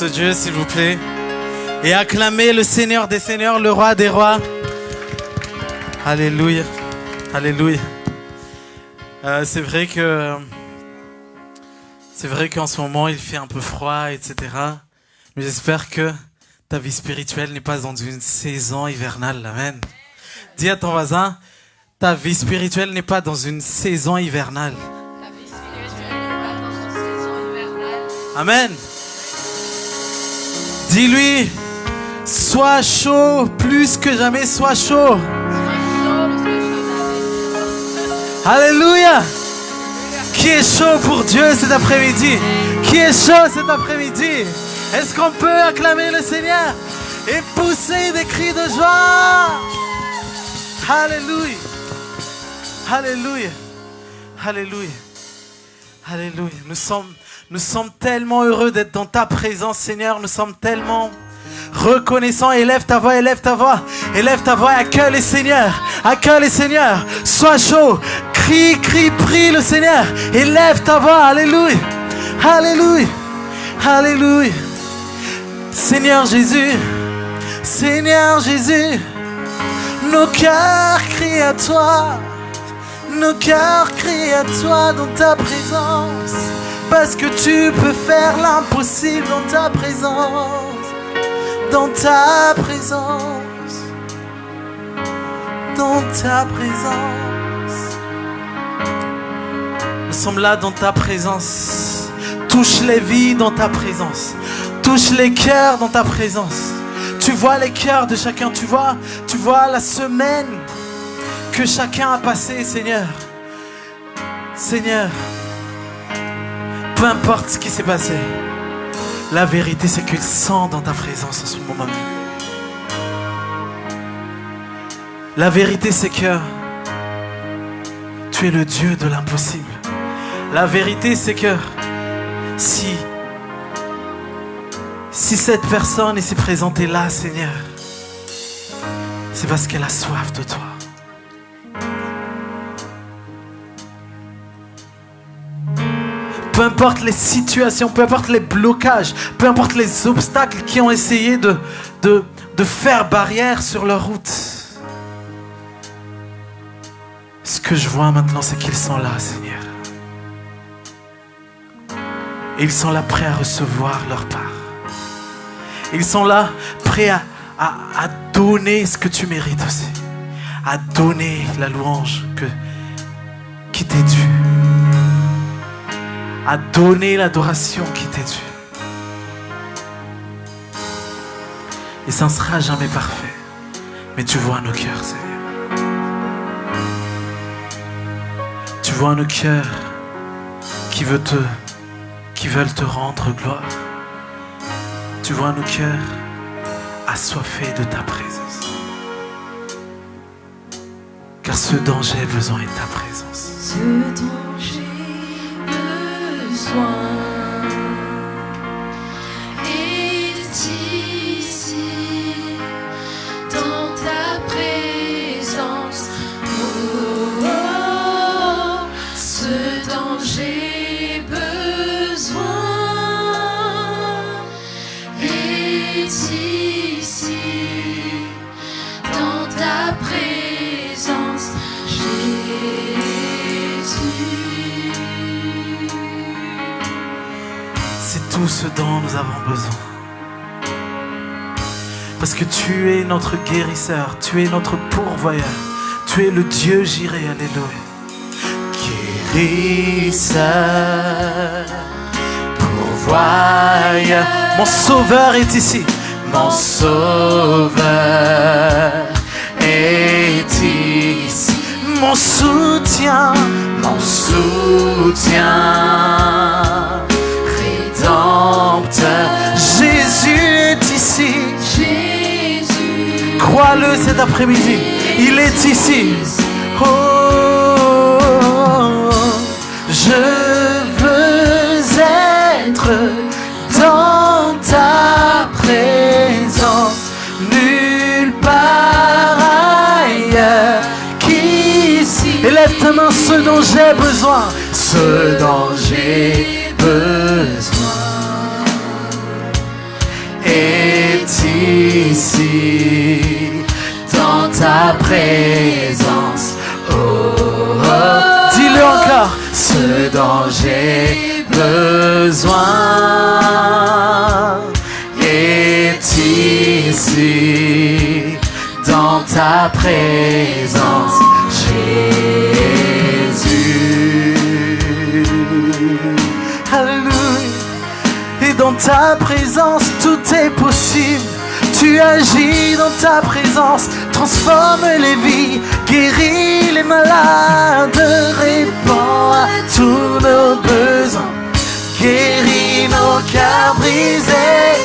de Dieu, s'il vous plaît. Et acclamez le Seigneur des Seigneurs, le Roi des Rois. Alléluia. Alléluia. C'est vrai qu'en ce moment, il fait un peu froid, etc. Mais j'espère que ta vie spirituelle n'est pas dans une saison hivernale. Amen. Dis à ton voisin, ta vie spirituelle n'est pas dans une saison hivernale. Amen. Dis-lui, sois chaud, plus que jamais, sois chaud. Alléluia. Qui est chaud pour Dieu cet après-midi? Qui est chaud cet après-midi? Est-ce qu'on peut acclamer le Seigneur et pousser des cris de joie? Alléluia. Alléluia. Alléluia. Alléluia. Nous sommes tellement heureux d'être dans ta présence, Seigneur. Nous sommes tellement reconnaissants. Élève ta voix, élève ta voix. Élève ta voix, accueille les seigneurs. Accueille les seigneurs. Sois chaud. Crie, crie, prie le Seigneur. Élève ta voix. Alléluia. Alléluia. Alléluia. Seigneur Jésus. Seigneur Jésus. Nos cœurs crient à toi. Nos cœurs crient à toi dans ta présence. Parce que tu peux faire l'impossible dans ta présence. Dans ta présence. Dans ta présence. Nous sommes là dans ta présence. Touche les vies dans ta présence. Touche les cœurs dans ta présence. Tu vois les cœurs de chacun. Tu vois la semaine que chacun a passée, Seigneur. Seigneur, peu importe ce qui s'est passé, la vérité c'est qu'ils sont dans ta présence en ce moment même. La vérité c'est que tu es le Dieu de l'impossible. La vérité c'est que si cette personne s'est présentée là, Seigneur, c'est parce qu'elle a soif de toi. Peu importe les situations, peu importe les blocages, peu importe les obstacles qui ont essayé de faire barrière sur leur route. Ce que je vois maintenant, c'est qu'ils sont là, Seigneur. Et ils sont là prêts à recevoir leur part. Ils sont là prêts à donner ce que tu mérites aussi. À donner la louange qui t'est due. À donner l'adoration qui t'est due. Et ça ne sera jamais parfait. Mais tu vois nos cœurs, Seigneur. Tu vois nos cœurs qui veulent te rendre gloire. Tu vois nos cœurs assoiffés de ta présence. Car ce dont j'ai besoin est ta présence. Ce dont j'ai besoin est ici, dans ta présence. Oh, oh, ce dont j'ai besoin est ici, dans ta présence, Jésus. C'est tout ce dont nous avons besoin. Parce que tu es notre guérisseur, tu es notre pourvoyeur, tu es le Dieu Jiré, alléluia. Guérisseur, pourvoyeur, mon sauveur est ici. Mon sauveur est ici. Mon soutien, rédempteur. Jésus est ici. Jésus, Crois-le cet après-midi, il est ici. Oh, je veux être dans ta présence, nulle part ailleurs qu'ici. Élève ta main, ce dont j'ai besoin, ce dont j'ai besoin ici, dans ta présence. Oh, oh. Dis-le encore, ce dont j'ai besoin est ici, dans ta présence, Jésus. Alléluia. Et dans ta présence, tout est possible. Tu agis dans ta présence, transforme les vies, guéris les malades, réponds à tous nos besoins, guéris nos cœurs brisés.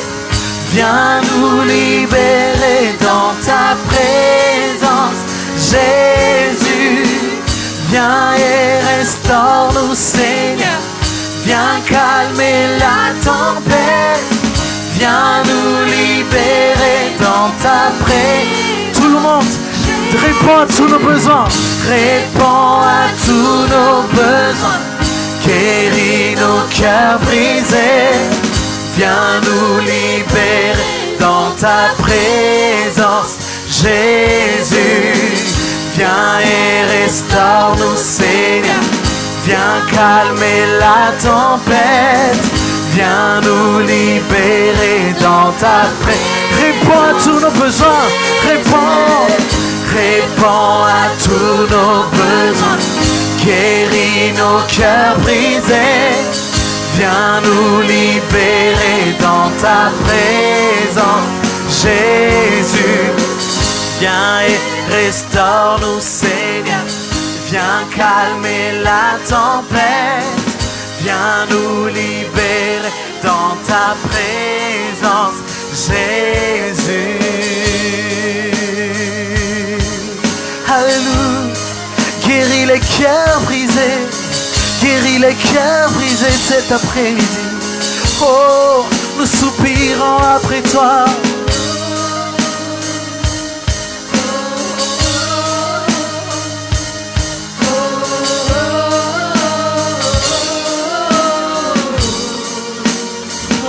Viens nous libérer dans ta présence, Jésus. Viens et restaure-nous, Seigneur. Viens calmer la tempête. Viens nous libérer dans ta présence. Tout le monde, réponds à tous nos besoins. Réponds à tous nos besoins. Guéris nos cœurs brisés. Viens nous libérer dans ta présence, Jésus. Viens et restaure-nous, Seigneur. Viens calmer la tempête. Viens nous libérer dans ta présence. Réponds à tous nos besoins. Réponds à tous nos besoins. Guéris nos cœurs brisés. Viens nous libérer dans ta présence, Jésus. Viens et restaure-nous, Seigneur. Viens calmer la tempête. Viens nous libérer dans ta présence, Jésus. Alléluia. Guéris les cœurs brisés. Guéris les cœurs brisés cet après-midi. Oh, nous soupirons après toi.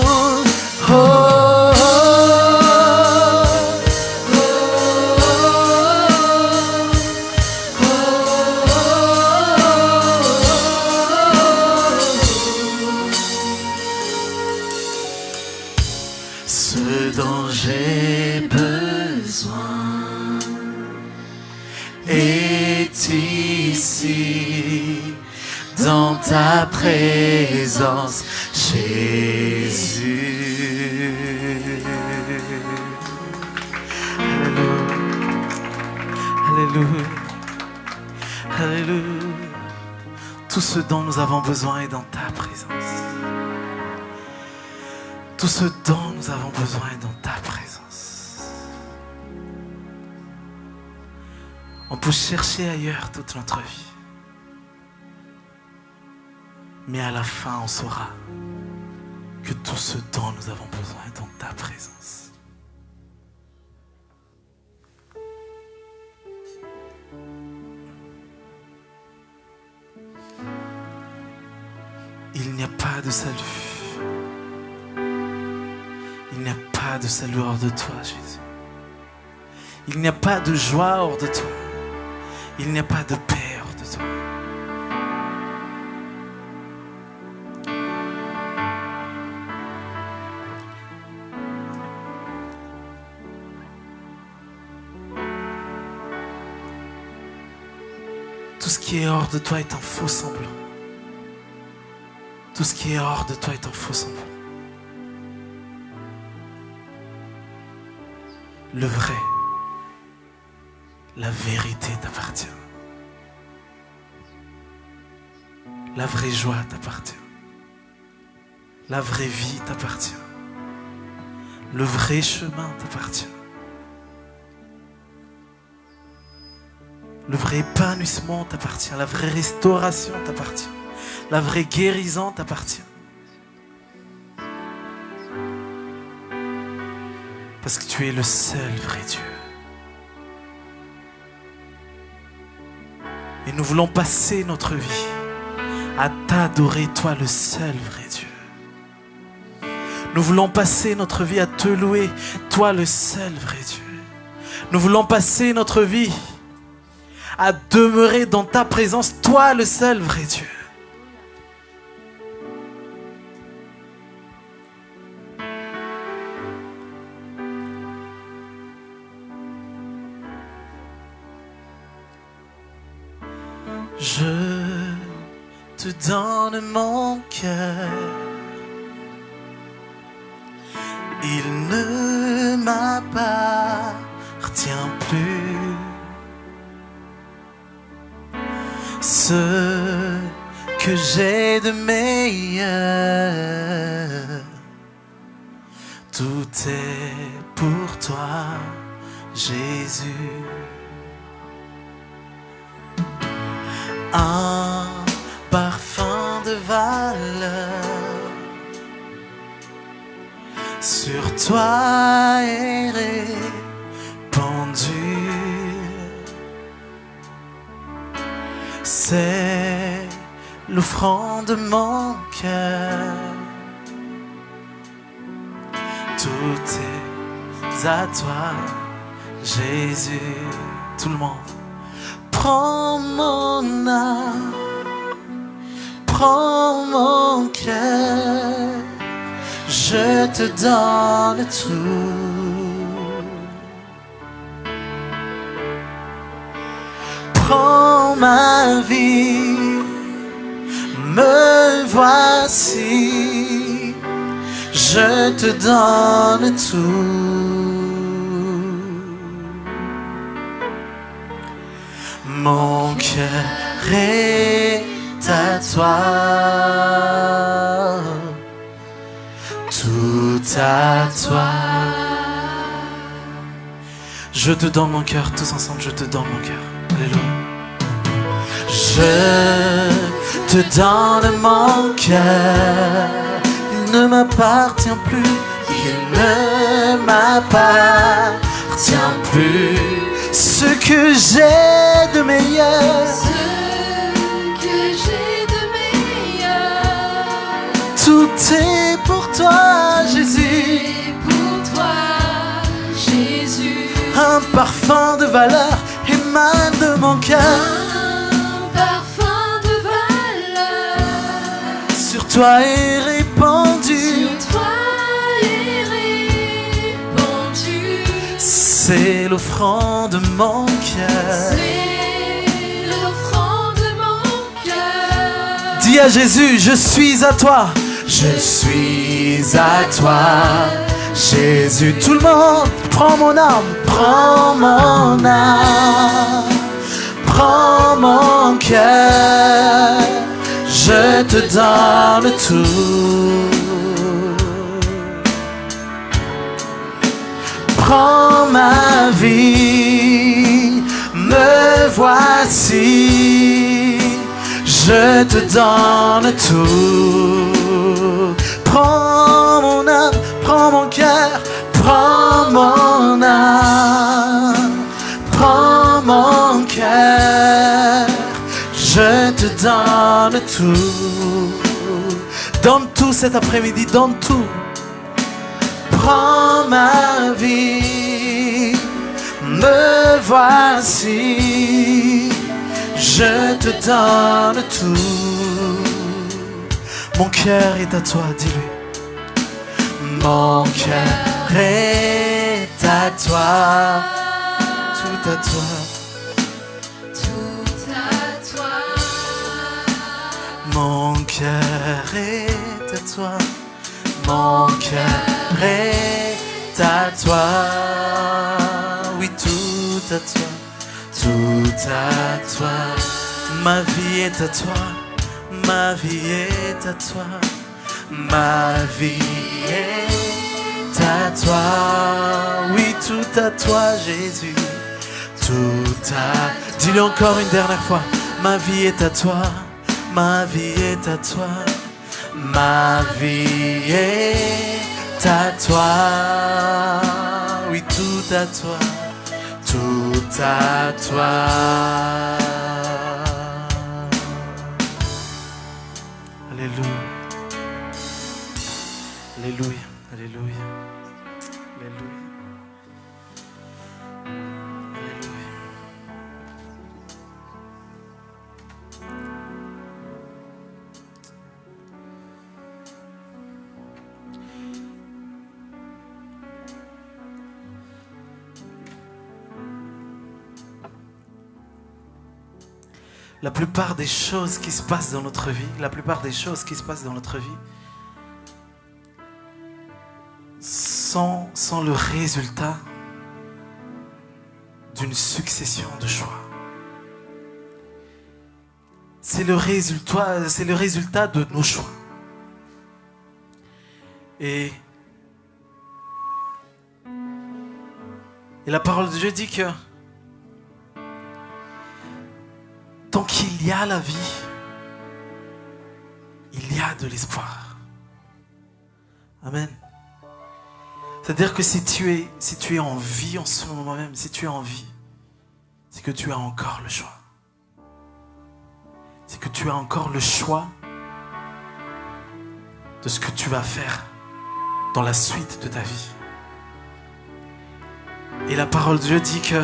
Oh, oh. Dans ta présence, Jésus. Alléluia. Alléluia. Alléluia. Tout ce dont nous avons besoin est dans ta présence. Tout ce dont nous avons besoin est dans ta présence. On peut chercher ailleurs toute notre vie. Mais à la fin, on saura que tout ce dont nous avons besoin est dans ta présence. Il n'y a pas de salut. Il n'y a pas de salut hors de toi, Jésus. Il n'y a pas de joie hors de toi. Il n'y a pas de paix hors de toi. Tout ce qui est hors de toi est un faux semblant. Tout ce qui est hors de toi est un faux semblant. Le vrai, la vérité t'appartient. La vraie joie t'appartient. La vraie vie t'appartient. Le vrai chemin t'appartient. Le vrai épanouissement t'appartient. La vraie restauration t'appartient. La vraie guérison t'appartient. Parce que tu es le seul vrai Dieu. Et nous voulons passer notre vie à t'adorer, toi le seul vrai Dieu. Nous voulons passer notre vie à te louer, toi le seul vrai Dieu. Nous voulons passer notre vie à demeurer dans ta présence, toi le seul vrai Dieu. Je te donne mon cœur. Il ne m'appartient plus. Ce que j'ai de meilleur, tout est pour toi, Jésus. Un parfum de valeur sur toi est répandu. C'est l'offrande de mon cœur. Tout est à toi, Jésus. Tout le monde. Prends mon âme, prends mon cœur, je te donne tout. Prends ma vie, me voici, je te donne tout. Mon cœur est à toi, tout à toi. Je te donne mon cœur, tous ensemble, je te donne mon cœur. Alléluia. Je te donne mon cœur, il ne m'appartient plus, il ne m'appartient plus. Ce que j'ai de meilleur, Ce que j'ai de meilleur, tout est pour toi, Jésus. c'est pour toi, Jésus. Un parfum de valeur émane de mon cœur. Un parfum de valeur Sur toi est répandu. sur toi est répandu. C'est l'offrande de mon cœur. C'est l'offrande de mon cœur. Dis à Jésus, je suis à toi. Je suis à toi, Jésus. Tout le monde, prends mon âme, prends mon âme, prends mon cœur. Je te donne tout. Prends ma vie, me voici, je te donne tout. Prends mon âme, prends mon cœur, prends mon âme, prends mon cœur, je te donne tout. Donne tout cet après-midi, donne tout. Prends ma vie, me voici, je te donne tout. Mon cœur est à toi, dis-lui. Mon cœur est à toi, tout à toi. Tout à toi. Mon cœur est à toi, mon cœur est à toi. Oui, tout à toi, tout à toi. Ma vie est à toi, ma vie est à toi, ma vie est à toi. Oui, tout à toi, Jésus, tout à... Dis-le encore une dernière fois. Ma vie est à toi, ma vie est à toi, ma vie est à toi. Oui, tout à toi, tout à toi. Alléluia. Alléluia. la plupart des choses qui se passent dans notre vie, sont le résultat d'une succession de choix. C'est le résultat de nos choix. Et la parole de Dieu dit que tant qu'il y a la vie, il y a de l'espoir. Amen. C'est-à-dire que si tu es en vie en ce moment même, si tu es en vie, c'est que tu as encore le choix. C'est que tu as encore le choix de ce que tu vas faire dans la suite de ta vie. Et la parole de Dieu dit que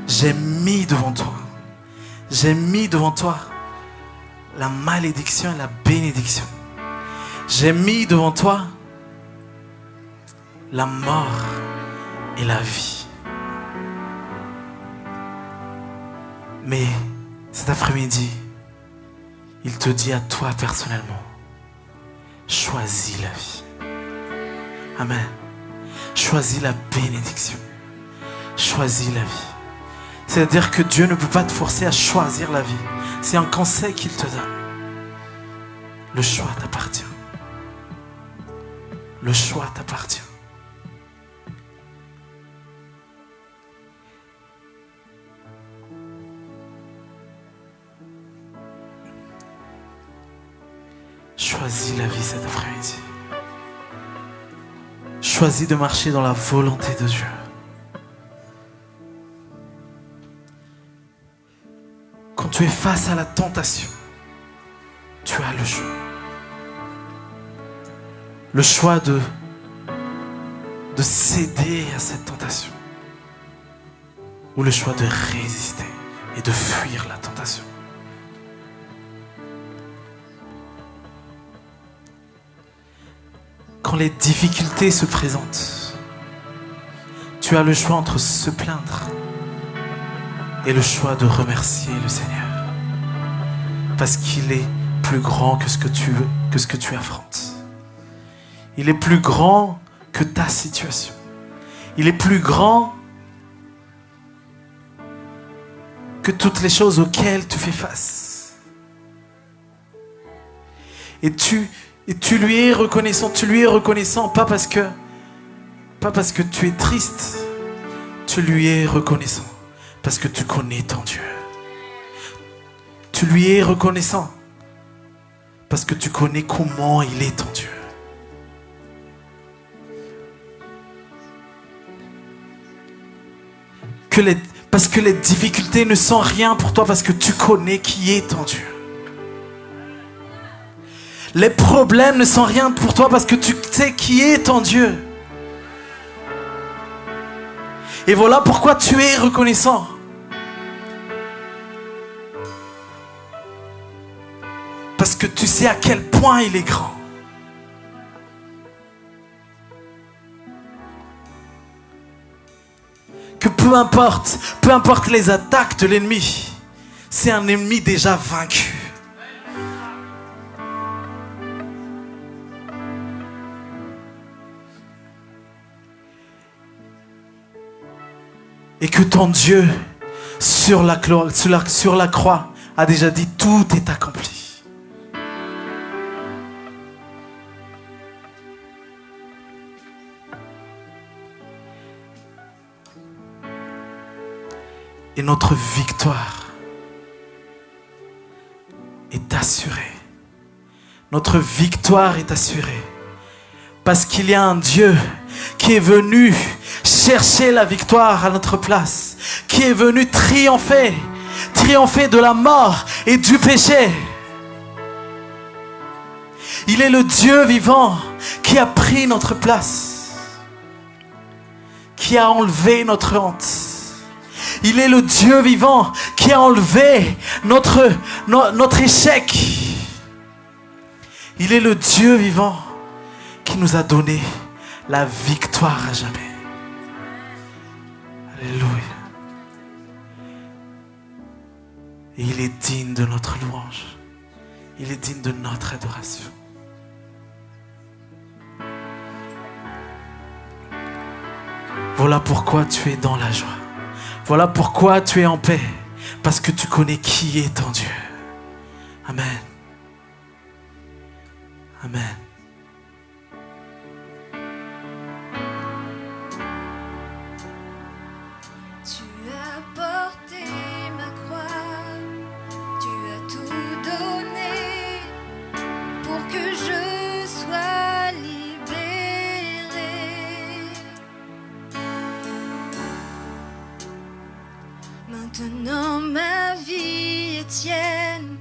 j'ai mis devant toi la malédiction et la bénédiction. J'ai mis devant toi la mort et la vie. Mais cet après-midi, il te dit à toi personnellement, choisis la vie. Amen. Choisis la bénédiction. Choisis la vie. C'est-à-dire que Dieu ne peut pas te forcer à choisir la vie. C'est un conseil qu'il te donne. Le choix t'appartient. Le choix t'appartient. Choisis la vie cet après-midi. Choisis de marcher dans la volonté de Dieu. Quand tu es face à la tentation, tu as le choix. Le choix de céder à cette tentation. Ou le choix de résister et de fuir la tentation. Quand les difficultés se présentent, tu as le choix entre se plaindre et le choix de remercier le Seigneur. Parce qu'il est plus grand que ce que tu affrontes. Il est plus grand que ta situation. Il est plus grand que toutes les choses auxquelles tu fais face. Et tu lui es reconnaissant, pas parce que tu es triste. Tu lui es reconnaissant parce que tu connais ton Dieu. Tu lui es reconnaissant parce que tu connais comment il est ton Dieu. Parce que les difficultés ne sont rien pour toi parce que tu connais qui est ton Dieu. Les problèmes ne sont rien pour toi parce que tu sais qui est ton Dieu. Et voilà pourquoi tu es reconnaissant. Parce que tu sais à quel point il est grand. Que peu importe les attaques de l'ennemi, c'est un ennemi déjà vaincu. Et que ton Dieu, sur la croix, a déjà dit tout est accompli. Et notre victoire est assurée. Notre victoire est assurée. Parce qu'il y a un Dieu qui est venu chercher la victoire à notre place. Qui est venu triompher de la mort et du péché. Il est le Dieu vivant qui a pris notre place. Qui a enlevé notre honte. Il est le Dieu vivant qui a enlevé notre échec. Il est le Dieu vivant qui nous a donné la victoire à jamais. Alléluia. Et il est digne de notre louange. Il est digne de notre adoration. Voilà pourquoi tu es dans la joie. Voilà pourquoi tu es en paix. Parce que tu connais qui est ton Dieu. Amen. Amen. Tu as porté ma croix, tu as tout donné pour que je sois libérée. Maintenant ma vie est tienne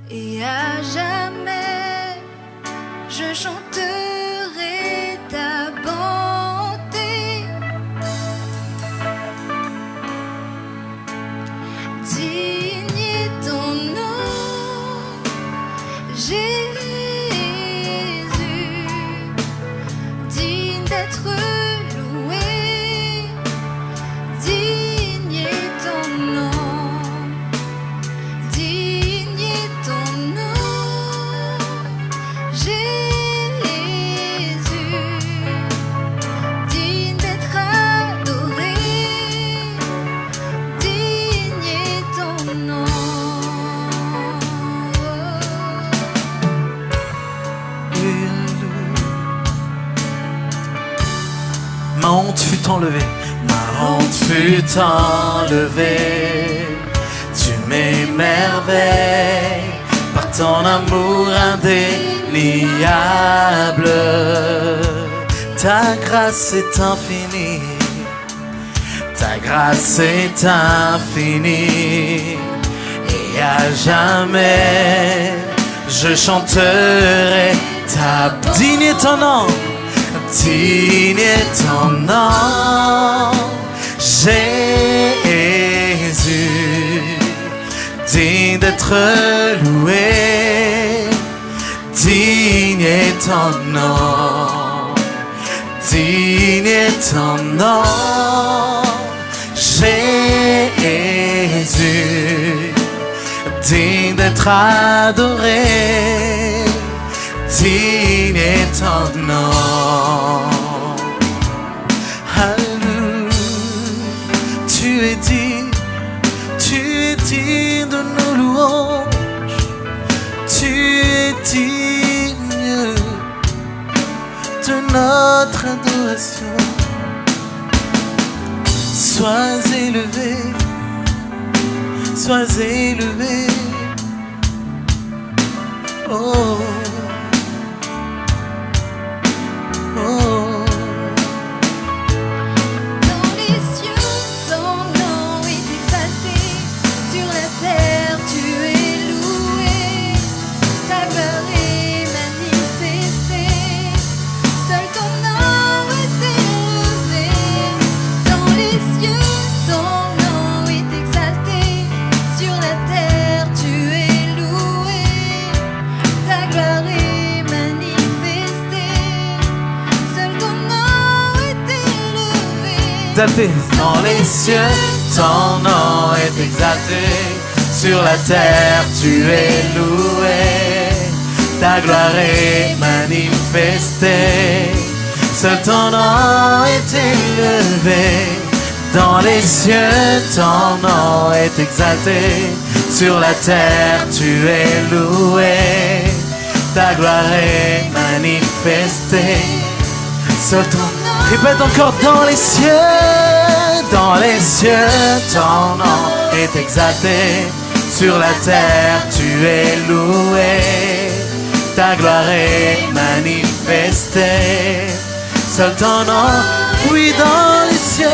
et à jamais je chanterai ta bonté. Digne est ton nom, Jésus, digne d'être loué. Digne est ton nom, digne est ton nom, Jésus, digne d'être adoré. Digne est ton nom. Ma honte fut enlevée. Ma honte fut enlevée. Tu m'émerveilles par ton amour indéniable. Ta grâce est infinie. Ta grâce est infinie. Et à jamais je chanterai ta digne est ton nom. Digne est ton nom, Jésus, digne d'être loué. Digne est ton nom, digne est ton nom, Jésus, digne d'être adoré. Digne est ton nom. Alléluia. Tu es digne de nos louanges. Tu es digne de notre adoration. Sois élevé, sois élevé. Oh. Dans les cieux, ton nom est exalté. Sur la terre, tu es loué. Ta gloire est manifestée. Seul ton nom est élevé. Dans les cieux, ton nom est exalté. Sur la terre, tu es loué. Ta gloire est manifestée. Seul ton nom est élevé. Exalté dans les cieux, ton nom est exalté. Sur la terre, tu es loué. Ta gloire est manifestée. Seul ton nom est élevé. Dans les cieux, ton nom est exalté. Sur la terre, tu es loué. Ta gloire est manifestée. Seul ton nom. Répète encore dans les cieux, ton nom est exalté. Sur la terre, tu es loué. Ta gloire est manifestée. Seul ton nom, oui, dans les cieux,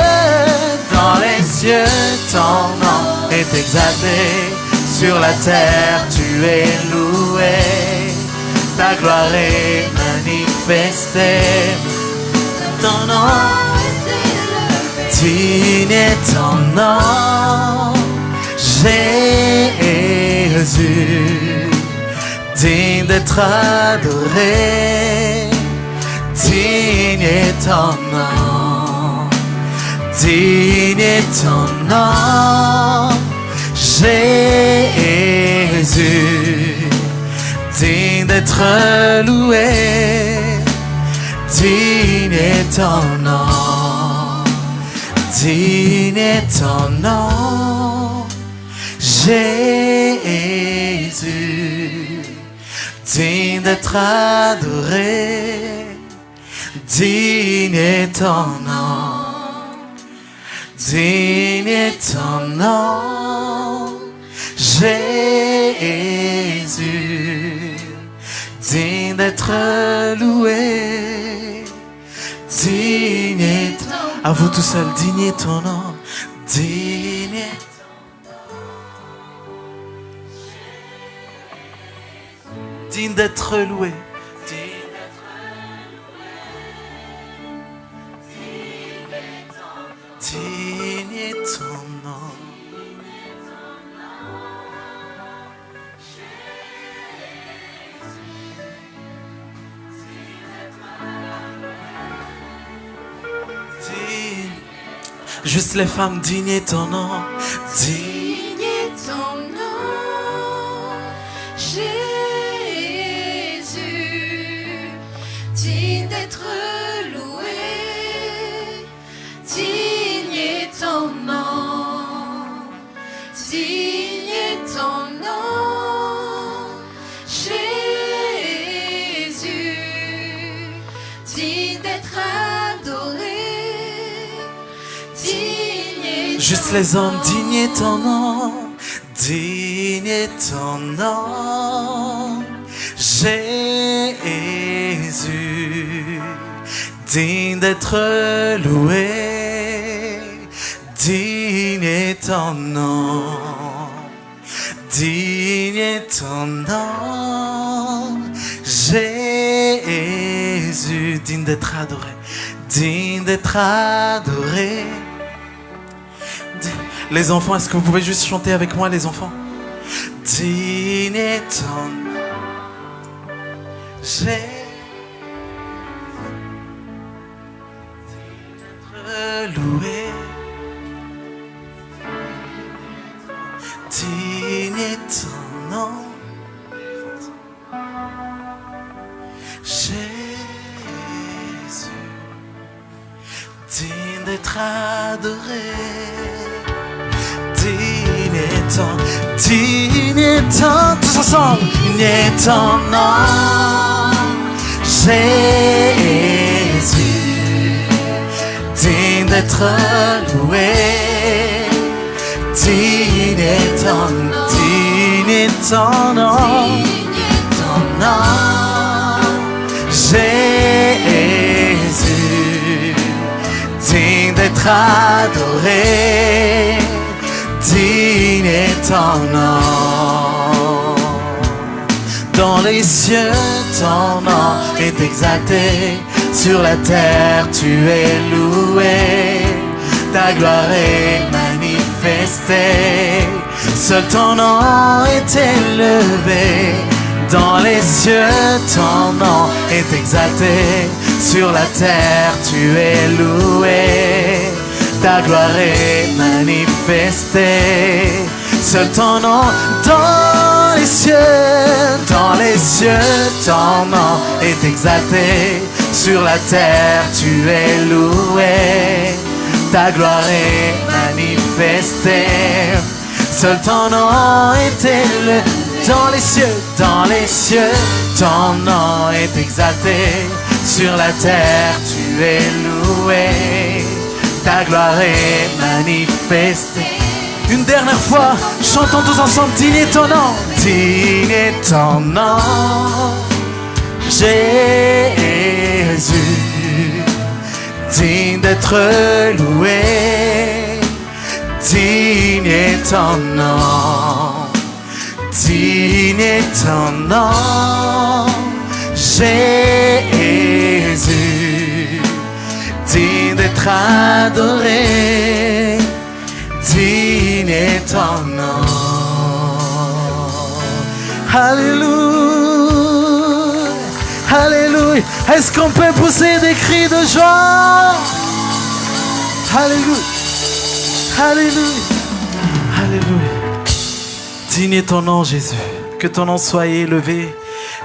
ton nom est exalté. Sur la terre, tu es loué. Ta gloire est manifestée. Ton nom, digne est ton nom, Jésus, digne d'être adoré. Digne est ton nom, digne est ton nom, Jésus. Jésus, digne d'être loué, digne est ton nom, digne est ton nom, Jésus, digne d'être adoré, digne est ton nom, digne est ton nom, Jésus, digne d'être loué, digne est ton nom. À vous tout seul, digne est ton nom, digne est digne d'être loué. Digne est ton nom. Digne. Juste les femmes, digne est ton nom. Digne est ton nom, Jésus, digne d'être loué, digne est ton nom, digne est ton nom, Jésus, digne d'être adoré, digne est Juste les hommes, digne est ton nom, digne est ton nom, Jésus, digne d'être loué, digne est ton nom, digne est ton nom, Jésus, digne d'être adoré, digne d'être adoré. Les enfants, est-ce que vous pouvez juste chanter avec moi, les enfants? Digne est ton nom, Jésus, digne d'être loué, digne est ton nom, Jésus, digne d'être adoré. Digne est ton, tous ensemble, digne est ton nom, Jésus, digne d'être loué, digne est ton nom, ton nom, Jésus, digne d'être adoré, digne est ton nom. Dans les cieux, ton nom est exalté. Sur la terre, tu es loué. Ta gloire est manifestée. Seul ton nom est élevé. Dans les cieux, ton nom est exalté. Sur la terre, tu es loué. Ta gloire est manifestée. Seul ton nom dans les cieux, ton nom est exalté. Sur la terre, tu es loué. Ta gloire est manifestée. Seul ton nom est élevé. Dans les cieux, ton nom est exalté. Sur la terre, tu es loué. Ta gloire est manifestée. Une dernière fois, chantons tous ensemble. Digne est ton nom, digne est ton nom, Jésus, digne d'être loué, digne est ton nom, digne est ton nom, Jésus, digne d'être adoré, digne est ton nom. Alléluia, alléluia. Est-ce qu'on peut pousser des cris de joie? Alléluia, alléluia, alléluia. Digne est ton nom, Jésus. Que ton nom soit élevé.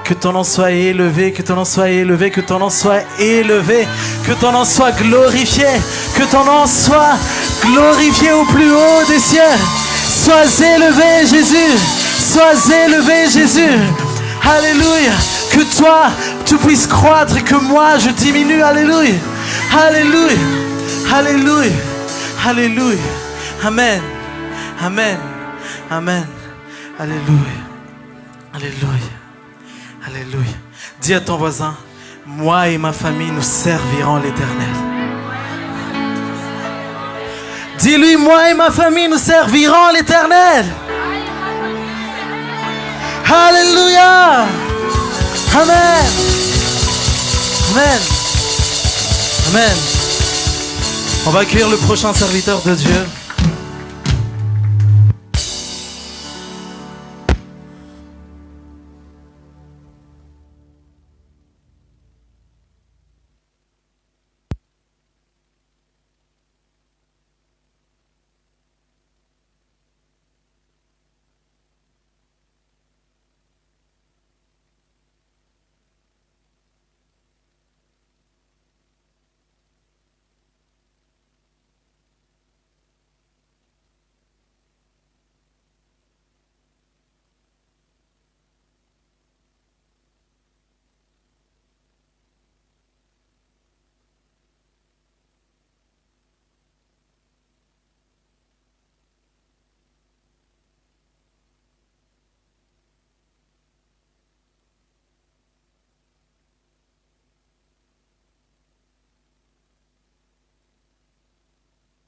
Que ton nom soit élevé, que ton nom soit élevé, que ton nom soit élevé, que ton nom soit glorifié, que ton nom soit glorifié au plus haut des cieux. Sois élevé, Jésus. Sois élevé, Jésus. Alléluia. Que toi, tu puisses croître et que moi, je diminue. Alléluia. Alléluia. Alléluia. Alléluia. Amen. Amen. Amen. Alléluia. Alléluia. Alléluia. Dis à ton voisin, moi et ma famille, nous servirons l'Éternel. Dis-lui, moi et ma famille, nous servirons l'Éternel. Alléluia. Amen. Amen. Amen. On va accueillir le prochain serviteur de Dieu.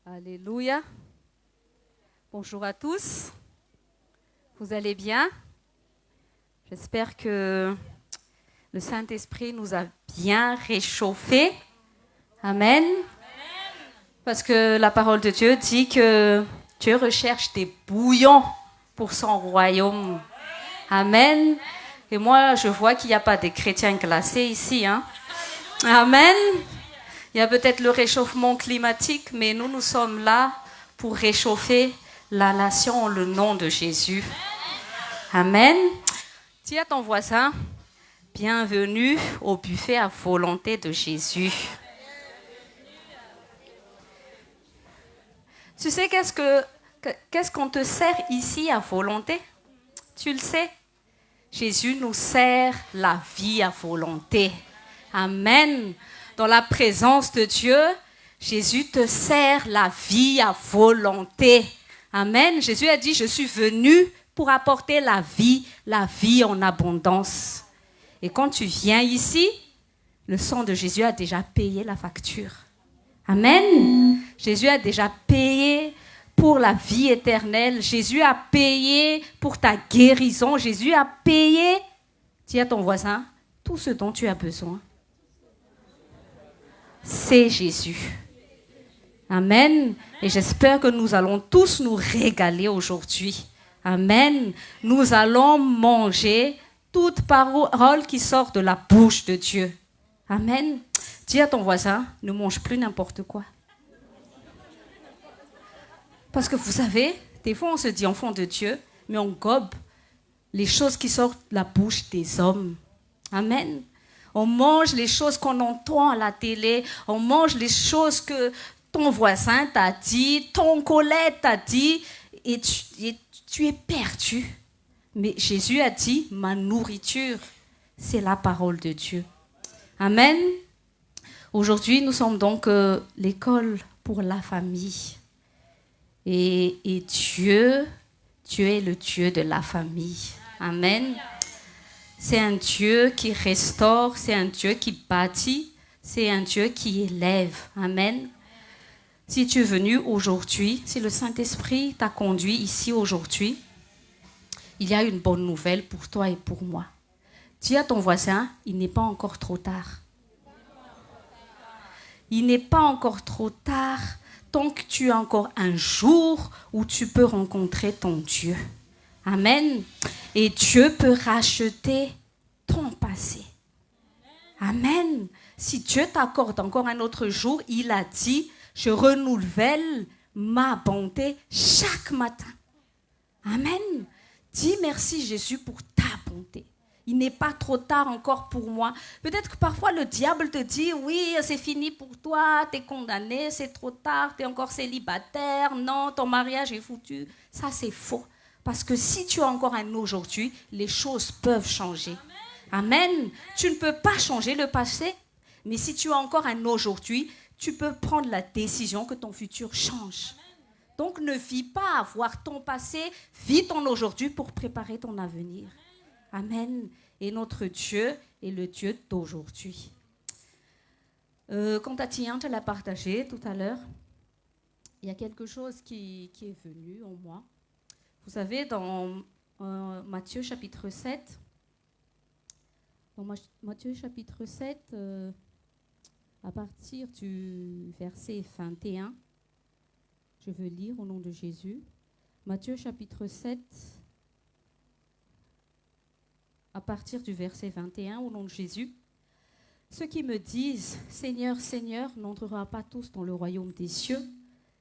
Alléluia. Bonjour à tous. Vous allez bien? J'espère que le Saint-Esprit nous a bien réchauffés. Amen. Parce que la parole de Dieu dit que Dieu recherche des bouillons pour son royaume. Amen. Et moi, je vois qu'il n'y a pas des chrétiens glacés ici. Hein? Amen. Il y a peut-être le réchauffement climatique, mais nous sommes là pour réchauffer la nation en le nom de Jésus. Amen. Dis à ton voisin, bienvenue au buffet à volonté de Jésus. Tu sais qu'est-ce qu'on te sert ici à volonté? Tu le sais? Jésus nous sert la vie à volonté. Amen. Dans la présence de Dieu, Jésus te sert la vie à volonté. Amen. Jésus a dit, je suis venu pour apporter la vie en abondance. Et quand tu viens ici, le sang de Jésus a déjà payé la facture. Amen. Jésus a déjà payé pour la vie éternelle. Jésus a payé pour ta guérison. Jésus a payé, dis à ton voisin, tout ce dont tu as besoin. C'est Jésus. Amen. Et j'espère que nous allons tous nous régaler aujourd'hui. Amen. Nous allons manger toute parole qui sort de la bouche de Dieu. Amen. Dis à ton voisin, ne mange plus n'importe quoi. Parce que vous savez, des fois on se dit enfant de Dieu, mais on gobe les choses qui sortent de la bouche des hommes. Amen. On mange les choses qu'on entend à la télé. On mange les choses que ton voisin t'a dit, ton collègue t'a dit, et tu es perdu. Mais Jésus a dit, ma nourriture, c'est la parole de Dieu. Amen. Aujourd'hui, nous sommes donc l'école pour la famille. Et Dieu est le Dieu de la famille. Amen. C'est un Dieu qui restaure, c'est un Dieu qui bâtit, c'est un Dieu qui élève. Amen. Si tu es venu aujourd'hui, si le Saint-Esprit t'a conduit ici aujourd'hui, il y a une bonne nouvelle pour toi et pour moi. Dis à ton voisin, il n'est pas encore trop tard. Il n'est pas encore trop tard tant que tu as encore un jour où tu peux rencontrer ton Dieu. Amen. Et Dieu peut racheter ton passé. Amen. Si Dieu t'accorde encore un autre jour, il a dit, je renouvelle ma bonté chaque matin. Amen. Dis merci Jésus pour ta bonté. Il n'est pas trop tard encore pour moi. Peut-être que parfois le diable te dit, oui, c'est fini pour toi, tu es condamné, c'est trop tard, tu es encore célibataire, non, ton mariage est foutu. Ça, c'est faux. Parce que si tu as encore un aujourd'hui, les choses peuvent changer. Amen. Tu ne peux pas changer le passé, mais si tu as encore un aujourd'hui, tu peux prendre la décision que ton futur change. Donc ne vis pas à voir ton passé, vis ton aujourd'hui pour préparer ton avenir. Amen. Et notre Dieu est le Dieu d'aujourd'hui. Quant à Tien, tu l'as partagé tout à l'heure. Il y a quelque chose qui est venu en moi. Vous savez, dans Matthieu chapitre 7, Matthieu chapitre 7, à partir du verset 21, je veux lire au nom de Jésus. Matthieu chapitre 7, à partir du verset 21, au nom de Jésus. Ceux qui me disent « Seigneur, Seigneur » n'entrera pas tous dans le royaume des cieux,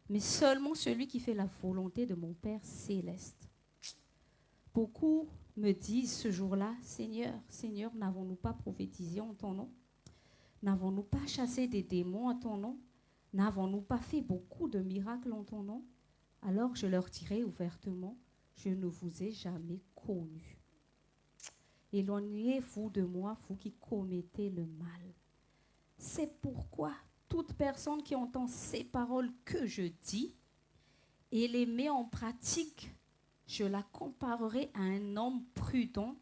mais seulement celui qui fait la volonté de mon Père céleste. Beaucoup me disent ce jour-là « Seigneur, Seigneur, n'avons-nous pas prophétisé en ton nom? N'avons-nous pas chassé des démons en ton nom? N'avons-nous pas fait beaucoup de miracles en ton nom? » Alors je leur dirai ouvertement « Je ne vous ai jamais connus. Éloignez-vous de moi, vous qui commettez le mal. » C'est pourquoi toute personne qui entend ces paroles que je dis et les met en pratique, je la comparerai à un homme prudent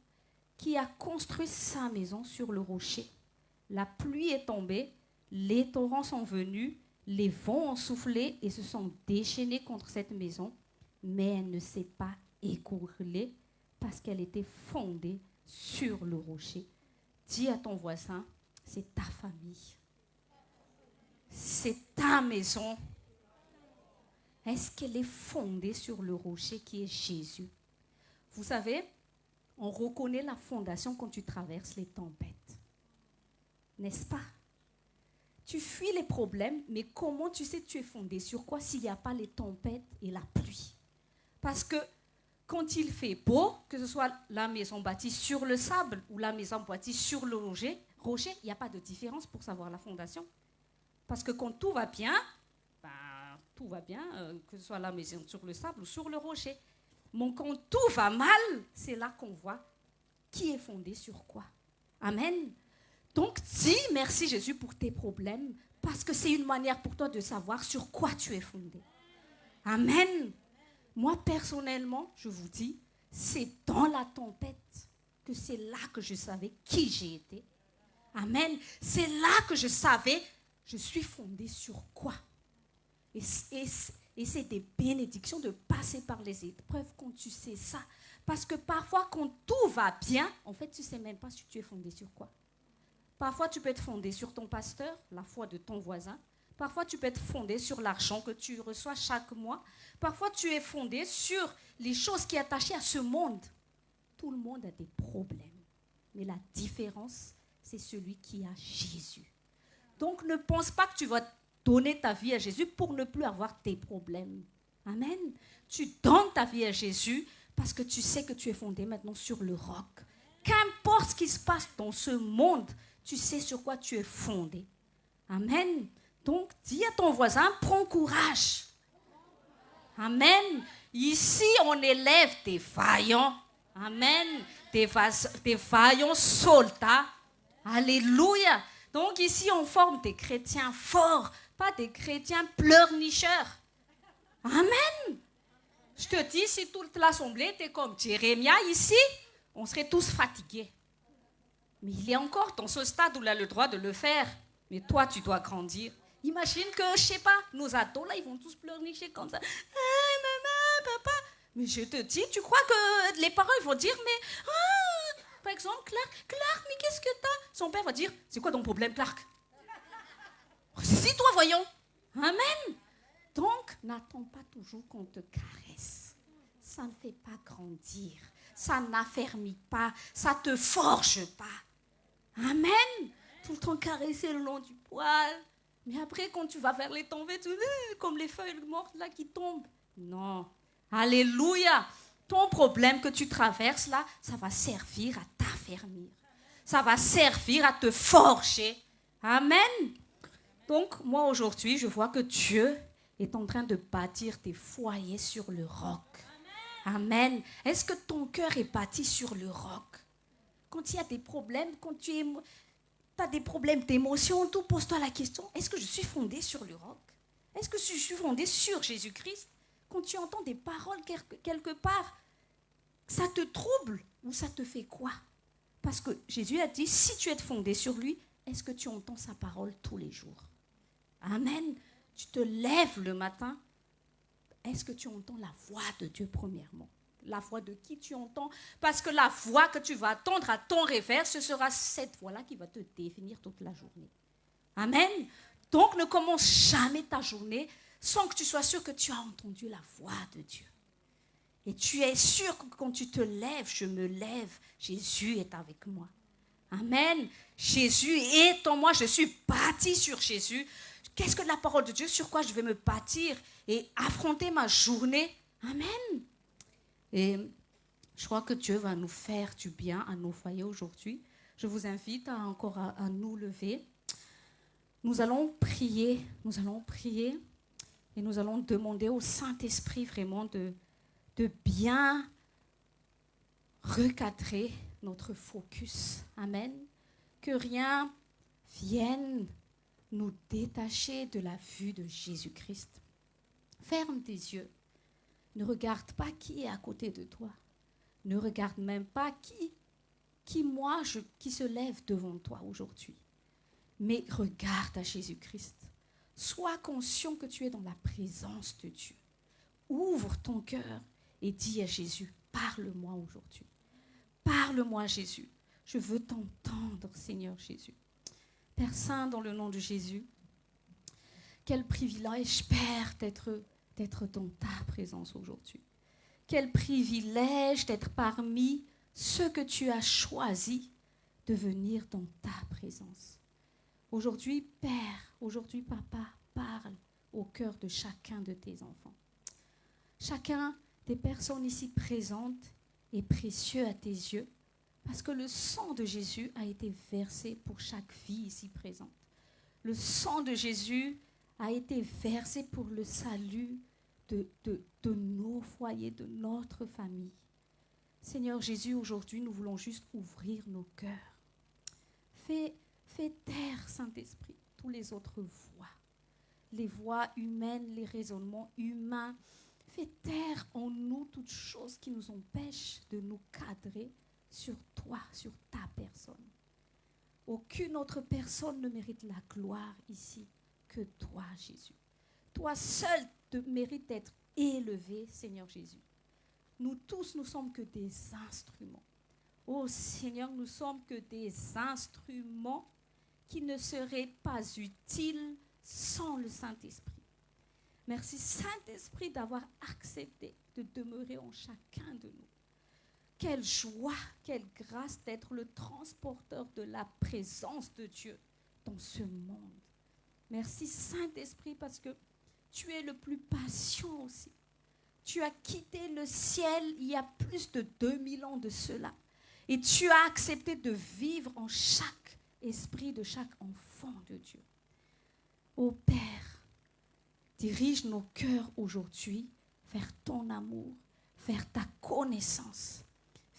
qui a construit sa maison sur le rocher. La pluie est tombée, les torrents sont venus, les vents ont soufflé et se sont déchaînés contre cette maison, mais elle ne s'est pas écroulée parce qu'elle était fondée sur le rocher. Dis à ton voisin, c'est ta famille. C'est ta maison. Est-ce qu'elle est fondée sur le rocher qui est Jésus? Vous savez, on reconnaît la fondation quand tu traverses les tempêtes. N'est-ce pas? Tu fuis les problèmes, mais comment tu sais que tu es fondé sur quoi s'il n'y a pas les tempêtes et la pluie? Parce que quand il fait beau, que ce soit la maison bâtie sur le sable ou la maison bâtie sur le rocher, il n'y a pas de différence pour savoir la fondation. Parce que quand tout va bien, tout va bien, que ce soit la maison sur le sable ou sur le rocher. Mais quand tout va mal, c'est là qu'on voit qui est fondé sur quoi. Amen. Donc dis merci Jésus pour tes problèmes, parce que c'est une manière pour toi de savoir sur quoi tu es fondé. Amen. Moi, personnellement, je vous dis, c'est dans la tempête que c'est là que je savais qui j'ai été. Amen. C'est là que je savais, je suis fondée sur quoi. Et c'est des bénédictions de passer par les épreuves quand tu sais ça. Parce que parfois, quand tout va bien, en fait, tu ne sais même pas si tu es fondé sur quoi. Parfois, tu peux être fondé sur ton pasteur, la foi de ton voisin. Parfois, tu peux être fondé sur l'argent que tu reçois chaque mois. Parfois, tu es fondé sur les choses qui sont attachées à ce monde. Tout le monde a des problèmes. Mais la différence, c'est celui qui a Jésus. Donc, ne pense pas que tu vas donner ta vie à Jésus pour ne plus avoir tes problèmes. Amen. Tu donnes ta vie à Jésus parce que tu sais que tu es fondé maintenant sur le roc. Qu'importe ce qui se passe dans ce monde, tu sais sur quoi tu es fondé. Amen. Donc, dis à ton voisin, prends courage. Amen. Ici, on élève des vaillants. Amen. Des vaillants soldats. Alléluia. Donc, ici, on forme des chrétiens forts, pas des chrétiens pleurnicheurs. Amen. Je te dis, si toute l'assemblée était comme Jérémie ici, on serait tous fatigués. Mais il est encore dans ce stade où il a le droit de le faire. Mais toi, tu dois grandir. Imagine que, je sais pas, nos ados, là, ils vont tous pleurnicher comme ça. Hey, maman, papa. Mais je te dis, tu crois que les parents, ils vont dire, mais... par exemple, Clark, mais qu'est-ce que t'as? Son père va dire, c'est quoi ton problème, Clark? C'est toi, voyons. Amen. Donc, n'attends pas toujours qu'on te caresse. Ça ne fait pas grandir. Ça n'affermit pas. Ça ne te forge pas. Amen. Tout le temps caresser le long du poil. Mais après, quand tu vas vers les tombées, comme les feuilles mortes là qui tombent. Non. Alléluia. ton problème que tu traverses là, ça va servir à t'affermir. Ça va servir à te forger. Amen. Donc, moi aujourd'hui, je vois que Dieu est en train de bâtir tes foyers sur le roc. Amen. Est-ce que ton cœur est bâti sur le roc? Quand il y a des problèmes, quand tu as des problèmes d'émotion, tout, pose-toi la question, est-ce que je suis fondé sur le roc? Est-ce que je suis fondé sur Jésus-Christ? Quand tu entends des paroles quelque part, ça te trouble ou ça te fait quoi? Parce que Jésus a dit, si tu es fondé sur lui, est-ce que tu entends sa parole tous les jours? Amen. Tu te lèves le matin, est-ce que tu entends la voix de Dieu premièrement? La voix de qui tu entends? Parce que la voix que tu vas attendre à ton réveil, ce sera cette voix-là qui va te définir toute la journée. Amen. Donc ne commence jamais ta journée sans que tu sois sûr que tu as entendu la voix de Dieu. Et tu es sûr que quand tu te lèves, je me lève, Jésus est avec moi. Amen. Jésus est en moi, je suis bâti sur Jésus. Qu'est-ce que la parole de Dieu, sur quoi je vais me bâtir et affronter ma journée? Amen. Et je crois que Dieu va nous faire du bien à nos foyers aujourd'hui. Je vous invite à nous lever. Nous allons prier et nous allons demander au Saint-Esprit vraiment de bien recadrer notre focus. Amen. Que rien vienne nous détacher de la vue de Jésus-Christ. Ferme tes yeux. Ne regarde pas qui est à côté de toi. Ne regarde même pas qui se lève devant toi aujourd'hui. Mais regarde à Jésus-Christ. Sois conscient que tu es dans la présence de Dieu. Ouvre ton cœur et dis à Jésus, parle-moi aujourd'hui. Parle-moi, Jésus. Je veux t'entendre, Seigneur Jésus. Père Saint, dans le nom de Jésus, quel privilège, Père, d'être dans ta présence aujourd'hui. Quel privilège d'être parmi ceux que tu as choisis de venir dans ta présence. Aujourd'hui, Père, aujourd'hui, Papa, parle au cœur de chacun de tes enfants. Chacun des personnes ici présentes est précieux à tes yeux parce que le sang de Jésus a été versé pour chaque vie ici présente. Le sang de Jésus a été versé pour le salut de nos foyers, de notre famille. Seigneur Jésus, aujourd'hui, nous voulons juste ouvrir nos cœurs. Fais taire, Saint-Esprit, toutes les autres voix. Les voix humaines, les raisonnements humains. Fais taire en nous toutes choses qui nous empêchent de nous cadrer sur toi, sur ta personne. Aucune autre personne ne mérite la gloire ici que toi, Jésus. Toi seul te mérites d'être élevé, Seigneur Jésus. Nous tous, nous sommes que des instruments. Oh Seigneur, nous sommes que des instruments qui ne seraient pas utiles sans le Saint-Esprit. Merci Saint-Esprit d'avoir accepté de demeurer en chacun de nous. Quelle joie, quelle grâce d'être le transporteur de la présence de Dieu dans ce monde. Merci Saint-Esprit parce que tu es le plus patient aussi. Tu as quitté le ciel il y a plus de 2000 ans de cela. Et tu as accepté de vivre en chaque esprit de chaque enfant de Dieu. Ô Père, dirige nos cœurs aujourd'hui vers ton amour, vers ta connaissance.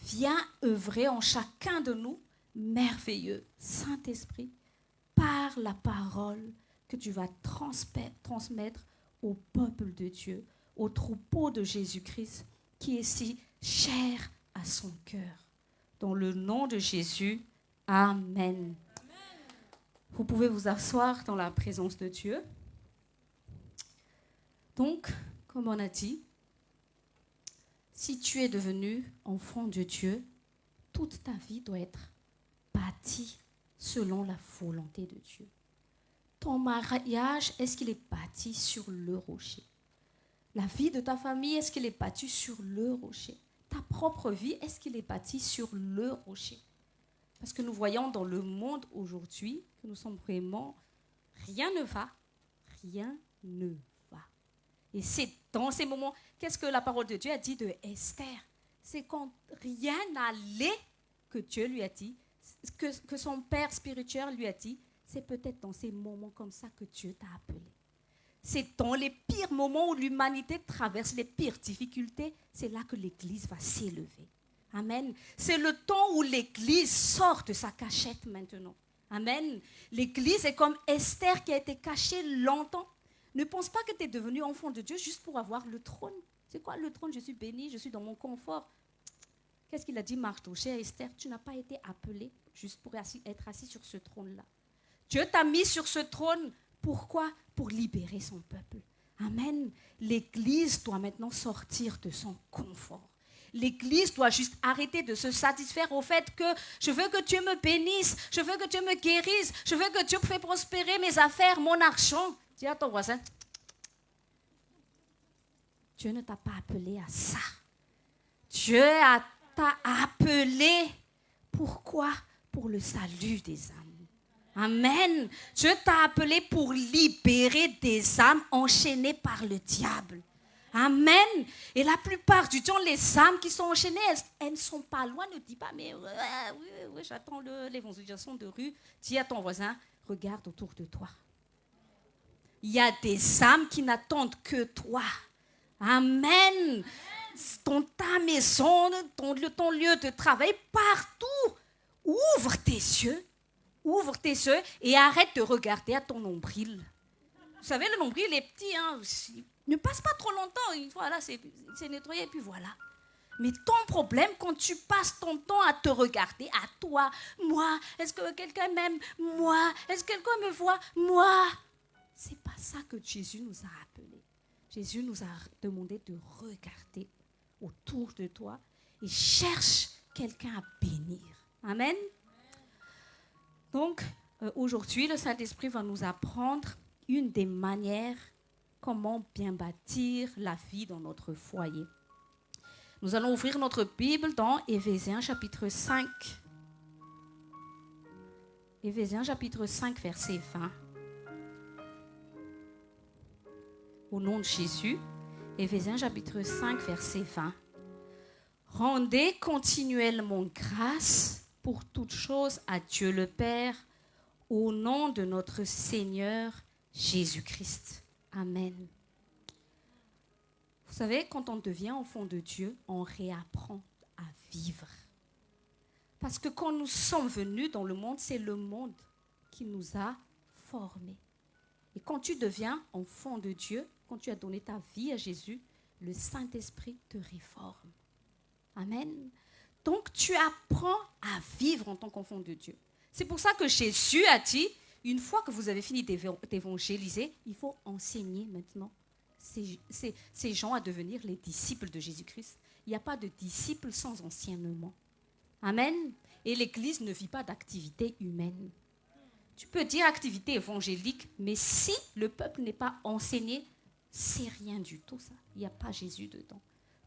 Viens œuvrer en chacun de nous, merveilleux Saint-Esprit, par la parole que tu vas transmettre au peuple de Dieu, au troupeau de Jésus-Christ, qui est si cher à son cœur. Dans le nom de Jésus, Amen. Vous pouvez vous asseoir dans la présence de Dieu. Donc, comme on a dit, si tu es devenu enfant de Dieu, toute ta vie doit être bâtie selon la volonté de Dieu. Ton mariage, est-ce qu'il est bâti sur le rocher? La vie de ta famille, est-ce qu'elle est bâtie sur le rocher? Ta propre vie, est-ce qu'elle est bâtie sur le rocher? Parce que nous voyons dans le monde aujourd'hui que nous sommes vraiment... Rien ne va. Rien ne va. Et c'est dans ces moments... Qu'est-ce que la parole de Dieu a dit de Esther? c'est quand rien n'allait que Dieu lui a dit, que son père spirituel lui a dit, c'est peut-être dans ces moments comme ça que Dieu t'a appelé. C'est dans les pires moments où l'humanité traverse les pires difficultés, c'est là que l'Église va s'élever. Amen. C'est le temps où l'Église sort de sa cachette maintenant. Amen. L'Église est comme Esther qui a été cachée longtemps. Ne pense pas que tu es devenu enfant de Dieu juste pour avoir le trône. C'est quoi le trône? Je suis bénie, je suis dans mon confort. Qu'est-ce qu'il a dit Mardochée à Esther? Tu n'as pas été appelée juste pour être assis sur ce trône-là. Dieu t'a mis sur ce trône. Pourquoi? Pour libérer son peuple. Amen. L'Église doit maintenant sortir de son confort. L'Église doit juste arrêter de se satisfaire au fait que je veux que Dieu me bénisse, je veux que Dieu me guérisse, je veux que Dieu me fasse prospérer mes affaires, mon argent. Dis à ton voisin, Dieu ne t'a pas appelé à ça. Dieu t'a appelé. Pourquoi? Pour le salut des âmes. Amen. Dieu t'a appelé pour libérer des âmes enchaînées par le diable. Amen. Et la plupart du temps, les âmes qui sont enchaînées, elles ne sont pas loin. Ne dis pas, mais oui, j'attends l'évangélisation de rue. Dis à ton voisin, regarde autour de toi. Il y a des âmes qui n'attendent que toi. Amen. Dans ta maison, ton lieu de travail, partout. Ouvre tes yeux. Ouvre tes yeux et arrête de regarder à ton nombril. Vous savez, le nombril est petit, hein. Ne passe pas trop longtemps. Une fois, là, c'est nettoyé et puis voilà. Mais ton problème, quand tu passes ton temps à te regarder, à toi, moi, est-ce que quelqu'un m'aime? Moi, est-ce que quelqu'un me voit? Moi. C'est pas ça que Jésus nous a appelés. Jésus nous a demandé de regarder autour de toi et cherche quelqu'un à bénir. Amen. Donc, aujourd'hui, le Saint-Esprit va nous apprendre une des manières comment bien bâtir la vie dans notre foyer. Nous allons ouvrir notre Bible dans Éphésiens chapitre 5. Éphésiens chapitre 5, verset 20. Au nom de Jésus, Éphésiens chapitre 5, verset 20. Rendez continuellement grâce pour toutes choses à Dieu le Père, au nom de notre Seigneur Jésus-Christ. Amen. Vous savez, quand on devient enfant de Dieu, on réapprend à vivre. Parce que quand nous sommes venus dans le monde, c'est le monde qui nous a formés. Et quand tu deviens enfant de Dieu, quand tu as donné ta vie à Jésus, le Saint-Esprit te réforme. Amen. Donc, tu apprends à vivre en tant qu'enfant de Dieu. C'est pour ça que Jésus a dit, une fois que vous avez fini d'évangéliser, il faut enseigner maintenant ces gens à devenir les disciples de Jésus-Christ. Il n'y a pas de disciples sans enseignement. Amen. Et l'Église ne vit pas d'activité humaine. Tu peux dire activité évangélique, mais si le peuple n'est pas enseigné, c'est rien du tout ça. Il n'y a pas Jésus dedans.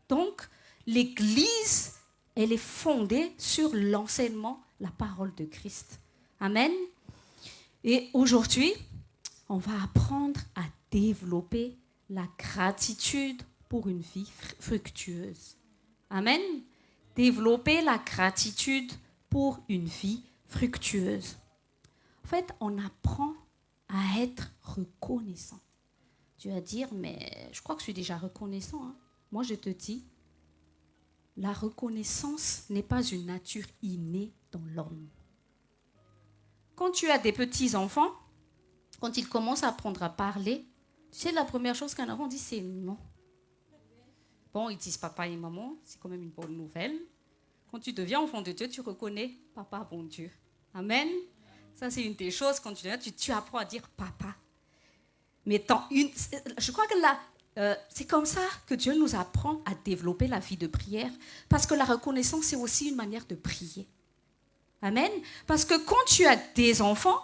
Donc, l'Église, elle est fondée sur l'enseignement, la parole de Christ. Amen. Et aujourd'hui, on va apprendre à développer la gratitude pour une vie fructueuse. Amen. Développer la gratitude pour une vie fructueuse. En fait, on apprend à être reconnaissant. Tu vas dire, mais je crois que je suis déjà reconnaissant. Hein. Moi, je te dis, la reconnaissance n'est pas une nature innée dans l'homme. Quand tu as des petits-enfants, quand ils commencent à apprendre à parler, tu sais, la première chose qu'un enfant dit, c'est non. Bon, ils disent papa et maman, c'est quand même une bonne nouvelle. Quand tu deviens enfant de Dieu, tu reconnais papa, bon Dieu. Amen. Ça, c'est une des choses, quand tu apprends à dire papa. Mais je crois que là, c'est comme ça que Dieu nous apprend à développer la vie de prière. Parce que la reconnaissance, c'est aussi une manière de prier. Amen. Parce que quand tu as des enfants,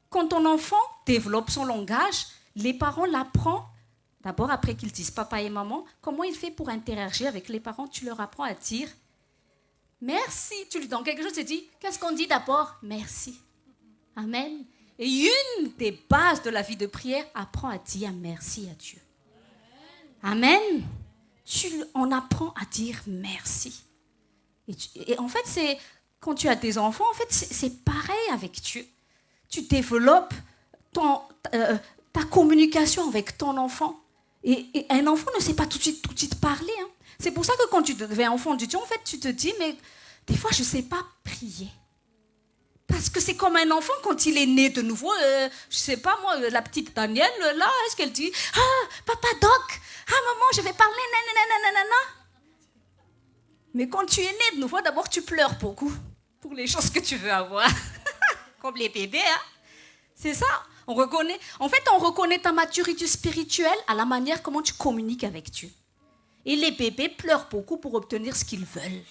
quand ton enfant développe son langage, les parents l'apprennent, d'abord après qu'ils disent papa et maman, comment il fait pour interagir avec les parents, tu leur apprends à dire merci. Tu lui donnes quelque chose, tu dis, qu'est-ce qu'on dit d'abord? Merci. Amen. Et une des bases de la vie de prière, apprends à dire merci à Dieu. Amen. On apprend à dire merci. Et en fait, quand tu as des enfants, en fait, c'est pareil avec Dieu. Tu développes ta communication avec ton enfant. Et un enfant ne sait pas tout de suite parler. Hein. C'est pour ça que quand tu deviens enfant de Dieu, en fait, tu te dis, mais des fois, je ne sais pas prier. Parce que c'est comme un enfant quand il est né de nouveau. Je ne sais pas, moi, la petite Danielle, là, est-ce qu'elle dit « Ah, papa Doc, ah, maman, je vais parler, nanana. » Mais quand tu es né de nouveau, d'abord, tu pleures beaucoup pour les choses que tu veux avoir. Comme les bébés, hein. C'est ça. On reconnaît ta maturité spirituelle à la manière comment tu communiques avec Dieu. Et les bébés pleurent beaucoup pour obtenir ce qu'ils veulent.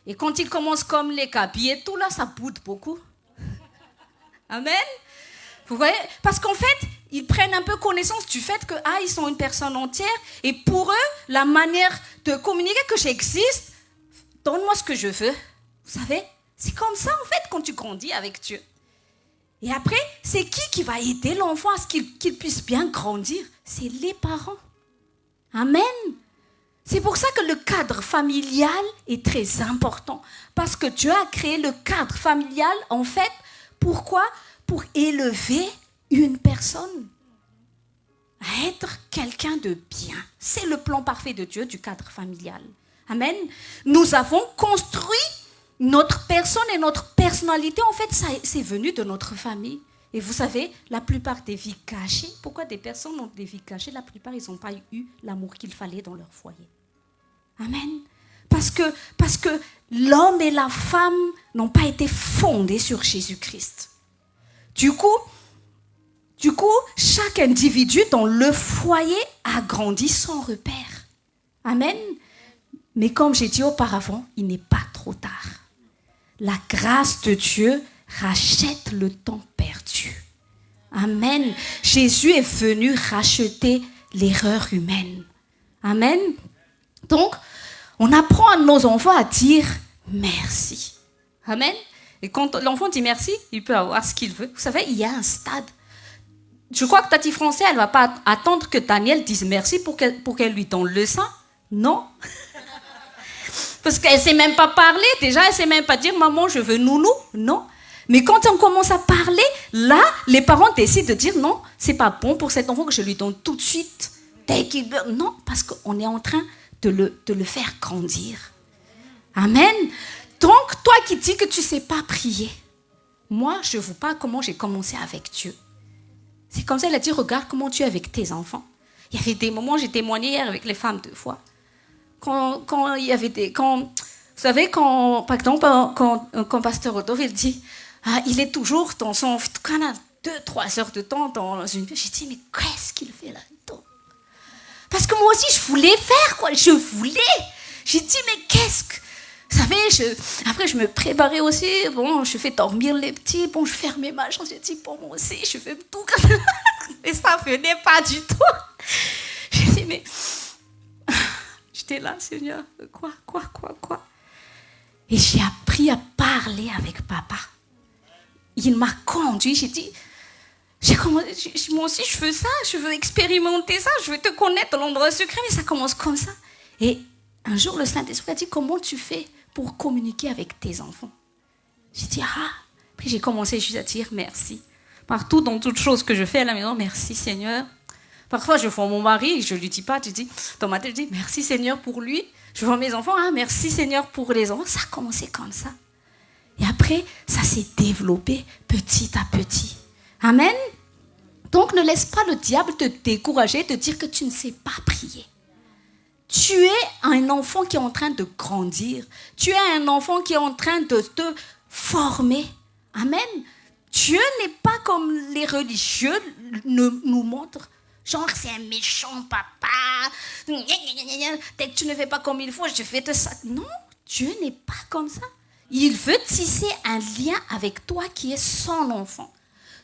Et quand ils commencent comme les capis et tout, là, ça boude beaucoup. Amen. Vous voyez? Parce qu'en fait, ils prennent un peu connaissance du fait que ils sont une personne entière. Et pour eux, la manière de communiquer que j'existe, donne-moi ce que je veux. Vous savez? C'est comme ça, en fait, quand tu grandis avec Dieu. Et après, c'est qui va aider l'enfant à ce qu'il puisse bien grandir? C'est les parents. Amen. C'est pour ça que le cadre familial est très important. Parce que Dieu a créé le cadre familial, en fait, pourquoi? Pour élever une personne à être quelqu'un de bien. C'est le plan parfait de Dieu du cadre familial. Amen. Nous avons construit notre personne et notre personnalité, en fait, c'est venu de notre famille. Et vous savez, la plupart des vies cachées, pourquoi des personnes ont des vies cachées? La plupart, ils n'ont pas eu l'amour qu'il fallait dans leur foyer. Amen. Parce que l'homme et la femme n'ont pas été fondés sur Jésus-Christ. Du coup, chaque individu dans le foyer a grandi sans repère. Amen. Mais comme j'ai dit auparavant, il n'est pas trop tard. La grâce de Dieu rachète le temps perdu. Amen. Jésus est venu racheter l'erreur humaine. Amen. Donc, on apprend à nos enfants à dire merci. Amen. Et quand l'enfant dit merci, il peut avoir ce qu'il veut. Vous savez, il y a un stade. Je crois que Tati Français, elle ne va pas attendre que Daniel dise merci pour qu'elle lui donne le sein. Non. Parce qu'elle ne sait même pas parler. Déjà, elle ne sait même pas dire « Maman, je veux nounou ». Non. Mais quand on commence à parler, là, les parents décident de dire « Non, ce n'est pas bon pour cet enfant que je lui donne tout de suite. » Dès qu'il veut. Non, parce qu'on est en train de le faire grandir. Amen. Donc, toi qui dis que tu ne sais pas prier, moi, je ne vois pas comment j'ai commencé avec Dieu. C'est comme ça, elle a dit, regarde comment tu es avec tes enfants. Il y avait des moments, j'ai témoigné hier avec les femmes 2 fois. Quand il y avait vous savez, par exemple, quand Pasteur Rodolphe, il dit, il est toujours dans son 2-3 heures de temps dans une... J'ai dit, mais qu'est-ce qu'il fait là-dedans? Parce que moi aussi, je voulais faire, quoi. Je voulais. J'ai dit, mais qu'est-ce que... Vous savez, après, je me préparais aussi. Bon, je fais dormir les petits. Bon, je fermais ma chambre. J'ai dit, bon, moi aussi, je fais tout. Mais ça ne venait pas du tout. J'ai dit, mais... J'étais là, Seigneur. Quoi? Et j'ai appris à parler avec papa. Il m'a conduit. J'ai dit... moi aussi, je veux ça. Je veux expérimenter ça. Je veux te connaître dans l'endroit secret. Mais ça commence comme ça. Et un jour, le Saint-Esprit a dit, comment tu fais pour communiquer avec tes enfants? J'ai dit, Puis j'ai commencé juste à dire merci. Partout, dans toutes choses que je fais à la maison, merci Seigneur. Parfois, je vois mon mari, je ne lui dis pas, dans ma tête, je dis, merci Seigneur pour lui. Je vois mes enfants, merci Seigneur pour les enfants. Ça a commencé comme ça. Et après, ça s'est développé petit à petit. Amen. Donc, ne laisse pas le diable te décourager, te dire que tu ne sais pas prier. Tu es un enfant qui est en train de grandir. Tu es un enfant qui est en train de te former. Amen. Dieu n'est pas comme les religieux nous montrent. Genre, c'est un méchant papa. Dès que tu ne fais pas comme il faut, je vais te ça. Non, Dieu n'est pas comme ça. Il veut tisser un lien avec toi qui est son enfant.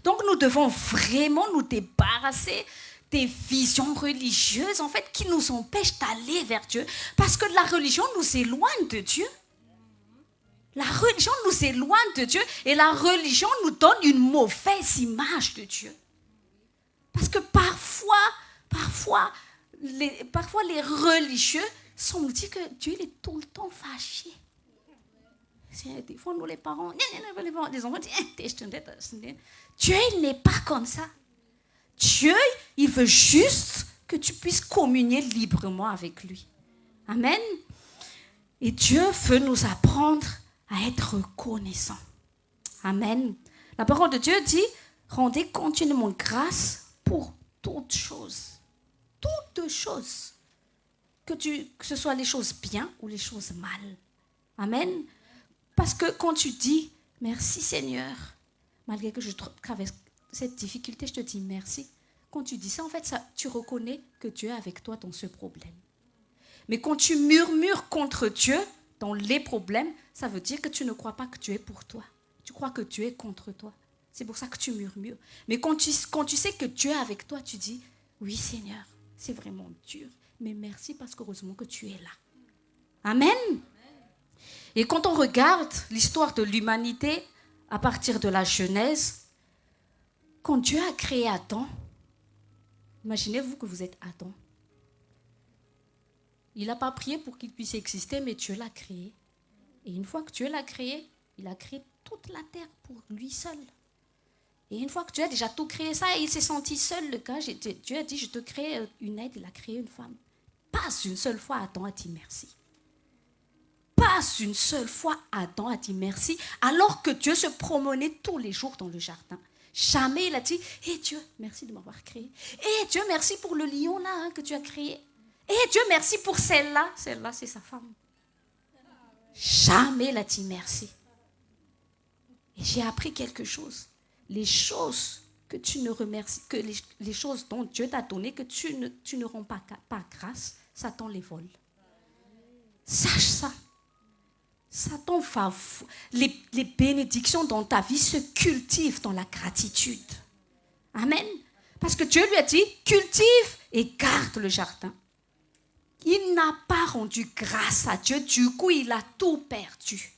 Donc, nous devons vraiment nous débarrasser des visions religieuses, en fait, qui nous empêchent d'aller vers Dieu. Parce que la religion nous éloigne de Dieu. La religion nous éloigne de Dieu et la religion nous donne une mauvaise image de Dieu. Parce que parfois les religieux nous disent que Dieu il est tout le temps fâché. Des fois, nous les parents, les enfants disent, Dieu, il n'est pas comme ça. Dieu, il veut juste que tu puisses communier librement avec lui. Amen. Et Dieu veut nous apprendre à être reconnaissants. Amen. La parole de Dieu dit, rendez continuellement grâce pour toutes choses. Toutes choses. Que ce soit les choses bien ou les choses mal. Amen. Parce que quand tu dis, merci Seigneur, malgré que je traverse cette difficulté, je te dis merci. Quand tu dis ça, en fait, tu reconnais que Dieu est avec toi dans ce problème. Mais quand tu murmures contre Dieu dans les problèmes, ça veut dire que tu ne crois pas que Dieu est pour toi. Tu crois que Dieu est contre toi. C'est pour ça que tu murmures. Mais quand tu sais que Dieu est avec toi, tu dis, oui Seigneur, c'est vraiment dur. Mais merci parce qu'heureusement que tu es là. Amen. Et quand on regarde l'histoire de l'humanité à partir de la Genèse, quand Dieu a créé Adam, imaginez-vous que vous êtes Adam. Il n'a pas prié pour qu'il puisse exister, mais Dieu l'a créé. Et une fois que Dieu l'a créé, il a créé toute la terre pour lui seul. Et une fois que Dieu a déjà tout créé ça, il s'est senti seul, le gars. Dieu a dit, je te crée une aide, il a créé une femme. Pas une seule fois, Adam a dit merci. Pas une seule fois, Adam a dit merci, alors que Dieu se promenait tous les jours dans le jardin. Jamais il a dit, hé Dieu, merci de m'avoir créé. Hé Dieu, merci pour le lion là que tu as créé. Hé Dieu, merci pour celle-là. Celle-là, c'est sa femme. Jamais il a dit merci. Et j'ai appris quelque chose. Les choses que tu ne remercies, que les choses dont Dieu t'a donné, que tu ne rends pas grâce, Satan les vole. Sache ça. Satan va... Les bénédictions dans ta vie se cultivent dans la gratitude. Amen. Parce que Dieu lui a dit, cultive et garde le jardin. Il n'a pas rendu grâce à Dieu, du coup il a tout perdu.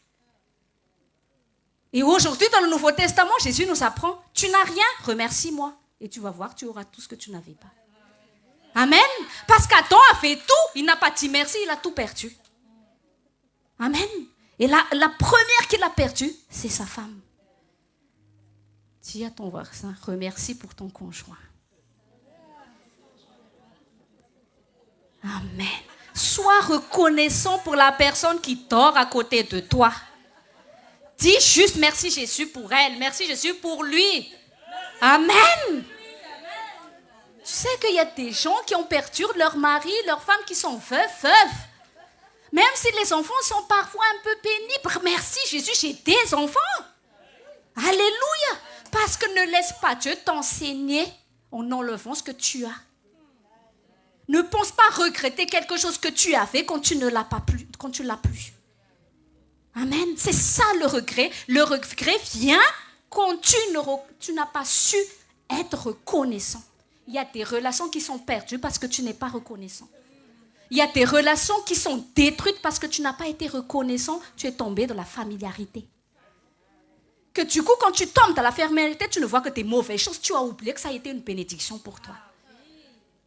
Et aujourd'hui dans le Nouveau Testament, Jésus nous apprend, tu n'as rien, remercie-moi. Et tu vas voir, tu auras tout ce que tu n'avais pas. Amen. Parce qu'Adam a fait tout, il n'a pas dit merci, il a tout perdu. Amen. Et la première qu'il a perdue, c'est sa femme. Dis à ton voisin, remercie pour ton conjoint. Amen. Sois reconnaissant pour la personne qui dort à côté de toi. Dis juste merci Jésus pour elle, merci Jésus pour lui. Amen. Tu sais qu'il y a des gens qui ont perdu leur mari, leur femme qui sont veuves. Même si les enfants sont parfois un peu pénibles. Merci Jésus, j'ai des enfants. Alléluia. Parce que ne laisse pas Dieu t'enseigner en enlevant ce que tu as. Ne pense pas regretter quelque chose que tu as fait quand tu ne l'as pas plus, quand tu l'as plus. Amen. C'est ça le regret. Le regret vient quand tu n'as pas su être reconnaissant. Il y a des relations qui sont perdues parce que tu n'es pas reconnaissant. Il y a des relations qui sont détruites parce que tu n'as pas été reconnaissant. Tu es tombé dans la familiarité. Que du coup, quand tu tombes dans la familiarité, tu ne vois que tes mauvaises choses. Tu as oublié que ça a été une bénédiction pour toi.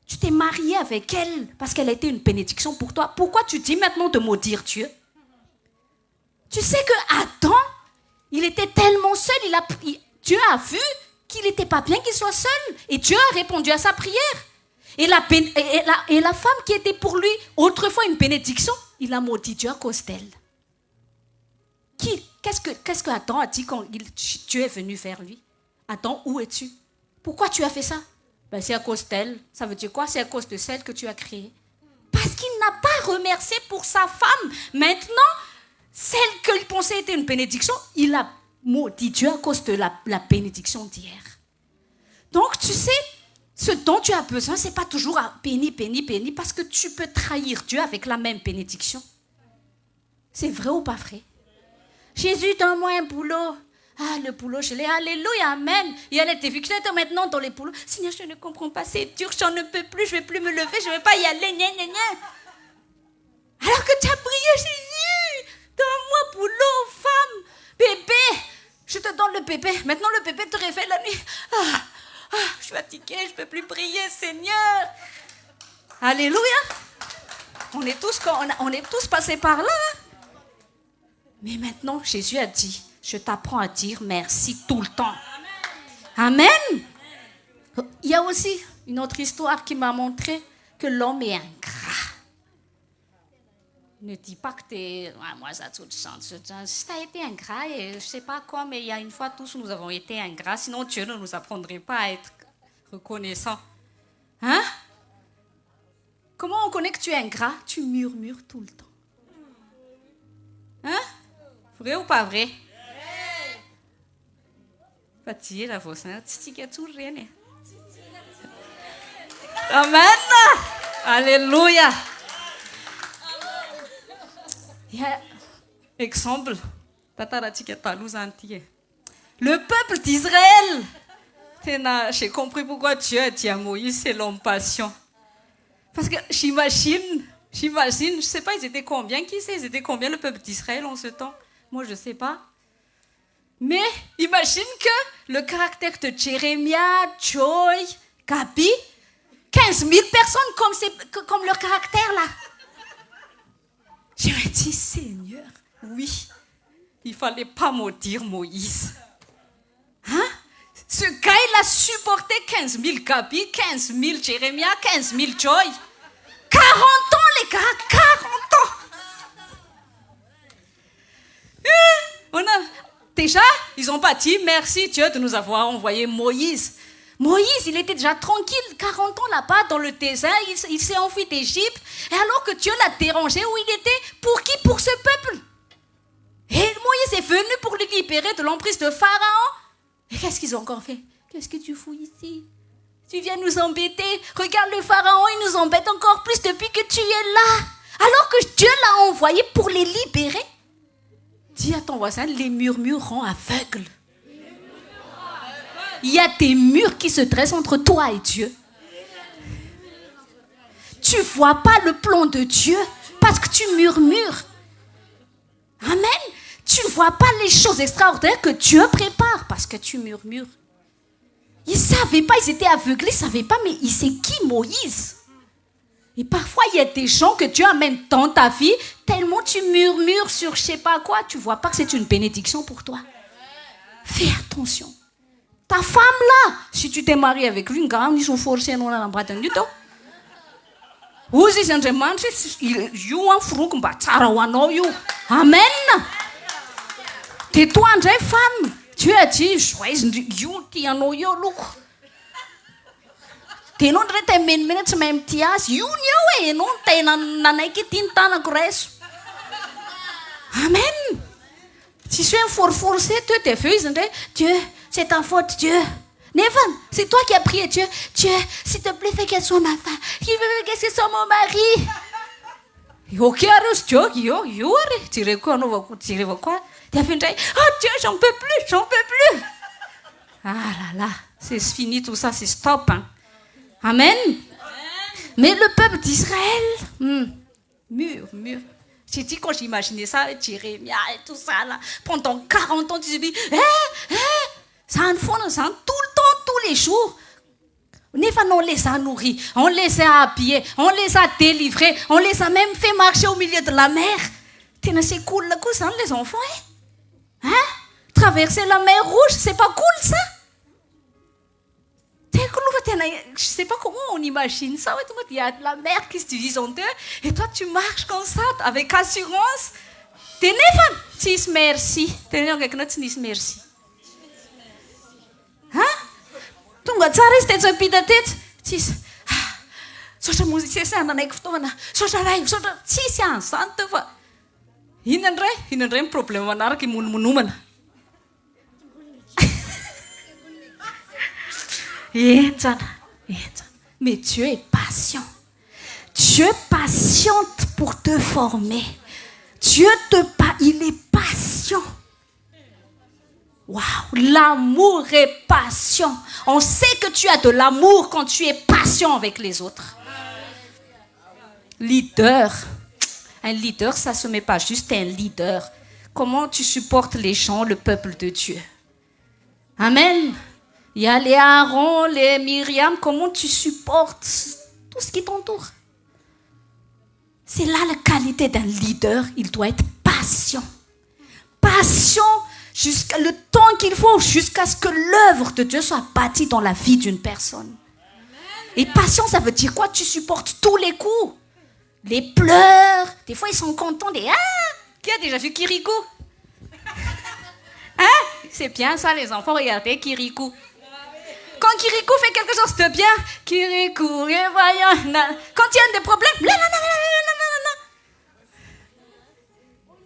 Tu t'es marié avec elle parce qu'elle a été une bénédiction pour toi. Pourquoi tu dis maintenant de maudire Dieu? Tu sais que Adam, il était tellement seul, Dieu a vu qu'il n'était pas bien qu'il soit seul. Et Dieu a répondu à sa prière. Et la femme qui était pour lui autrefois une bénédiction, il a maudit Dieu à cause d'elle. Qu'est-ce que Adam a dit quand Dieu est venu vers lui? Adam, où es-tu? Pourquoi tu as fait ça? Ben, c'est à cause d'elle. Ça veut dire quoi? C'est à cause de celle que tu as créée. Parce qu'il n'a pas remercié pour sa femme. Maintenant, celle qu'il pensait était une bénédiction, il a maudit Dieu à cause de la bénédiction d'hier. Donc, tu sais, ce dont tu as besoin, ce n'est pas toujours béni, parce que tu peux trahir Dieu avec la même bénédiction. C'est vrai ou pas vrai? Jésus, donne-moi un boulot. Ah, le boulot, je l'ai. Alléluia, amen. Il y a les difficultés maintenant dans les boulots. Seigneur, je ne comprends pas, c'est dur, j'en ne peux plus, je ne vais plus me lever, je ne vais pas y aller, gna, gna, gna. Alors que tu as prié, Jésus, donne-moi boulot, femme, bébé. Je te donne le bébé. Maintenant, le bébé te réveille la nuit. Je suis fatiguée, je ne peux plus prier, Seigneur. Alléluia. On est tous passés par là. Mais maintenant, Jésus a dit, je t'apprends à dire merci tout le temps. Amen. Il y a aussi une autre histoire qui m'a montré que l'homme est ingrat. Ne dis pas que tu es... moi, ça tout chance. Tu as été ingrat et je ne sais pas quoi, mais il y a une fois, tous nous avons été ingrats. Sinon, Dieu ne nous apprendrait pas à être reconnaissants. Hein? Comment on connaît que tu es ingrat? Tu murmures tout le temps. Hein? Vrai ou pas vrai? Fatigué la voix, hein? Amen! Alléluia! Il y a exemple. Le peuple d'Israël. J'ai compris pourquoi Dieu a dit à Moïse, c'est l'homme patient. Parce que j'imagine, je ne sais pas, ils étaient combien, qui sait, ils étaient combien le peuple d'Israël en ce temps? Moi, je ne sais pas. Mais imagine que le caractère de Jérémia, Joy, Gabi, 15 000 personnes comme leur caractère là. Je me dis, Seigneur, oui, il ne fallait pas maudire Moïse. Hein? Ce gars, il a supporté 15 000 Gabi, 15 000 Jérémia, 15 000 Joy. 40 ans, les gars, 40 ans. Déjà, ils n'ont pas dit merci Dieu de nous avoir envoyé Moïse. Moïse, il était déjà tranquille, 40 ans là-bas dans le désert, il s'est enfui d'Égypte. Et alors que Dieu l'a dérangé, où il était? Pour qui? Pour ce peuple. Et Moïse est venu pour le libérer de l'emprise de Pharaon. Et qu'est-ce qu'ils ont encore fait? Qu'est-ce que tu fous ici? Tu viens nous embêter. Regarde le Pharaon, il nous embête encore plus depuis que tu es là. Alors que Dieu l'a envoyé pour les libérer. Dis à ton voisin, les murmures rend aveugles. Il y a des murs qui se dressent entre toi et Dieu. Tu ne vois pas le plan de Dieu parce que tu murmures. Amen. Tu ne vois pas les choses extraordinaires que Dieu prépare parce que tu murmures. Ils ne savaient pas, ils étaient aveuglés, ils ne savaient pas, mais c'est qui Moïse? Et parfois, il y a des gens que Dieu amène dans ta vie, tellement tu murmures sur je ne sais pas quoi, tu ne vois pas que c'est une bénédiction pour toi. Fais attention. Ta femme là, si tu t'es marié avec lui, ils sont forcés à nous l'embrasser du tout. Vous êtes un gentleman, you are fruit, amen. Tais-toi, une femme. Dieu a dit, you qui en yo look. T'es non de te minutes même tias, you know non t'es nanaki tintana graisse. Amen. Si tu es forcé, tu t'es fait, Dieu, c'est ta faute, Dieu. Nevan, c'est toi qui as prié, Dieu. Dieu, s'il te plaît, fais qu'elle soit ma femme. Qui veut qu'elle soit mon mari? Ok, Dieu, tu reconnais quoi? Tu as fait oh Dieu, j'en peux plus. Ah là là, c'est fini tout ça, c'est stop. Hein. Amen. Mais le peuple d'Israël, mur. J'ai dit quand j'imaginais ça, Jérémia et tout ça là, pendant 40 ans, tu te dis, ça en fond, ça tout le temps, tous les jours. On les a nourris, on les a habillés, on les a délivrés, on les a même fait marcher au milieu de la mer. C'est cool, ça, les enfants, hein? Traverser la mer Rouge, c'est pas cool ça? Je sais pas comment on imagine ça. Il y a la mer qui se divise en deux et toi tu marches comme ça avec assurance. T'es nevan, tu dis merci. T'es nevan, tu dis merci. Hein? Tu vas rester sur le pied de tête. Tu dis, soja musique, c'est ça, on a écouté. Soja raï, soja, si c'est un santé. Il y a un problème, on a qui mounoumana. Mais Dieu est patient. Dieu patiente pour te former. Il est patient. Waouh, l'amour est patient. On sait que tu as de l'amour quand tu es patient avec les autres. Leader. Un leader, ça ne se met pas juste un leader. Comment tu supportes les gens, le peuple de Dieu? Amen. Il y a les Aaron, les Myriam, comment tu supportes tout ce qui t'entoure? C'est là la qualité d'un leader, il doit être patient. passion jusqu'à le temps qu'il faut jusqu'à ce que l'œuvre de Dieu soit bâtie dans la vie d'une personne. Et passion, ça veut dire quoi? Tu supportes tous les coups. Les pleurs. Des fois, ils sont contents. Qui a déjà vu Kirikou? C'est bien ça, les enfants. Regardez Kirikou. Quand Kirikou fait quelque chose de bien, Kirikou, voyons. Quand il y a des problèmes,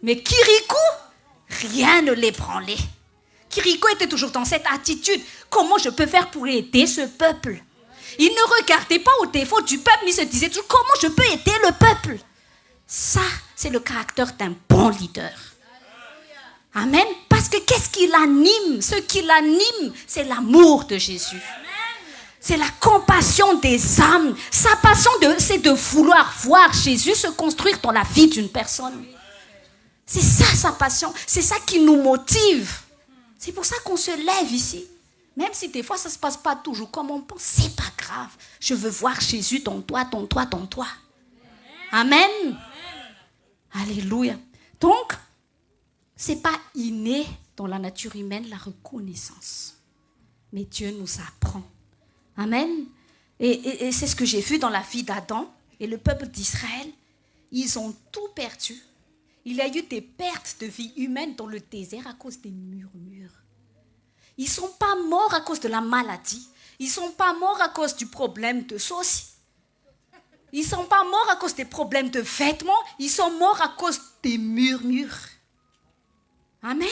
mais Kirikou, rien ne l'ébranlait. Kirikou était toujours dans cette attitude. Comment je peux faire pour aider ce peuple? Il ne regardait pas aux défauts du peuple, mais il se disait toujours comment je peux aider le peuple. Ça, c'est le caractère d'un bon leader. Amen. Parce que qu'est-ce qui l'anime? Ce qui l'anime, c'est l'amour de Jésus. C'est la compassion des âmes. Sa passion, c'est de vouloir voir Jésus se construire dans la vie d'une personne. C'est ça sa passion. C'est ça qui nous motive. C'est pour ça qu'on se lève ici. Même si des fois ça ne se passe pas toujours comme on pense, c'est pas grave. Je veux voir Jésus dans toi, dans toi, dans toi. Amen. Alléluia. Donc, ce n'est pas inné dans la nature humaine la reconnaissance. Mais Dieu nous apprend. Amen. Et c'est ce que j'ai vu dans la vie d'Adam et le peuple d'Israël. Ils ont tout perdu. Il y a eu des pertes de vie humaine dans le désert à cause des murmures. Ils ne sont pas morts à cause de la maladie. Ils ne sont pas morts à cause du problème de sauce. Ils ne sont pas morts à cause des problèmes de vêtements. Ils sont morts à cause des murmures. Amen.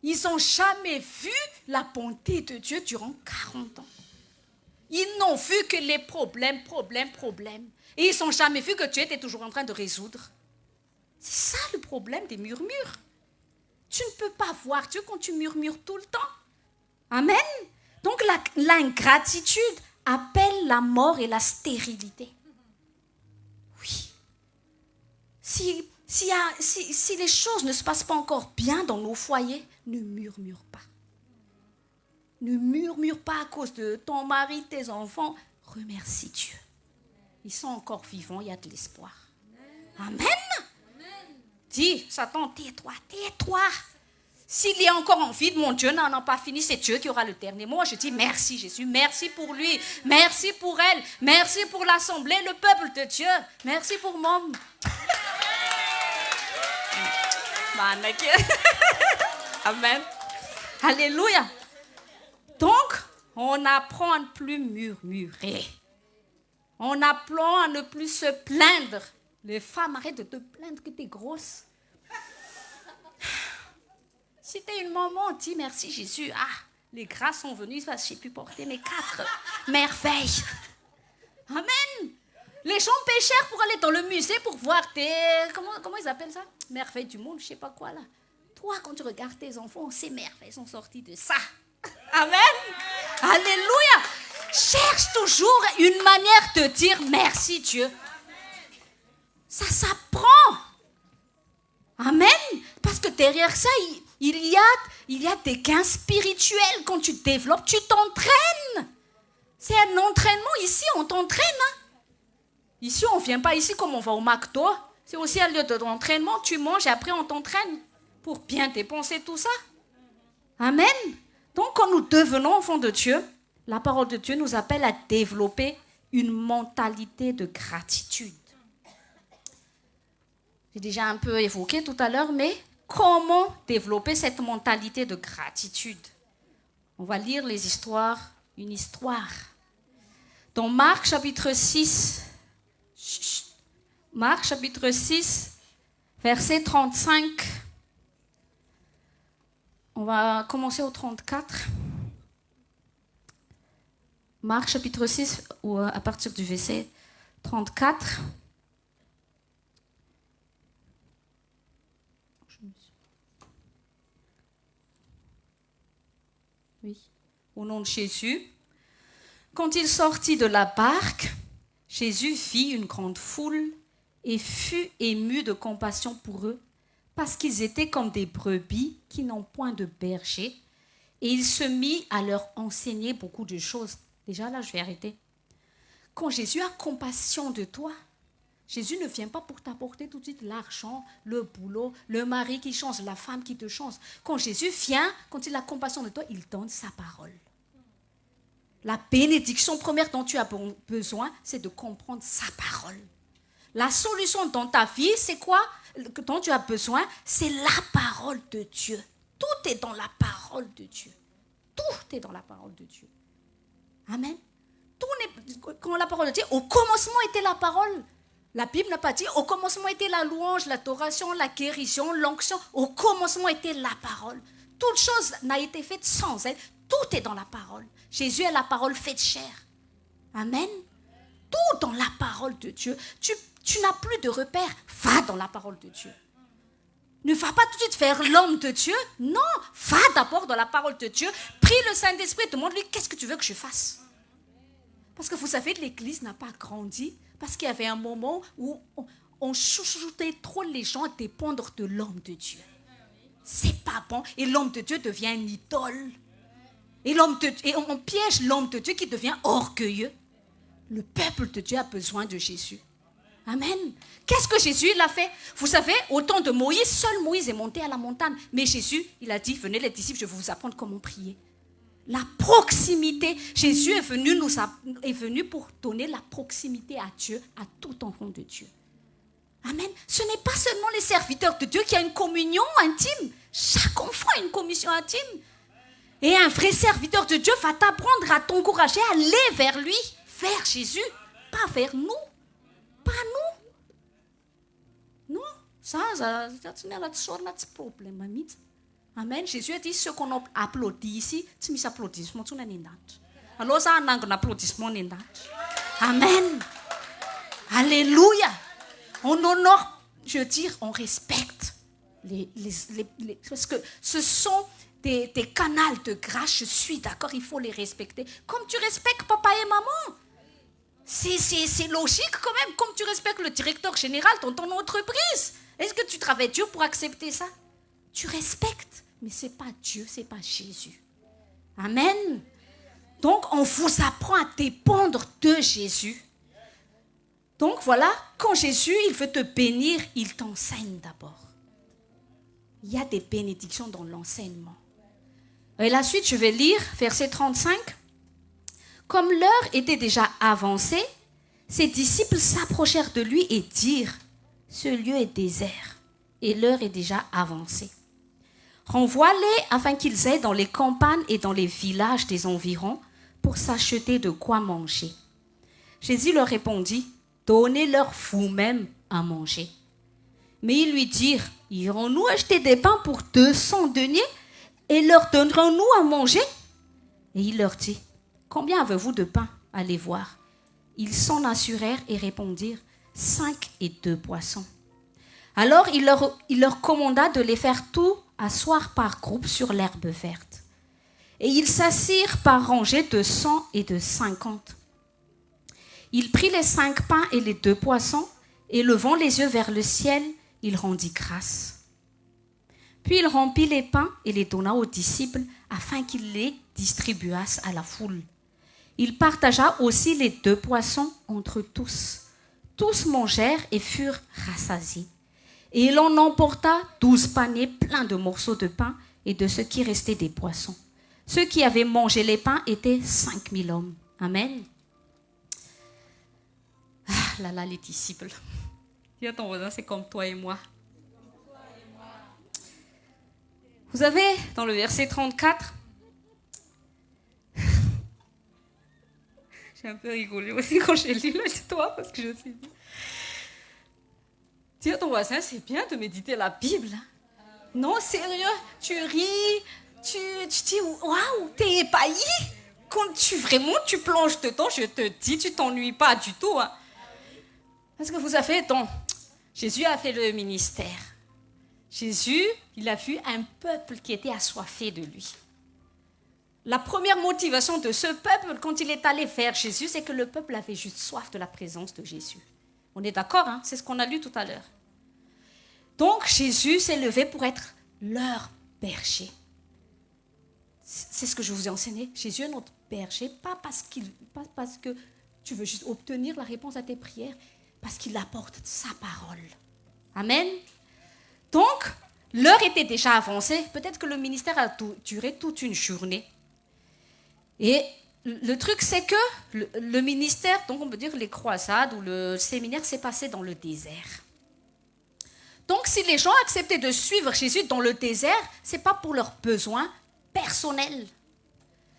Ils n'ont jamais vu la bonté de Dieu durant 40 ans. Ils n'ont vu que les problèmes. Et ils n'ont jamais vu que Dieu était toujours en train de résoudre. C'est ça le problème des murmures. Tu ne peux pas voir Dieu quand tu murmures tout le temps. Amen. Donc l'ingratitude appelle la mort et la stérilité. Oui. Si les choses ne se passent pas encore bien dans nos foyers, ne murmure pas. Ne murmure pas à cause de ton mari, tes enfants. Remercie Dieu. Ils sont encore vivants, il y a de l'espoir. Amen. Dis, Satan, tais-toi. S'il est encore en vie, mon Dieu n'en a pas fini, c'est Dieu qui aura le dernier mot. Je dis merci Jésus, merci pour lui, merci pour elle, merci pour l'assemblée, le peuple de Dieu, merci pour moi. Amen. Alléluia. Donc, on apprend à ne plus murmurer. On apprend à ne plus se plaindre. Les femmes, arrête de te plaindre que tu es grosse. Si tu es une maman, dis merci Jésus. Les grâces sont venues, j'ai pu porter mes 4 merveilles. Amen. Les gens péchèrent pour aller dans le musée pour voir tes... Comment ils appellent ça? Merveilles du monde, je ne sais pas quoi là. Toi, quand tu regardes tes enfants, ces merveilles sont sorties de ça. Amen. Alléluia. Cherche toujours une manière de dire merci Dieu. Ça s'apprend. Amen. Parce que derrière ça, il y a des gains spirituels. Quand tu développes, tu t'entraînes. C'est un entraînement. Ici, on t'entraîne. Ici, on ne vient pas ici comme on va au McDo. C'est aussi un lieu d'entraînement. Tu manges et après, on t'entraîne pour bien dépenser tout ça. Amen. Donc, quand nous devenons enfants de Dieu, la parole de Dieu nous appelle à développer une mentalité de gratitude. J'ai déjà un peu évoqué tout à l'heure, mais comment développer cette mentalité de gratitude? On va lire une histoire. Dans Marc chapitre 6, verset 35. On va commencer au 34. Marc chapitre 6, à partir du verset 34. Oui. Au nom de Jésus. Quand il sortit de la barque, Jésus vit une grande foule et fut ému de compassion pour eux, parce qu'ils étaient comme des brebis qui n'ont point de berger, et il se mit à leur enseigner beaucoup de choses. Déjà là, je vais arrêter. Quand Jésus a compassion de toi, Jésus ne vient pas pour t'apporter tout de suite l'argent, le boulot, le mari qui change, la femme qui te change. Quand Jésus vient, quand il a compassion de toi, il donne sa parole. La bénédiction première dont tu as besoin, c'est de comprendre sa parole. La solution dans ta vie, c'est quoi dont tu as besoin? C'est la parole de Dieu. Tout est dans la parole de Dieu. Tout est dans la parole de Dieu. Amen. Quand la parole de Dieu, au commencement était la parole. La Bible n'a pas dit, au commencement était la louange, l'adoration, la guérison, l'onction. Au commencement était la parole. Toute chose n'a été faite sans elle. Tout est dans la parole. Jésus est la parole faite chair. Amen. Tout dans la parole de Dieu. Tu n'as plus de repères. Va dans la parole de Dieu. Ne va pas tout de suite faire l'homme de Dieu. Non, va d'abord dans la parole de Dieu. Prie le Saint-Esprit et demande-lui, qu'est-ce que tu veux que je fasse? Parce que vous savez, l'Église n'a pas grandi parce qu'il y avait un moment où on chouchoutait trop les gens à dépendre de l'homme de Dieu. C'est pas bon. Et l'homme de Dieu devient une idole. Et on piège l'homme de Dieu qui devient orgueilleux. Le peuple de Dieu a besoin de Jésus. Amen. Qu'est-ce que Jésus il a fait? Vous savez, au temps de Moïse, seul Moïse est monté à la montagne. Mais Jésus, il a dit, venez les disciples, je vais vous apprendre comment prier. La proximité. Jésus est venu pour donner la proximité à Dieu, à tout enfant de Dieu. Amen. Ce n'est pas seulement les serviteurs de Dieu qui ont une communion intime. Chaque enfant a une communion intime. Et un vrai serviteur de Dieu va t'apprendre à t'encourager à aller vers lui, vers Jésus, pas vers nous. Pas nous. Non, ça n'est pas de problème. Amen. Jésus a dit, ce qu'on applaudit ici, c'est mis applaudissement. Alors ça, on a un applaudissement. Amen. Alléluia. On honore, je veux dire, on respecte. Parce que ce sont des canaux de grâce, je suis d'accord, il faut les respecter. Comme tu respectes papa et maman. C'est logique quand même, comme tu respectes le directeur général dans ton entreprise. Est-ce que tu travailles dur pour accepter ça? Tu respectes, mais ce n'est pas Dieu, ce n'est pas Jésus. Amen. Donc, on vous apprend à dépendre de Jésus. Donc, voilà, quand Jésus, il veut te bénir, il t'enseigne d'abord. Il y a des bénédictions dans l'enseignement. Et la suite, je vais lire verset 35. Comme l'heure était déjà avancée, ses disciples s'approchèrent de lui et dirent, « Ce lieu est désert et l'heure est déjà avancée. Renvoie-les afin qu'ils aillent dans les campagnes et dans les villages des environs pour s'acheter de quoi manger. » Jésus leur répondit, « Donnez-leur vous-même à manger. » Mais ils lui dirent, « Irons-nous acheter des pains pour 200 deniers et leur donnerons-nous à manger ?» Et il leur dit, « Combien avez-vous de pain? Allez voir. » Ils s'en assurèrent et répondirent, 5 et 2 poissons. Alors il leur commanda de les faire tous asseoir par groupe sur l'herbe verte. Et ils s'assirent par rangées de 100 et de 50. Il prit les 5 pains et les 2 poissons, et levant les yeux vers le ciel, il rendit grâce. Puis il remplit les pains et les donna aux disciples, afin qu'ils les distribuassent à la foule. Il partagea aussi les 2 poissons entre tous. Tous mangèrent et furent rassasiés. Et il en emporta 12 paniers pleins de morceaux de pain et de ce qui restait des poissons. Ceux qui avaient mangé les pains étaient 5000 hommes. Amen. Ah là là, les disciples. Dis à ton voisin, c'est comme toi et moi. Vous avez, dans le verset 34, j'ai un peu rigolé aussi quand j'ai lu l'histoire parce que je me suis dit, dis à ton voisin, c'est bien de méditer la Bible. Non, sérieux, tu ris, tu dis, waouh, t'es ébahi. Quand tu plonges dedans, je te dis, tu t'ennuies pas du tout. Hein. Parce que vous savez, Jésus a fait le ministère. Jésus, il a vu un peuple qui était assoiffé de lui. La première motivation de ce peuple, quand il est allé vers Jésus, c'est que le peuple avait juste soif de la présence de Jésus. On est d'accord, hein? C'est ce qu'on a lu tout à l'heure. Donc, Jésus s'est levé pour être leur berger. C'est ce que je vous ai enseigné. Jésus est notre berger, pas parce que tu veux juste obtenir la réponse à tes prières, Parce qu'il apporte sa parole. Amen. Donc, l'heure était déjà avancée. Peut-être que le ministère a duré toute une journée. Et le truc, c'est que le ministère, donc on peut dire les croisades ou le séminaire s'est passé dans le désert. Donc, si les gens acceptaient de suivre Jésus dans le désert, ce n'est pas pour leurs besoins personnels.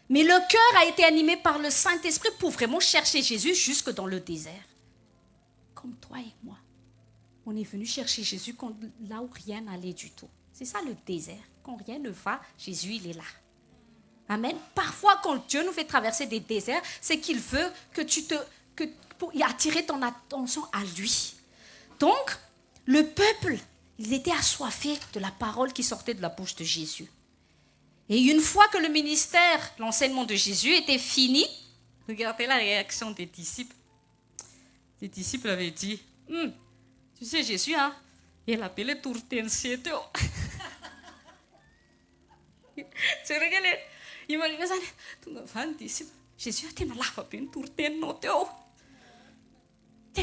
Mais le cœur a été animé par le Saint-Esprit pour vraiment chercher Jésus jusque dans le désert. Comme toi et moi. On est venu chercher Jésus là où rien n'allait du tout. C'est ça le désert. Quand rien ne va, Jésus, il est là. Amen. Parfois, quand Dieu nous fait traverser des déserts, c'est qu'il veut pour attirer ton attention à lui. Donc, le peuple, ils étaient assoiffés de la parole qui sortait de la bouche de Jésus. Et une fois que le ministère, l'enseignement de Jésus était fini, regardez la réaction des disciples. Les disciples avaient dit, tu sais Jésus, hein, il appelait Tourten Sieto. C'est regardez, il m'a dit, Jésus a dit, la femme Tourten Noteo. C'est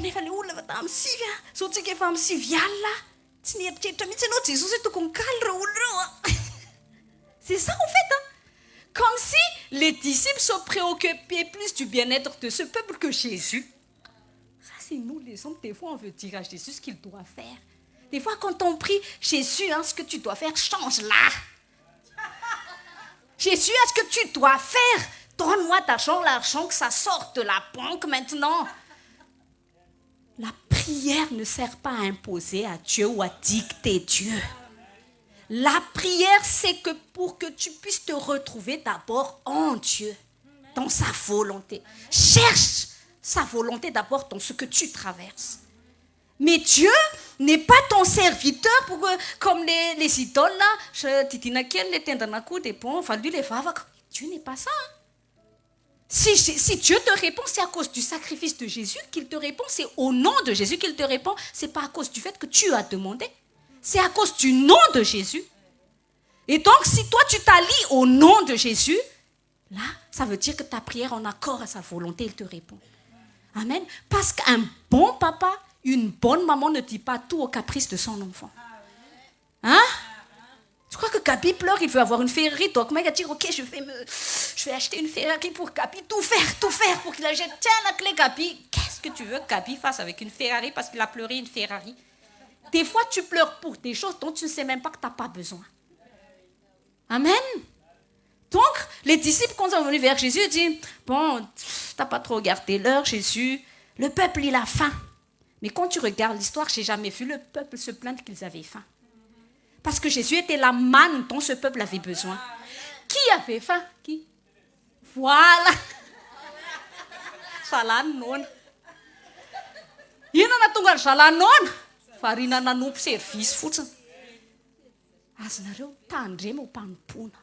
ça en fait. Hein? Comme si les disciples se préoccupaient plus du bien-être de ce peuple que Jésus. Ça c'est nous les hommes, des fois on veut dire à Jésus ce qu'il doit faire. Des fois quand on prie, Jésus, hein, ce que tu dois faire, change là. Jésus, ce que tu dois faire, donne-moi l'argent que ça sorte de la banque maintenant. La prière ne sert pas à imposer à Dieu ou à dicter Dieu. La prière, c'est que pour que tu puisses te retrouver d'abord en Dieu, dans sa volonté. Cherche sa volonté d'abord dans ce que tu traverses. Mais Dieu n'est pas ton serviteur pour que, comme les idoles là, Dieu n'est pas ça. Si Dieu te répond, c'est à cause du sacrifice de Jésus qu'il te répond, c'est au nom de Jésus qu'il te répond, c'est pas à cause du fait que tu as demandé, c'est à cause du nom de Jésus. Et donc, si toi tu t'allies au nom de Jésus, là, ça veut dire que ta prière en accord à sa volonté, il te répond. Amen. Parce qu'un bon papa, une bonne maman ne dit pas tout aux caprices de son enfant. Hein? Tu crois que Gabi pleure, il veut avoir une Ferrari, donc il va dire, ok, je vais acheter une Ferrari pour Gabi, tout faire pour qu'il achète. Tiens la clé Gabi, qu'est-ce que tu veux que Gabi fasse avec une Ferrari parce qu'il a pleuré une Ferrari? Des fois, tu pleures pour des choses dont tu ne sais même pas que tu n'as pas besoin. Amen. Donc, les disciples, quand ils sont venus vers Jésus, ils disent, bon, tu n'as pas trop regardé l'heure, Jésus, le peuple, il a faim. Mais quand tu regardes l'histoire, je n'ai jamais vu le peuple se plaindre qu'ils avaient faim. Parce que Jésus était la manne dont ce peuple avait besoin. Qui avait faim? Qui? Voilà. Salanon. Ino na tonga salanon. Farina nanompo service fotsiny. Azonareo tandremo mpanompoana.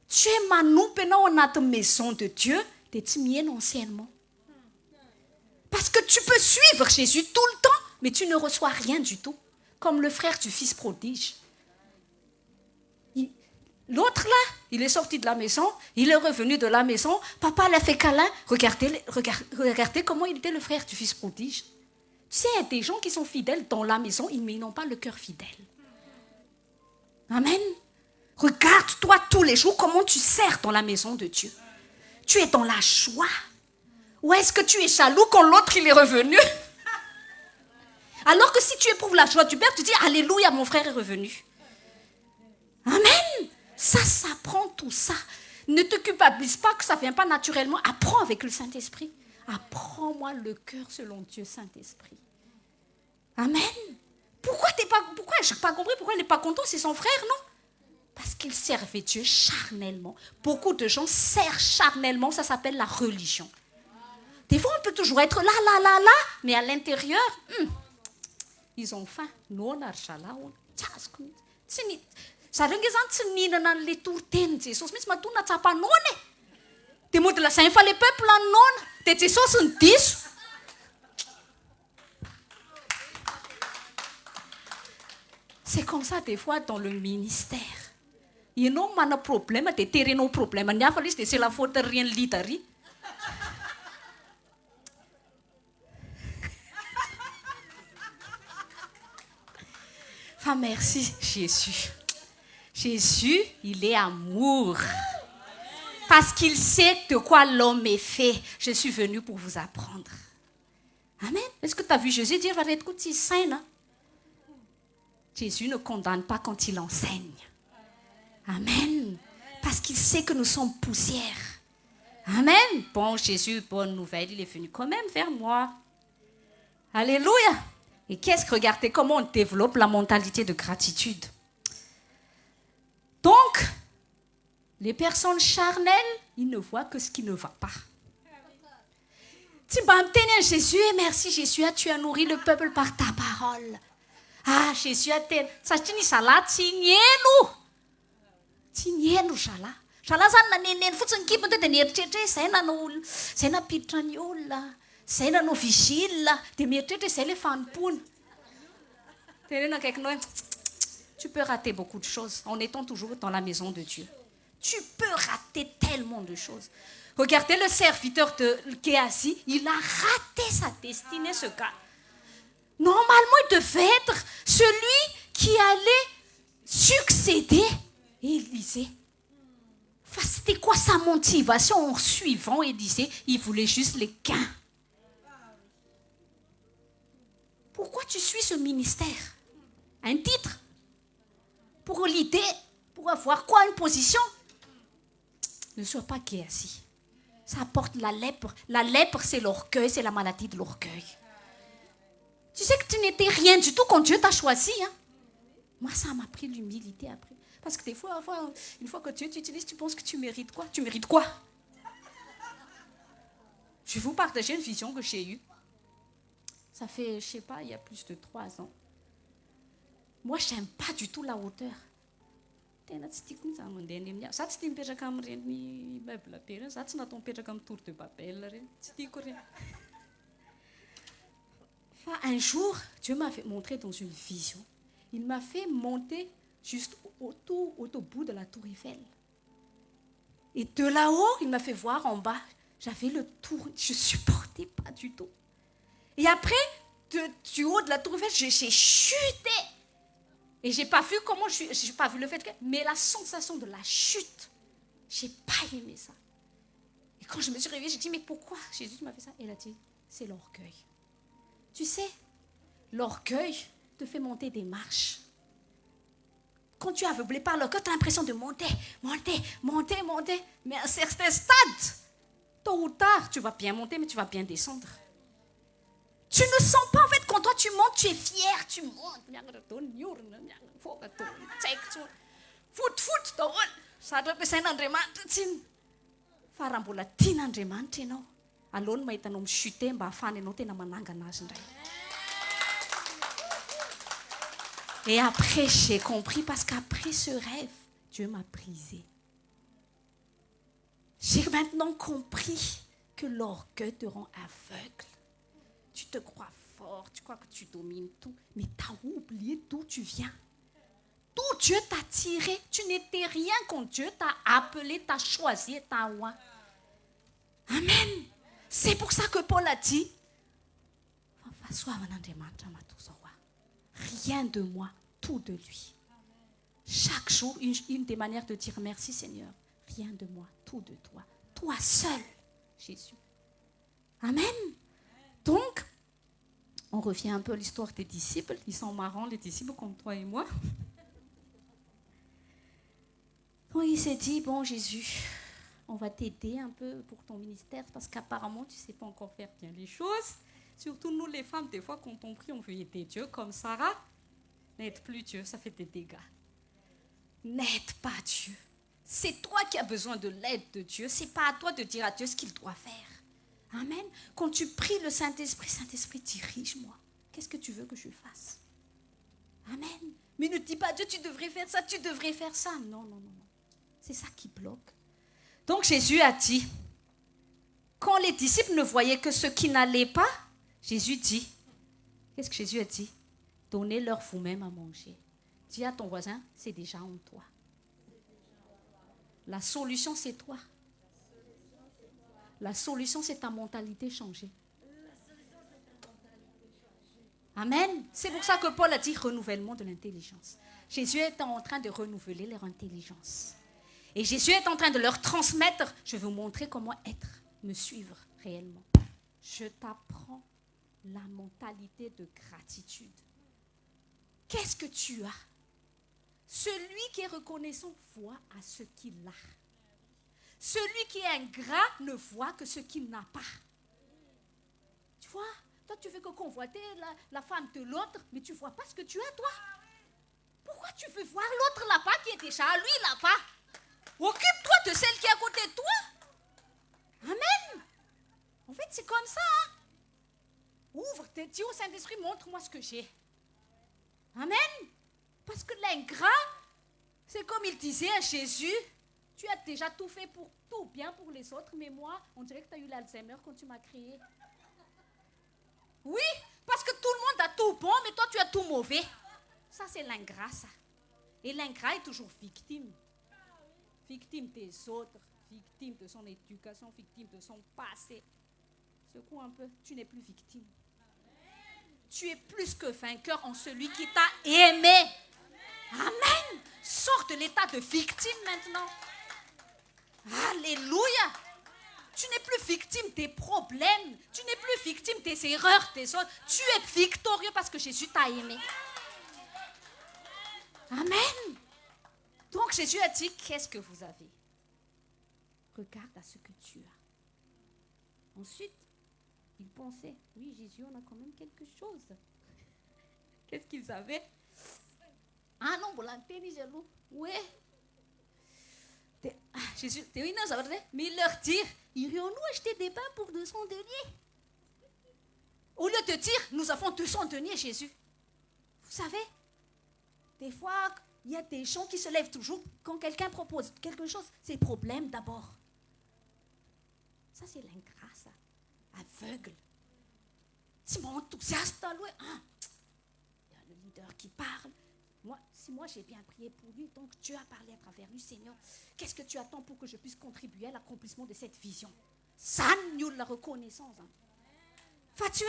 Tu es manompo ianao anatin'ny maison de Dieu, dia tsy mihaino enseignement. Parce que tu peux suivre Jésus tout le temps, mais tu ne reçois rien du tout. Comme le frère du fils prodige. L'autre là, il est sorti de la maison, il est revenu de la maison, papa l'a fait câlin, regardez comment il était le frère du fils prodige. Tu sais, il y a des gens qui sont fidèles dans la maison, mais ils n'ont pas le cœur fidèle. Amen. Regarde-toi tous les jours comment tu sers dans la maison de Dieu. Tu es dans la joie. Ou est-ce que tu es jaloux quand l'autre il est revenu? Alors que si tu éprouves la joie du Père, tu dis alléluia, mon frère est revenu. Amen. Ça s'apprend tout ça. Ne te culpabilise pas que ça ne vient pas naturellement. Apprends avec le Saint-Esprit. Apprends-moi le cœur selon Dieu Saint-Esprit. Amen. Pourquoi je n'ai pas compris pourquoi il n'est pas content, c'est son frère, non? Parce qu'il servait Dieu charnellement. Beaucoup de gens servent charnellement, ça s'appelle la religion. Des fois, on peut toujours être là, mais à l'intérieur, ils ont faim. Non, zareo nge zany tsy nihinana an'le toroteny Jesosy mihitsy mahatonga tsapanona e. Dia mody lazainy fa le peuple nanona. Dia Jesosy ny diso. C'est comme ça des fois dans le ministère. Ianao mana problème dia terenao problème ny hafa izy dia c'est la faute rien leader. Ah, merci, Jésus. Jésus, il est amour. Parce qu'il sait de quoi l'homme est fait. Je suis venu pour vous apprendre. Amen. Est-ce que tu as vu Jésus dire, écoute, il saint, hein? Jésus ne condamne pas quand il enseigne. Amen. Parce qu'il sait que nous sommes poussière. Amen. Bon, Jésus, bonne nouvelle, il est venu quand même vers moi. Alléluia. Et regardez comment on développe la mentalité de gratitude. Donc, les personnes charnelles, ils ne voient que ce qui ne va pas. Jésus, merci Jésus, tu as nourri le peuple par ta parole. Ah, Jésus a été. Ça te dit ça là, Tignenu, ça là. Ça là, ça n'a pas de foutu qui peut te tenir. C'est na nous, c'est na pitraniola, c'est na nous vigile, de m'étrêter, c'est les fans poun. Tu peux rater beaucoup de choses en étant toujours dans la maison de Dieu. Tu peux rater tellement de choses. Regardez le serviteur de Géasi, il a raté sa destinée, ce gars. Normalement, il devait être celui qui allait succéder à Élisée. Enfin, c'était quoi sa motivation en suivant Élisée? Il voulait juste les gains. Pourquoi tu suis ce ministère? Un titre? Pour l'idée? Pour avoir quoi? Une position? Ne sois pas Géasi. Ça apporte la lèpre. La lèpre, c'est l'orgueil, c'est la maladie de l'orgueil. Tu sais que tu n'étais rien du tout quand Dieu t'a choisi. Hein? Moi, ça m'a pris l'humilité après. Parce que des fois, une fois que Dieu t'utilise, tu penses que tu mérites quoi? Tu mérites quoi? Je vais vous partager une vision que j'ai eue. Ça fait, je ne sais pas, il y a plus de 3 ans. Moi, je n'aime pas du tout la hauteur. Un jour, Dieu m'a fait montrer dans une vision. Il m'a fait monter juste au bout de la tour Eiffel. Et de là-haut, il m'a fait voir en bas. J'avais le tour, je ne supportais pas du tout. Et après, du haut de la tour Eiffel, j'ai chuté. Et je n'ai pas vu comment je n'ai pas vu le fait que... Mais la sensation de la chute, je n'ai pas aimé ça. Et quand je me suis réveillée, j'ai dit, mais pourquoi Jésus m'a fait ça? Et il a dit, c'est l'orgueil. Tu sais, l'orgueil te fait monter des marches. Quand tu es aveuglé par l'orgueil, tu as l'impression de monter. Mais à un certain stade, tôt ou tard, tu vas bien monter, mais tu vas bien descendre. Tu ne sens pas, en fait, quand toi tu montes, tu es fier, tu montes. Ça doit être Et après, j'ai compris, parce qu'après ce rêve, Dieu m'a brisé. J'ai maintenant compris que l'orgueil te rend aveugle. Tu te crois fort, tu crois que tu domines tout, mais tu as oublié d'où tu viens. D'où Dieu t'a tiré. Tu n'étais rien quand Dieu t'a appelé, t'a choisi, t'a oint. Amen. C'est pour ça que Paul a dit, rien de moi, tout de lui. Chaque jour, une des manières de dire merci Seigneur. Rien de moi, tout de toi. Toi seul, Jésus. Amen. Donc, on revient un peu à l'histoire des disciples. Ils sont marrants, les disciples, comme toi et moi. Donc, il s'est dit, bon Jésus, on va t'aider un peu pour ton ministère parce qu'apparemment, tu ne sais pas encore faire bien les choses. Surtout nous, les femmes, des fois, quand on prie, on veut aider Dieu. Comme Sarah, n'aide plus Dieu, ça fait des dégâts. N'aide pas Dieu. C'est toi qui as besoin de l'aide de Dieu. Ce n'est pas à toi de dire à Dieu ce qu'il doit faire. Amen. Quand tu pries le Saint-Esprit, Saint-Esprit, dirige-moi. Qu'est-ce que tu veux que je fasse? Amen. Mais ne dis pas à Dieu, tu devrais faire ça, tu devrais faire ça. Non. C'est ça qui bloque. Donc Jésus a dit, quand les disciples ne voyaient que ce qui n'allait pas, Jésus dit, qu'est-ce que Jésus a dit? Donnez-leur vous-même à manger. Dis à ton voisin, c'est déjà en toi. La solution, c'est toi. La solution, c'est ta mentalité changée. Amen. C'est pour ça que Paul a dit renouvellement de l'intelligence. Jésus est en train de renouveler leur intelligence. Et Jésus est en train de leur transmettre, je vais vous montrer comment être, me suivre réellement. Je t'apprends la mentalité de gratitude. Qu'est-ce que tu as? Celui qui est reconnaissant voit à ce qu'il a. Celui qui est ingrat ne voit que ce qu'il n'a pas. Tu vois? Toi, tu fais que convoiter la femme de l'autre, mais tu ne vois pas ce que tu as, toi. Pourquoi tu veux voir l'autre là-bas qui est déjà, lui là-bas? Occupe-toi de celle qui est à côté de toi. Amen. En fait, c'est comme ça. Hein? Ouvre, dis au Saint-Esprit, montre-moi ce que j'ai. Amen. Parce que l'ingrat, c'est comme il disait à Jésus, tu as déjà tout fait pour tout bien pour les autres, mais moi, on dirait que tu as eu l'Alzheimer quand tu m'as créé. Oui, parce que tout le monde a tout bon, mais toi, tu as tout mauvais. Ça, c'est l'ingrat, ça. Et l'ingrat est toujours victime. Victime des autres, victime de son éducation, victime de son passé. Secoue un peu, tu n'es plus victime. Tu es plus que vainqueur en celui qui t'a aimé. Amen. Sors de l'état de victime maintenant. Alléluia. Tu n'es plus victime des problèmes. Tu n'es plus victime des erreurs des autres. Tu es victorieux parce que Jésus t'a aimé. Amen. Donc Jésus a dit, qu'est-ce que vous avez? Regarde à ce que tu as. Ensuite, il pensait, oui Jésus, on a quand même quelque chose. Qu'est-ce qu'ils avaient? Ah non, vous l'avez ni jaloux. Oui. Jésus, mais il leur dit, irions-nous acheter des pains pour 200 deniers? Au lieu de dire, nous avons 200 deniers, Jésus. Vous savez, des fois, il y a des gens qui se lèvent toujours quand quelqu'un propose quelque chose. C'est problème d'abord. Ça, c'est l'ingrat, ça. Aveugle. C'est mon enthousiaste à louer. Ah, il y a le leader qui parle. Moi j'ai bien prié pour lui, donc Dieu a parlé à travers lui, Seigneur. Qu'est-ce que tu attends pour que je puisse contribuer à l'accomplissement de cette vision? Ça, nous la reconnaissance. Fatué.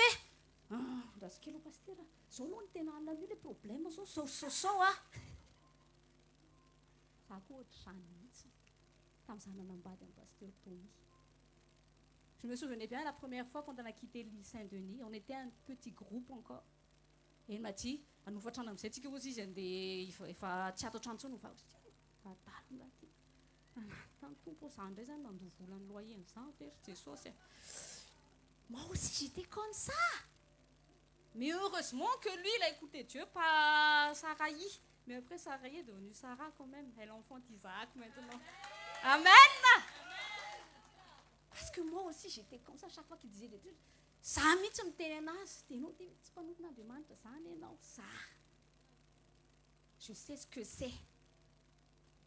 Das kilo pasteur. Solo on tena la vie des problèmes, so. Ça coûte chanit. Tam ça n'en pas d'un pasteur Tommy. Je me souvenais bien la première fois quand on a quitté l'île Saint-Denis, on était un petit groupe encore. Et il m'a dit, nous voici en amitié que vous y êtes, il faut tchatto chanson, nous faut tant pour ça, des ans dans du volant loyer, c'est ça, c'est. Moi aussi j'étais comme ça. Mais heureusement que lui il a écouté Dieu, pas Saraï. Mais après Saraï est devenue Sarah quand même, elle enfante Isaac maintenant. Amen. Parce que moi aussi j'étais comme ça chaque fois qu'il disait des trucs. Ça me demande ça. Je sais ce que c'est.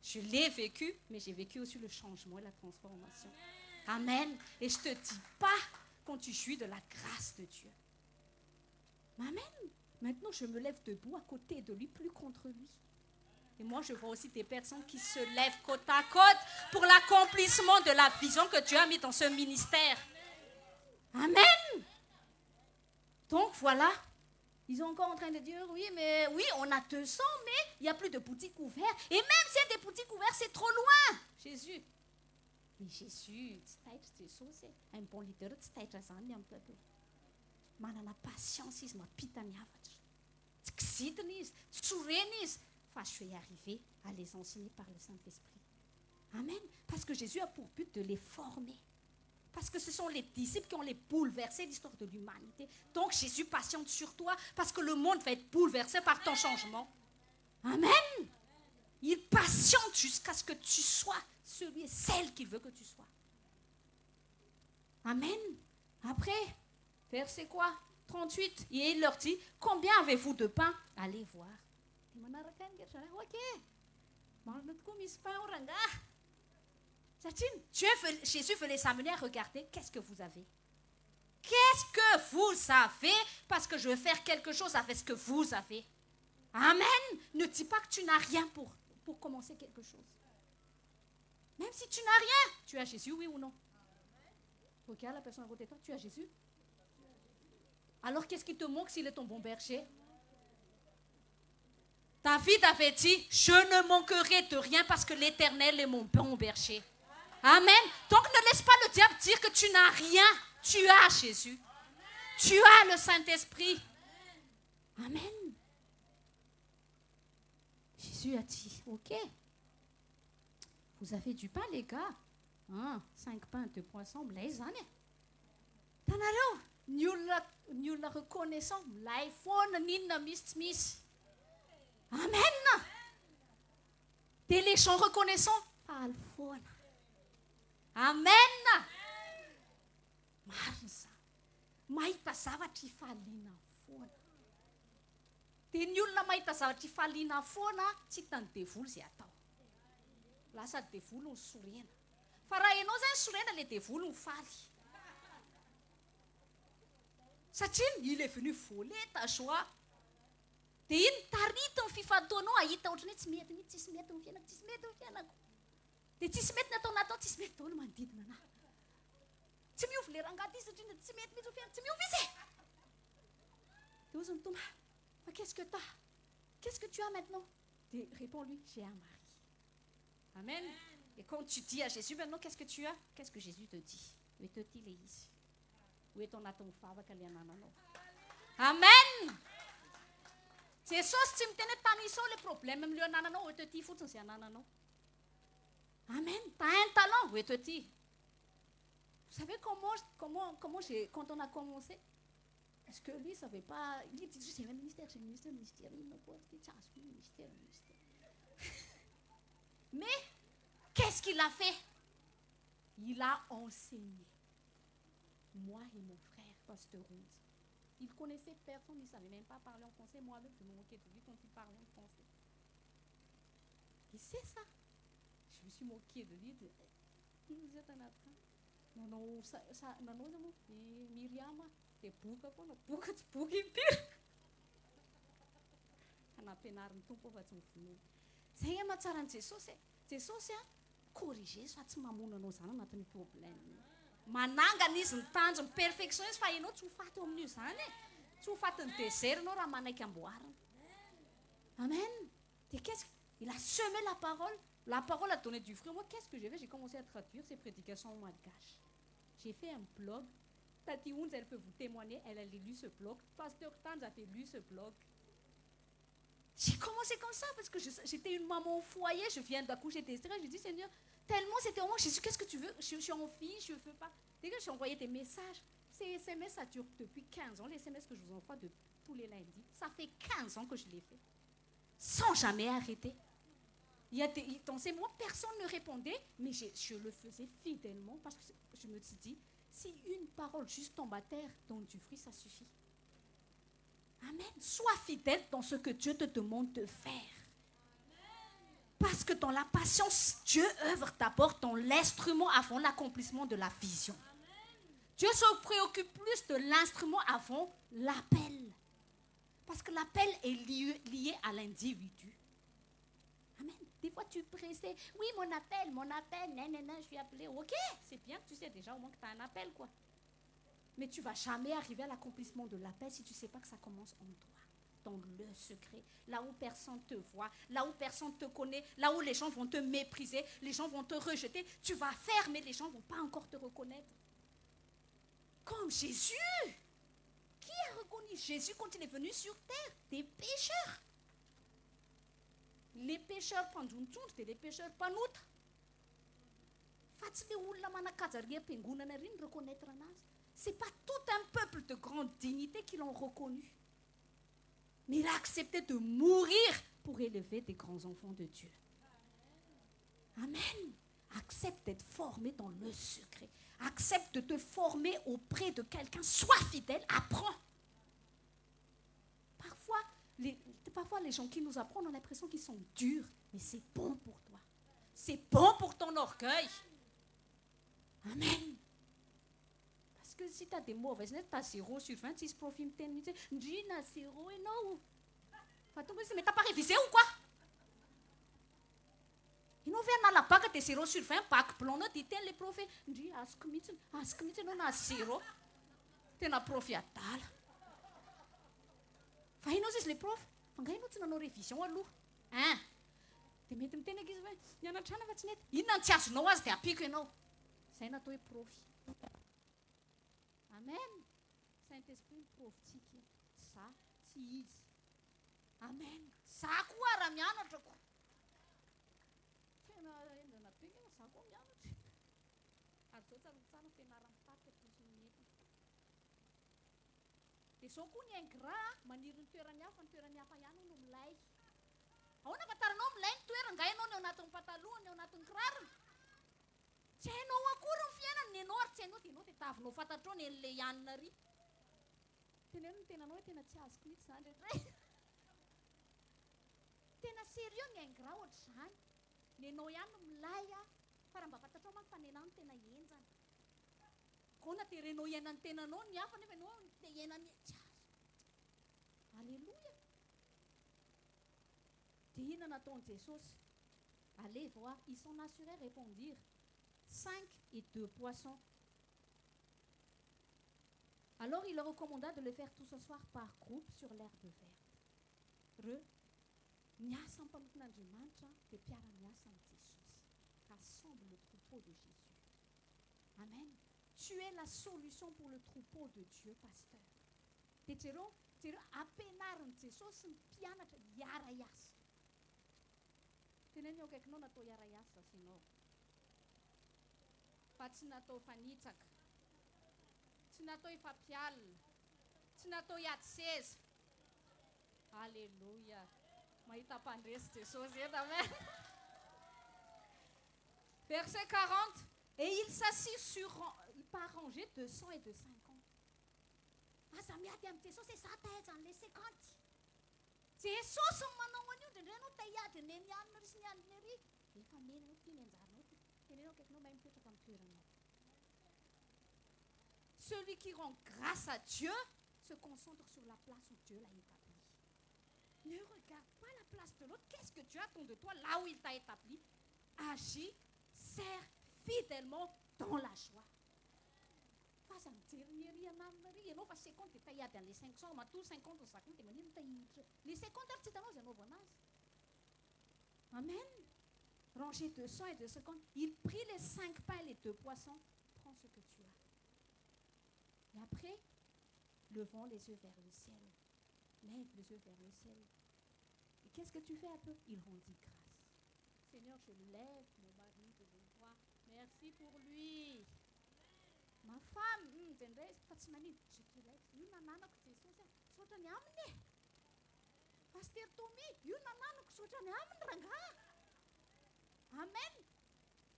Je l'ai vécu, mais j'ai vécu aussi le changement et la transformation. Amen. Et je ne te dis pas quand tu jouis de la grâce de Dieu. Amen. Maintenant, je me lève debout à côté de lui, plus contre lui. Et moi, je vois aussi des personnes qui se lèvent côte à côte pour l'accomplissement de la vision que Dieu a mis dans ce ministère. Amen. Donc voilà, ils sont encore en train de dire, oui, on a 200, mais il n'y a plus de boutiques ouvertes. Et même s'il y a des boutiques ouvertes, c'est trop loin. Jésus. Mais Jésus, c'est un bon leader, c'est un peuple. Mais la patience, c'est ma pitania. Je vais arriver à les enseigner par le Saint-Esprit. Amen. Parce que Jésus a pour but de les former. Parce que ce sont les disciples qui ont les bouleversé l'histoire de l'humanité. Donc Jésus patiente sur toi parce que le monde va être bouleversé par ton changement. Amen. Il patiente jusqu'à ce que tu sois celui et celle qu'il veut que tu sois. Amen. Après, verset quoi? 38. Et il leur dit, combien avez-vous de pain? Allez voir. Jésus veut les amener à regarder qu'est-ce que vous avez. Qu'est-ce que vous avez? Parce que je veux faire quelque chose avec ce que vous avez. Amen. Ne dis pas que tu n'as rien pour commencer quelque chose. Même si tu n'as rien, tu as Jésus, oui ou non? Regarde la personne à côté de toi, tu as Jésus? Alors qu'est-ce qui te manque s'il est ton bon berger? David avait dit, je ne manquerai de rien parce que l'Éternel est mon bon berger. Amen. Donc ne laisse pas le diable dire que tu n'as rien. Tu as Jésus. Tu as le Saint-Esprit. Amen. Jésus a dit, ok, vous avez du pain les gars. 5 pains, 2 poissons, blaise, hein? Tanaro, nous la reconnaissons. L'iPhone, nina, miss. Amen. T'es les gens reconnaissants. Alphone. Amen. Marsa. Mahita zavatra ifaliana foana. Dia ny olona mahita zavatra ifaliana foana tsy hitany devoly izay atao. Lasa devoly ny sorena. Fa raha ianao izany sorena ilay devoly ny faly. Satria il est venu voler ta joie. Dia iny taritiny fifantoanao ahita ohatrany hoe tsy mety mihitsy, tsisy mety ny fiainako, tsisy mety ny fiainako. Dia tsisy mety nataonatao, tsisy mety daholo manodidina anahy. Tsy miovy le rangaty izy satria tsy mety mihitsy ny fiainako, tsy miovy izy. Dia ozy mitoma, fa qu'est-ce que t'as? Qu'est-ce que tu as maintenant? Dia réponds-lui, j'ai un mari. Amen. Et quand tu dis à Jésus maintenant, qu'est-ce que tu as? Qu'est-ce que Jésus te dit? Où est-il ici? Où est ton atomfava kaliananano? Amen. Jesosy tsy miteny tanisao le problème amin'ny anananao, hoe tety fotsiny izay anananao. Amen. T'as un talent, où est-il? Vous savez comment quand on a commencé? Parce que lui, il ne savait pas. Il dit juste, j'ai un ministère. Mais, qu'est-ce qu'il a fait? Il a enseigné. Moi et mon frère, Pasteur Ruth. Il connaissait personne, il ne savait même pas parler en français. Moi-même, je me moquais de lui quand il parlait en français. Il sait ça. Je me suis moquée de lui. Il vous êtes un attraint. Non, Myriam, t'es pouca, quoi, pouca, tu pouca inteiro. Anapenariny tompo fa tsy mivonona. Zay e mahatsara ny Jesosy. Jesosy a corriger fa tsy mamono anao zany anatin'ny problème. Manangana izy ny tanjony perfection izy fa ianao tsy ho faty eo amin'io zany e. Tsy ho faty ny désert anao raha manaiky amboarina. Amen. Et qu'est-ce qu'il a semé la parole? La parole a donné du fruit. Moi, qu'est-ce que j'ai fait? J'ai commencé à traduire ces prédications en malgache. J'ai fait un blog. Tati Ounz, elle peut vous témoigner. Elle a lu ce blog. Pasteur Tanz a fait lu ce blog. J'ai commencé comme ça parce que j'étais une maman au foyer. Je viens d'accoucher d'Esther. Je dis, Seigneur, tellement c'était au moment, Jésus, qu'est-ce que tu veux? Je suis en fille, je ne veux pas. Dès que j'ai envoyé des messages, ces SMS, ça dure depuis 15 ans. Les SMS que je vous envoie de tous les lundis, ça fait 15 ans que je l'ai fait. Sans jamais arrêter. Dans ces mois, personne ne répondait, mais je le faisais fidèlement parce que je me suis dit, si une parole juste tombe à terre, donne du fruit, ça suffit. Amen. Sois fidèle dans ce que Dieu te demande de faire. Parce que dans la patience, Dieu œuvre d'abord dans l'instrument avant l'accomplissement de la vision. Dieu se préoccupe plus de l'instrument avant l'appel. Parce que l'appel est lié à l'individu. Amen. Des fois, tu pressais. Oui, mon appel, nanana, je suis appelé. Ok, c'est bien, tu sais déjà au moins que tu as un appel, quoi. Mais tu ne vas jamais arriver à l'accomplissement de l'appel si tu ne sais pas que ça commence en toi, dans le secret, là où personne te voit, là où personne te connaît, là où les gens vont te mépriser, les gens vont te rejeter. Tu vas faire, mais les gens ne vont pas encore te reconnaître. Comme Jésus. Qui a reconnu Jésus quand il est venu sur terre? Des pécheurs. Les pécheurs panduntung, c'était les pécheurs panoutres. C'est pas tout un peuple de grande dignité qui l'ont reconnu. Mais il a accepté de mourir pour élever des grands enfants de Dieu. Amen. Accepte d'être formé dans le secret. Accepte de te former auprès de quelqu'un. Sois fidèle, apprends. Parfois, les gens qui nous apprennent, on a l'impression qu'ils sont durs. Mais c'est bon pour toi. C'est bon pour ton orgueil. Amen. Parce que si tu as des mauvaises notes, tu as 0 sur 26 profils. Tu dis, 0 et non. Mais tu n'as pas révisé ou quoi? Ils n'ont vu la bague de 0 sur 20, bague blonde, ils t'ont les profils. Tu dis, ask me, non, 0. Tu n'as profil à tal. Hainao izy le prof, fangainao tsy nanao révision aloha. Ah, dia mety miteny ankizy hoe nianatrana fa tsy nety. Inona no tsy azonao azy dia ampiko ianao. Izay natao hoe profy. Amen. Saint-Esprit miprofitsika. Tsy za, tsy izy. Amen. Za koa raha mianatrako. Tena endrina be ianao, za koa mianatra. Ary zao tsara fianaram-paty atosiny nety. Dia izao koa ny ingrat maniry ny toerany hafa, ny toerany hafa ihany no milay. Ahoana afantaranao milay ny toerana, nga ianao ny ao anatin'ny patalohany, ny ao anatin'ny kirarony. Tsy hainao akory ny fiainana, ny ianao ary tsy hainao dia ianao dia tavinao fantatrao ny an'ilay ianona ry. Teneno ny tenanao hoe tena tsy azoko mihitsy izany rehetra. Tena sérieux ny ingrat ohatr'izany. Ny ianao ihany no milay a, fa raha mba fantatrao manko fa ny ianao no tena henjana. Koa terenao iainan'ny tenanao ny hafa nefa ianao te iainany tsy azo. Alléluia. Dia inona nataon'i Jesosy? Allez voir, ils s'en assuraient, répondirent 5 et 2 poissons. Alors il leur recommanda de le faire tout ce soir par groupe sur l'herbe verte. Miasa amin'ny mpanompon'Andriamanitra dia mpiara-miasa amin'ny Jesosy. Rassemble le troupeau de Jésus. Amen. Tu es la solution pour le troupeau de Dieu, pasteur. Dia jereo ampianarin'i Jesosy ny mpianatra hiara-iasa. Teneny eo akaikinao natao hiara-iasa ianao. Fa tsy natao fanitsaka. Tsy natao ifampialina. Tsy natao hiady seza. Alléluia. Mahita mpandresy Jesosy eto, amen. Verset 40. Et il s'assit par rangées de 100 et de 50. Aza miady amin'ny Jesosy za tahaiza an'ilay 50. Jesosy ny manao an'io dia indray ianao te hiady ny anina ry sy ny anina ery. Efa mena anao ty ny anjaranao ty. Tenenao akaikinao mahay mipetraka amin'ny toeranao. Celui qui rend grâce à Dieu se concentre sur la place où Dieu l'a établi. Ne regarde pas la place de l'autre. Qu'est-ce que Dieu attend de toi là où il t'a établi? Agis, sers fidèlement dans la joie. Faza mijery ny ery ananina ry. Ianao fa 50 dia tahiady an'ilay 500, matoa 50 ny zakony dia manino tahiditra. Les 50 ary tsy hitanao izay anaovana azy. Amen. Rangé de 100 et de 50. Il prit les 5 pains et les 2 poissons. Prends ce que tu as. Et après, levons les yeux vers le ciel. Lève les yeux vers le ciel. Et qu'est-ce que tu fais un peu? Il rendit grâce. Seigneur, je lève mon mari devant toi. Merci pour lui. Ma femme, je te lève. Io nananako Jesosy. Sotra ny aminy. Pasteur Tommy, io nananako sotra ny aminy rangahy. Amen.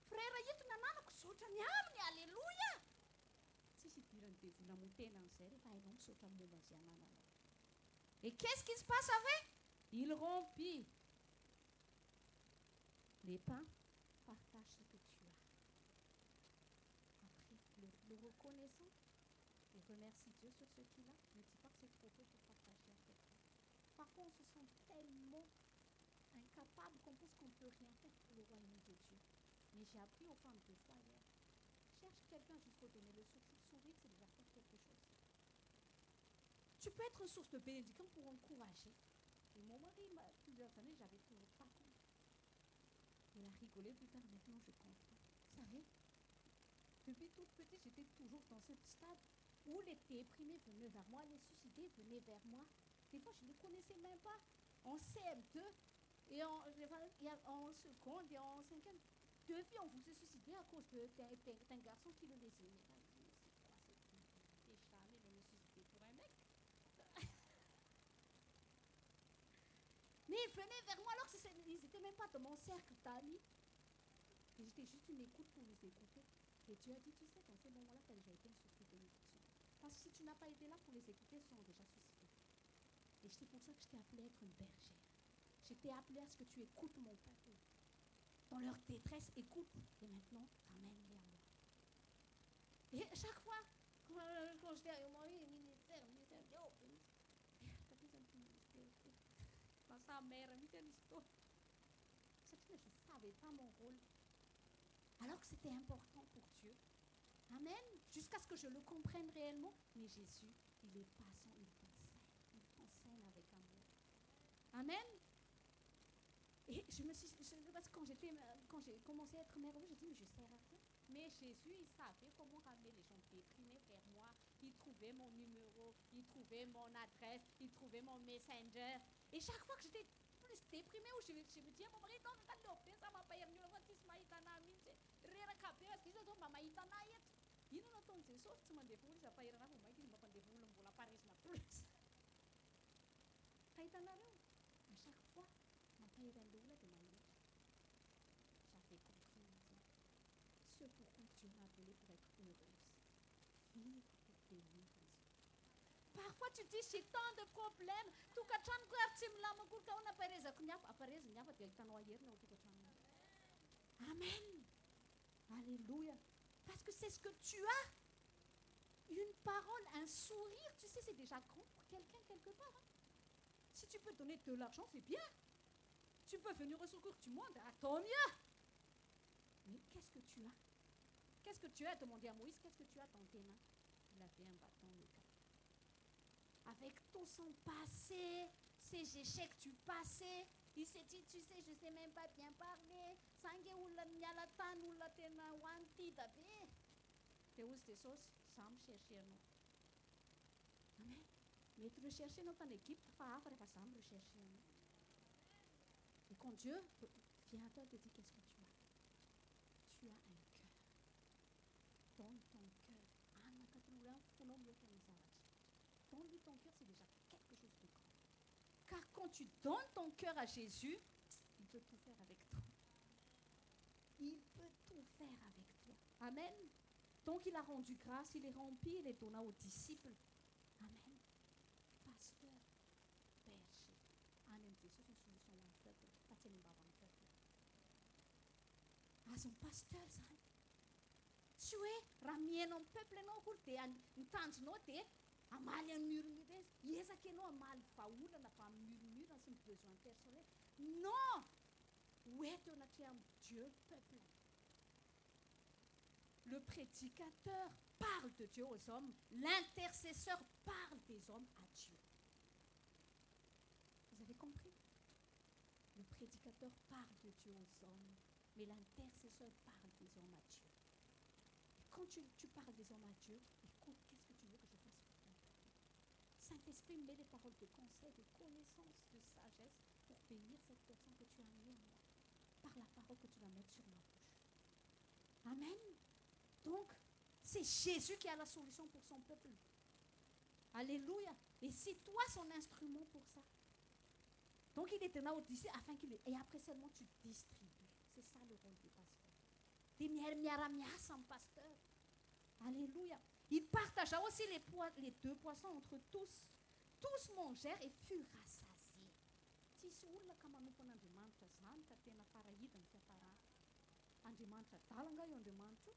Frère ito nananako sotra ny aminy. Alléluia. Tsisy idirany devola motena an'izay rehefa hainao misaotra ny momba izay anananao. Et qu'est-ce qui se passe avec? Il rompit les pains, partage ce que tu as. Après, le reconnaissant, et remercie Dieu sur ce qu'il a. Ne dis pas que c'est trop peu pour partager avec toi. Parfois, on se sent tellement incapable qu'on pense qu'on ne peut rien faire pour le royaume de Dieu. Mais j'ai appris aux femmes 2 fois hier. Cherche quelqu'un juste pour donner le sourire, c'est déjà faire quelque chose. Tu peux être une source de bénédiction pour encourager. Et mon mari, plusieurs années, j'avais toujours pas compris. Il a rigolé plus tard, maintenant je comprends. Vous savez, depuis toute petite, j'étais toujours dans ce stade où les déprimés venaient vers moi, les suicidés venaient vers moi. Des fois, je ne les connaissais même pas. En CM2, et en seconde et en cinquième, 2 filles ont voulu se suicider à cause d'un garçon qui le laissait. C'est charmé de me suicider pour un mec. Mais ils venaient vers moi alors qu'ils n'étaient même pas dans mon cercle d'amis. Et j'étais juste une écoute pour les écouter. Et Dieu a dit, tu sais, dans ces moments-là, tu as déjà été une source de bénédiction. Parce que si tu n'as pas été là pour les écouter, ils sont déjà suicidés. Et c'est pour ça que je t'ai appelé à être une bergère. Je t'ai appelé à ce que tu écoutes mon peuple. Dans leur détresse, écoute. Et maintenant, ramène-les à moi. Et chaque fois, quand j'étais avec mon mari, ministère, dans sa mère, l'histoire. Je ne savais pas mon rôle. Alors que c'était important pour Dieu. Amen. Jusqu'à ce que je le comprenne réellement. Mais Jésus, il est patient, il prend scène avec amour. Amen. Et parce que quand j'ai commencé à être mère, j'ai dit, mais je sers à rien. Mais Jésus, il savait comment ramener les gens déprimés vers moi. Il trouvait mon numéro, il trouvait mon adresse, il trouvait mon messenger. Et chaque fois que j'étais plus déprimée, je me disais, mon mari, non, ça m'a pas ému, il non entend ces choses, tu m'as défoulé, ça pas ira, mon mari, il m'a pas défoulé, on l'a pas réussi à plus. À chaque fois, ma paix est de manière. J'avais compris. Ce pourquoi Dieu m'a appelé pour être heureuse. Vivre pour bénir les autres. Parfois tu dis, j'ai tant de problèmes. Tout cas, tu as Amen. Alléluia. Parce que c'est ce que tu as. Une parole, un sourire, tu sais, c'est déjà grand pour quelqu'un quelque part. Hein. Si tu peux donner de l'argent, c'est bien. Tu peux venir au secours du monde, tant mieux. Mais qu'est-ce que tu as? Qu'est-ce que tu as? Demandé à Moïse, qu'est-ce que tu as dans tes mains? Il avait un bâton de cap. Avec tout son passé, ces échecs du passé, il s'est dit, tu sais, je ne sais même pas bien parler. Sangue ou la nyalatan ou la tena wanti d'abbé. Tu uses des choses sans chercher nous. Amen. Mais tu le cherches dans ton équipe, pas sans le chercher nous. Et quand Dieu vient à toi et te dit, qu'est-ce que tu as? Tu as un cœur. Donne ton cœur. Donne-lui ton cœur, c'est déjà quelque chose de grand. Car quand tu donnes ton cœur à Jésus, il peut tout faire avec toi. Il peut tout faire avec toi. Amen. Donc il a rendu grâce, il est rempli, il est donné aux disciples. Amen. Pasteur, berger. Amen. C'est une solution à un peuple. Pas tellement un peuple. Ah, son pasteur, ça. Tu es ramené un peuple, non, pour te, un temps, non, te, un mal, un murmure. Yesa que non, un mal, faoula, n'a pas un murmure, c'est un besoin personnel. Non! Où est ton Dieu, peuple? Le prédicateur parle de Dieu aux hommes, l'intercesseur parle des hommes à Dieu. Vous avez compris? Le prédicateur parle de Dieu aux hommes, mais l'intercesseur parle des hommes à Dieu. Et quand tu parles des hommes à Dieu, écoute, qu'est-ce que tu veux que je fasse pour toi? Saint-Esprit met des paroles de conseil, de connaissance, de sagesse pour bénir cette personne que tu as mis en moi, par la parole que tu vas mettre sur ma bouche. Amen. Donc, c'est Jésus qui a la solution pour son peuple. Alléluia. Et c'est toi son instrument pour ça. Donc, il était là au disciple afin qu'il... Et après seulement, tu distribues. C'est ça le rôle du pasteur. Des sans pasteur. Alléluia. Il partagea aussi les 2 poissons entre tous. Tous mangèrent et furent rassasiés. Tisula kama nupo n'Andriamanitra zany ka tena farahidiny fiafarana. Andriamanitra adalanga io Andriamanitra.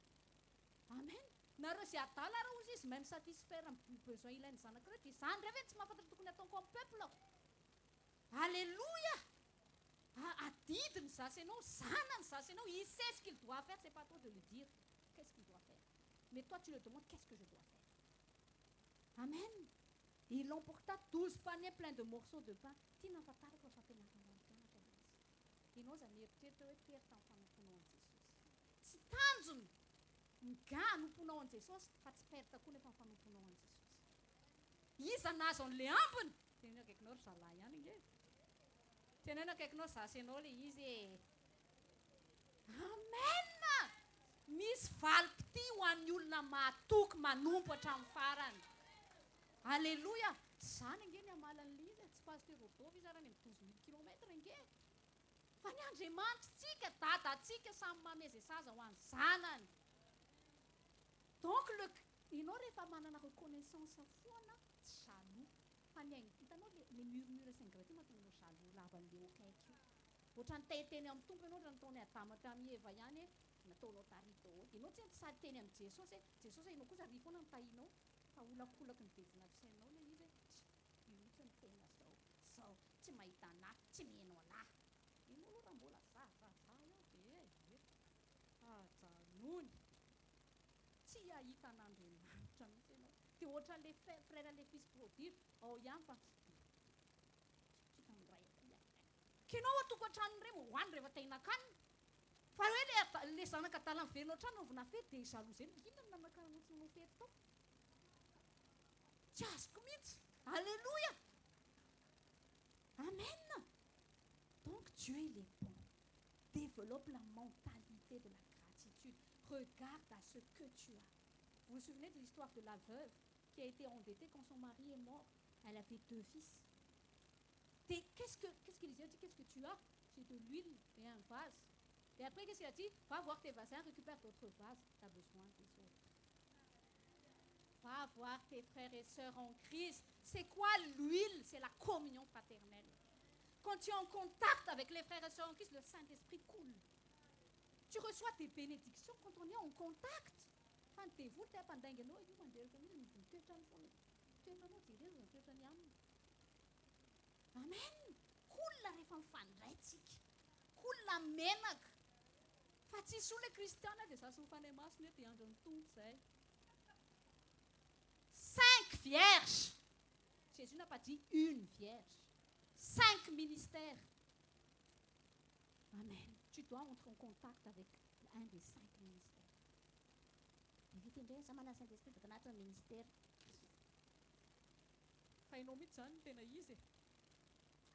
Amen. Nareo zay adala raha ozy izy même satisfaire amin'ny besoin ilainy zanaka rehetra. Izany rehetra tsy mahafantatra tokony ataoko amin'ny peuple. Alléluia. Adidiny zasy ianao, zanany zasy ianao, il sait ce qu'il doit faire, c'est pas toi de lui dire qu'est-ce qu'il doit faire. Mais toi tu le demandes qu'est-ce que je dois faire. Amen. Et il emporta 12 paniers pleins de morceaux de pain. Tina fatariko fa penakana. Ianao zany eritreretra hoe tery tamin'ny fanompoanao an' Jesosy. Tsy tanjony nga nomponao an' Jesosy fa tsy perta koa nefa fanomponao an' Jesosy. Iza nazo an'le ambiny? Tenena akaikinao ry zalahy ihany nge. Tenena akaikinao zasy ianao le izy e. Amen! Misy valim-pity ho an'ny olona mahatoky manompo hatramin'ny farany. Alléluia. Zany nge ny amalan'le izy, tsy pasteur Rodolphe izy arany amin'ny 12 000 kilomètres nge. Fa ny Andriamanitsika, dadatsika samy mameze saza ho an'ny zanany. Donc ianao rehefa manana reconnaissance foana, tsy jaloux. Fa ny ainy, hitanao le murmure saingrety mahatonga jaloux lavan'le akaiky io. Ohatrany teny amin'ny tompo ianao nataony Adama tamin'ny Eva ihany, nataonao tarito daholo. Ianao tsy sady teny amin'ny Jesosy, Jesosy ianao kosa ry foana nitahinao. Fa olakolaky ny bedina fisainao le izy, io tsy nitena zao, tsy mahita anahy, tsy mihaino anahy. Ianao aloha raha mbola io janony. Tsy ahita an'Andriamanitra mihitsy ianao. Dia ohatran'le frère le fils prodigue, ao ihany fa tsy tandray akoia. Kinawa tu ko chandre mo wandre watay na kan. Parwede le sana katalang fe no chano na fe te shalusen. Kinam na makarang no fe to. Just commit. Alléluia. Amen. Donc Dieu il est bon. Développe la mentalité de la gratitude. Regarde à ce que tu as. Vous vous souvenez de l'histoire de la veuve qui a été endettée quand son mari est mort? Elle avait 2 fils. Qu'est-ce qu'il disait? Qu'est-ce que tu as? J'ai de l'huile et un vase. Et après, qu'est-ce qu'il a dit? Va voir tes vases, récupère d'autres vases. Tu as besoin des autres. Va voir tes frères et sœurs en Christ. C'est quoi l'huile? C'est la communion fraternelle. Quand tu es en contact avec les frères et sœurs en Christ, le Saint-Esprit coule. Tu reçois tes bénédictions quand on est en contact. Amen. Kula refa fandraitsika. Kula menaka. Fa tsisy olona kristiana dia zasy mifanay masina dia andro ny tombo zay. 5 vierges. Jésus n'a pas dit une vierge. 5 ministères. Amen. Tu dois entrer en contact avec un des 5 ministères. Évitez sama na Saint-Esprit de notre ministère.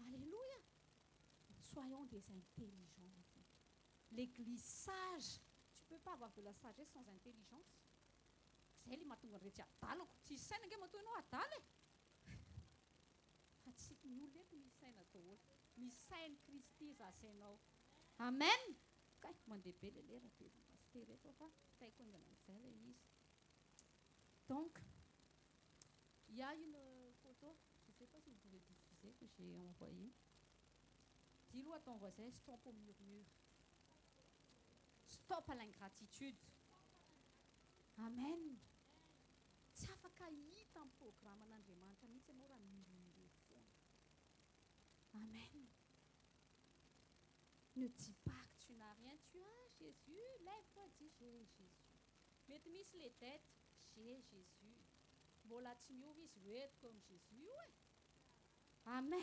Alléluia. Soyons des intelligents. L'église sage. Tu ne peux pas avoir de la sagesse sans intelligence. C'est lui qui m'a dit atalo. Si c'est un gars qui m'a atalo. Amen. Donc, il y a une photo, je ne sais pas si vous pouvez diffuser, que j'ai envoyée. Dis-le à ton voisin, stop au murmure. Stop à l'ingratitude. Amen. Amen. Ne dis pas que tu n'as rien. Tu as Jésus. Lève-toi, dis j'ai Jésus. Mets les têtes, j'ai Jésus. Volatilio visuel comme Jésus. Ouais. Amen.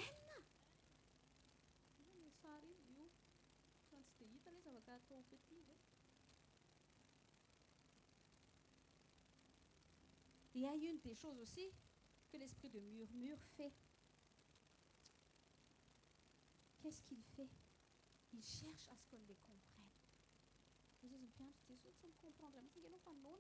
Il y a une des choses aussi que l'esprit de murmure fait. Qu'est-ce qu'il fait? Il cherche à ce qu'on les comprenne. Ils disent bien, tu me comprends. Tu ne comprends pas. Tu me comprends.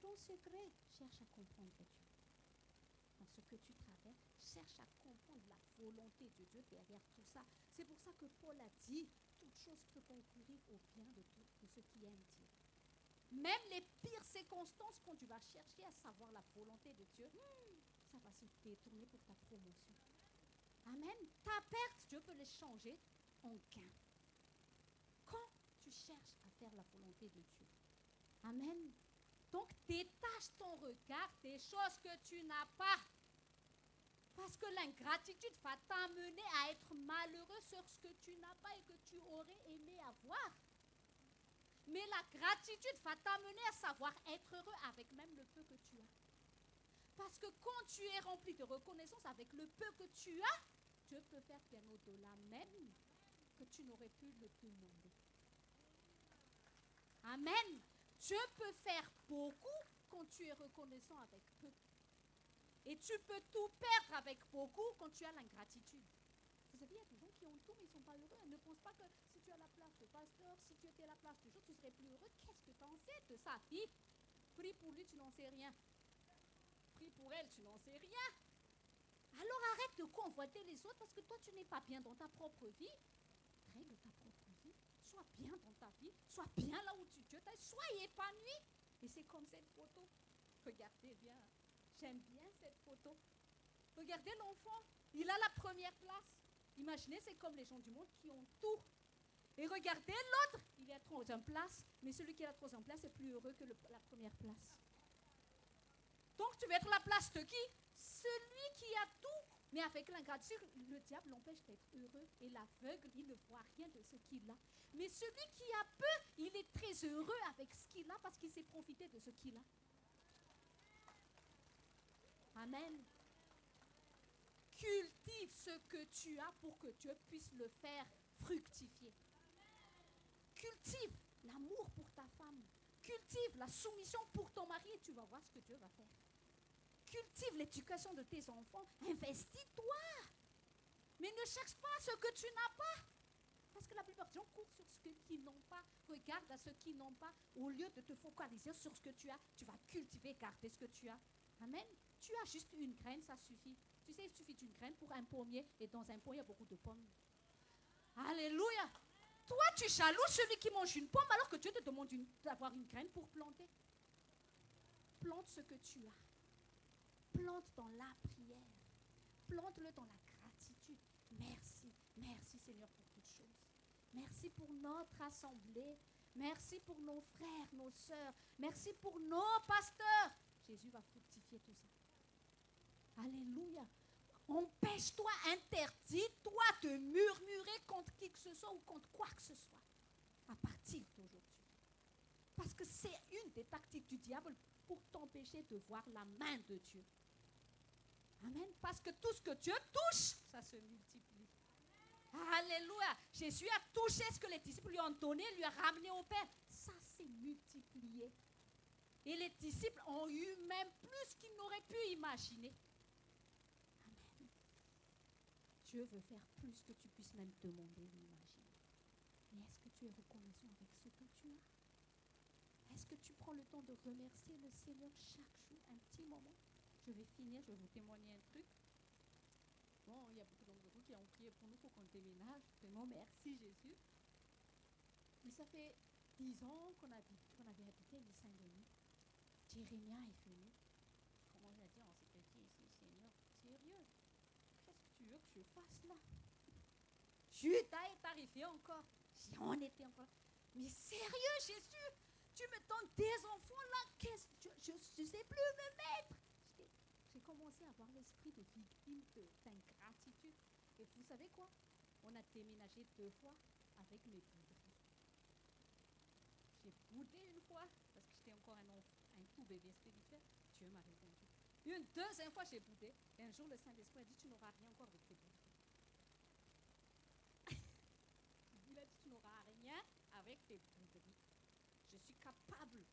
Ton secret, cherche à comprendre Dieu. Dans ce que tu traverses, cherche à comprendre la volonté de Dieu derrière tout ça. C'est pour ça que Paul a dit, toute chose peut concourir au bien de ceux qui aiment Dieu. Même les pires circonstances, quand tu vas chercher à savoir la volonté de Dieu, ça va se détourner pour ta promotion. Amen. Ta perte, Dieu peut les changer en gain. Quand tu cherches à faire la volonté de Dieu. Amen. Donc, détache ton regard des choses que tu n'as pas. Parce que l'ingratitude va t'amener à être malheureux sur ce que tu n'as pas et que tu aurais aimé avoir. Mais la gratitude va t'amener à savoir être heureux avec même le peu que tu as. Parce que quand tu es rempli de reconnaissance avec le peu que tu as, Dieu peut faire bien au-delà même que tu n'aurais pu le demander. Amen. Dieu peut faire beaucoup quand tu es reconnaissant avec peu. Et tu peux tout perdre avec beaucoup quand tu as l'ingratitude. Vous savez, il y a des gens qui ont tout mais ils ne sont pas heureux. Ils ne pensent pas que si tu as la place de pasteur, si tu étais à la place de jour, tu serais plus heureux. Qu'est-ce que tu en sais de sa vie? Prie pour lui, tu n'en sais rien. Prie pour elle, tu n'en sais rien. Alors arrête de convoiter les autres parce que toi, tu n'es pas bien dans ta propre vie. Règle ta propre vie. Sois bien dans ta vie. Sois bien là où Dieu t'a. Sois épanoui. Et c'est comme cette photo. Regardez bien. J'aime bien cette photo. Regardez l'enfant. Il a la première place. Imaginez, c'est comme les gens du monde qui ont tout. Et regardez l'autre. Il est à la troisième place. Mais celui qui est à la troisième place est plus heureux que la première place. Donc tu veux être la place de qui? Celui qui a tout Mais avec l'ingratitude, le diable l'empêche d'être heureux. Et l'aveugle, il ne voit rien de ce qu'il a. Mais celui qui a peu, il est très heureux avec ce qu'il a parce qu'il sait profiter de ce qu'il a. Amen. Cultive ce que tu as pour que Dieu puisse le faire fructifier. Cultive l'amour pour ta femme. Cultive la soumission pour ton mari et tu vas voir ce que Dieu va faire. Cultive l'éducation de tes enfants. Investis-toi. Mais ne cherche pas ce que tu n'as pas. Parce que la plupart des gens courent sur ce qu'ils n'ont pas. Regarde à ce qu'ils n'ont pas. Au lieu de te focaliser sur ce que tu as, tu vas cultiver, garder ce que tu as. Amen. Tu as juste une graine, ça suffit. Tu sais, il suffit d'une graine pour un pommier. Et dans un pommier, il y a beaucoup de pommes. Alléluia. Toi, tu jalouses celui qui mange une pomme alors que Dieu te demande d'avoir une graine pour planter. Plante ce que tu as. Plante dans la prière. Plante-le dans la gratitude. Merci. Merci Seigneur pour toutes choses. Merci pour notre assemblée. Merci pour nos frères, nos sœurs. Merci pour nos pasteurs. Jésus va fructifier tout ça. Alléluia. Empêche-toi, interdis-toi de murmurer contre qui que ce soit ou contre quoi que ce soit à partir d'aujourd'hui. Parce que c'est une des tactiques du diable pour t'empêcher de voir la main de Dieu. Amen. Parce que tout ce que Dieu touche, ça se multiplie. Alléluia. Jésus a touché ce que les disciples lui ont donné, lui a ramené au Père. Ça s'est multiplié. Et les disciples ont eu même plus qu'ils n'auraient pu imaginer. Amen. Dieu veut faire plus que tu puisses même demander ou imaginer. Mais est-ce que tu es reconnaissant avec ce que tu as? Est-ce que tu prends le temps de remercier le Seigneur chaque jour, un petit moment? Je vais finir, je vais vous témoigner un truc. Bon, il y a beaucoup d'entre vous qui ont prié pour nous pour qu'on déménage. Vraiment, merci Jésus. Mais ça fait 10 ans qu'on avait habité à Saint-Denis. Jérémia est venu. Comment je vais dire, on s'était dit ici, Seigneur, sérieux, qu'est-ce que tu veux que je fasse là? Judas est arrivé encore. On était encore là. Mais sérieux, Jésus, tu me donnes des enfants là, je ne sais plus où me mettre. J'ai commencé à avoir l'esprit de victime, d'ingratitude. Et vous savez quoi? On a déménagé 2 fois avec mes bouderies. J'ai boudé une fois, parce que j'étais encore un tout bébé spirituel. Dieu m'a répondu. Une deuxième fois, j'ai boudé. Et un jour, le Saint-Esprit a dit, tu n'auras rien encore avec tes bouderies. Il a dit, tu n'auras rien avec tes bouderies. Je suis capable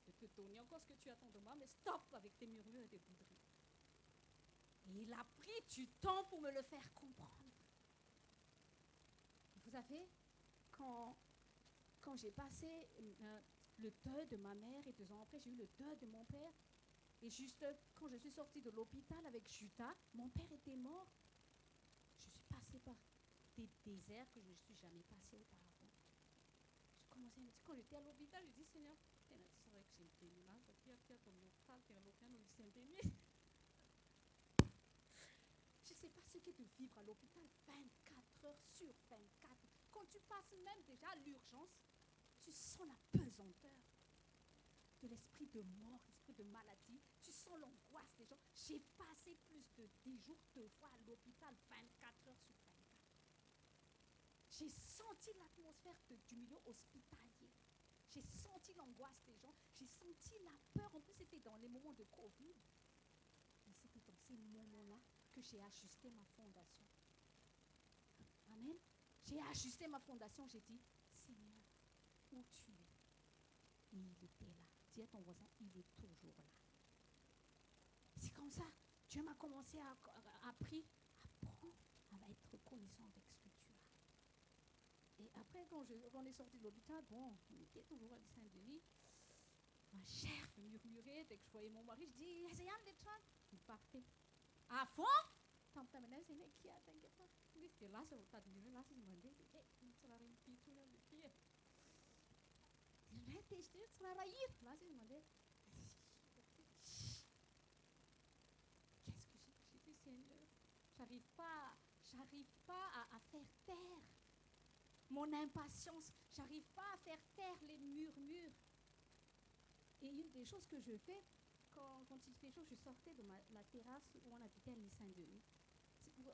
de te donner encore ce que tu attends de moi, mais stop avec tes murmures et tes bouderies. Et il a pris du temps pour me le faire comprendre. Vous savez, quand j'ai passé le deuil de ma mère et 2 ans après, j'ai eu le deuil de mon père. Et juste quand je suis sortie de l'hôpital avec Judas, mon père était mort. Je suis passée par des déserts que je ne suis jamais passée auparavant. J'ai commencé à me dire, quand j'étais à l'hôpital, je dis, Seigneur, c'est vrai que j'ai une déménage, je ne sais pas ce qu'est de vivre à l'hôpital 24 heures sur 24. Quand tu passes même déjà à l'urgence, tu sens la pesanteur de l'esprit de mort, l'esprit de maladie. Tu sens l'angoisse des gens. J'ai passé plus de 10 jours, 2 fois à l'hôpital 24 heures sur 24. J'ai senti l'atmosphère du milieu hospitalier. J'ai senti l'angoisse des gens. J'ai senti la peur. En plus, c'était dans les moments de Covid. Mais c'était dans ces moments-là que j'ai ajusté ma fondation. Amen. J'ai ajusté ma fondation. J'ai dit, Seigneur, où tu es? Et il était là. Dis à ton voisin, il est toujours là. C'est comme ça. Dieu m'a commencé à appris. Apprends à être reconnaissant avec ce que tu as. Et après, quand on est sorti de l'hôpital, bon, on était toujours à Saint-Denis. Ma chair me murmurait dès que je voyais mon mari. Je dis, c'est Yann le train. Il partait. À fond? Tant que maintenant, c'est qui a t'inquiète pas. C'était là, ça va t'admirer. Là, c'est demandé. Ça va rien piquer là, le pied. Ça va raillir. Là, c'est demandé. Qu'est-ce que j'ai dit, Seigneur? J'arrive pas à faire taire mon impatience. J'arrive pas à faire taire les murmures. Et une des choses que je fais, quand il fait chaud, je sortais de la terrasse où on habitait à Saint-Denis.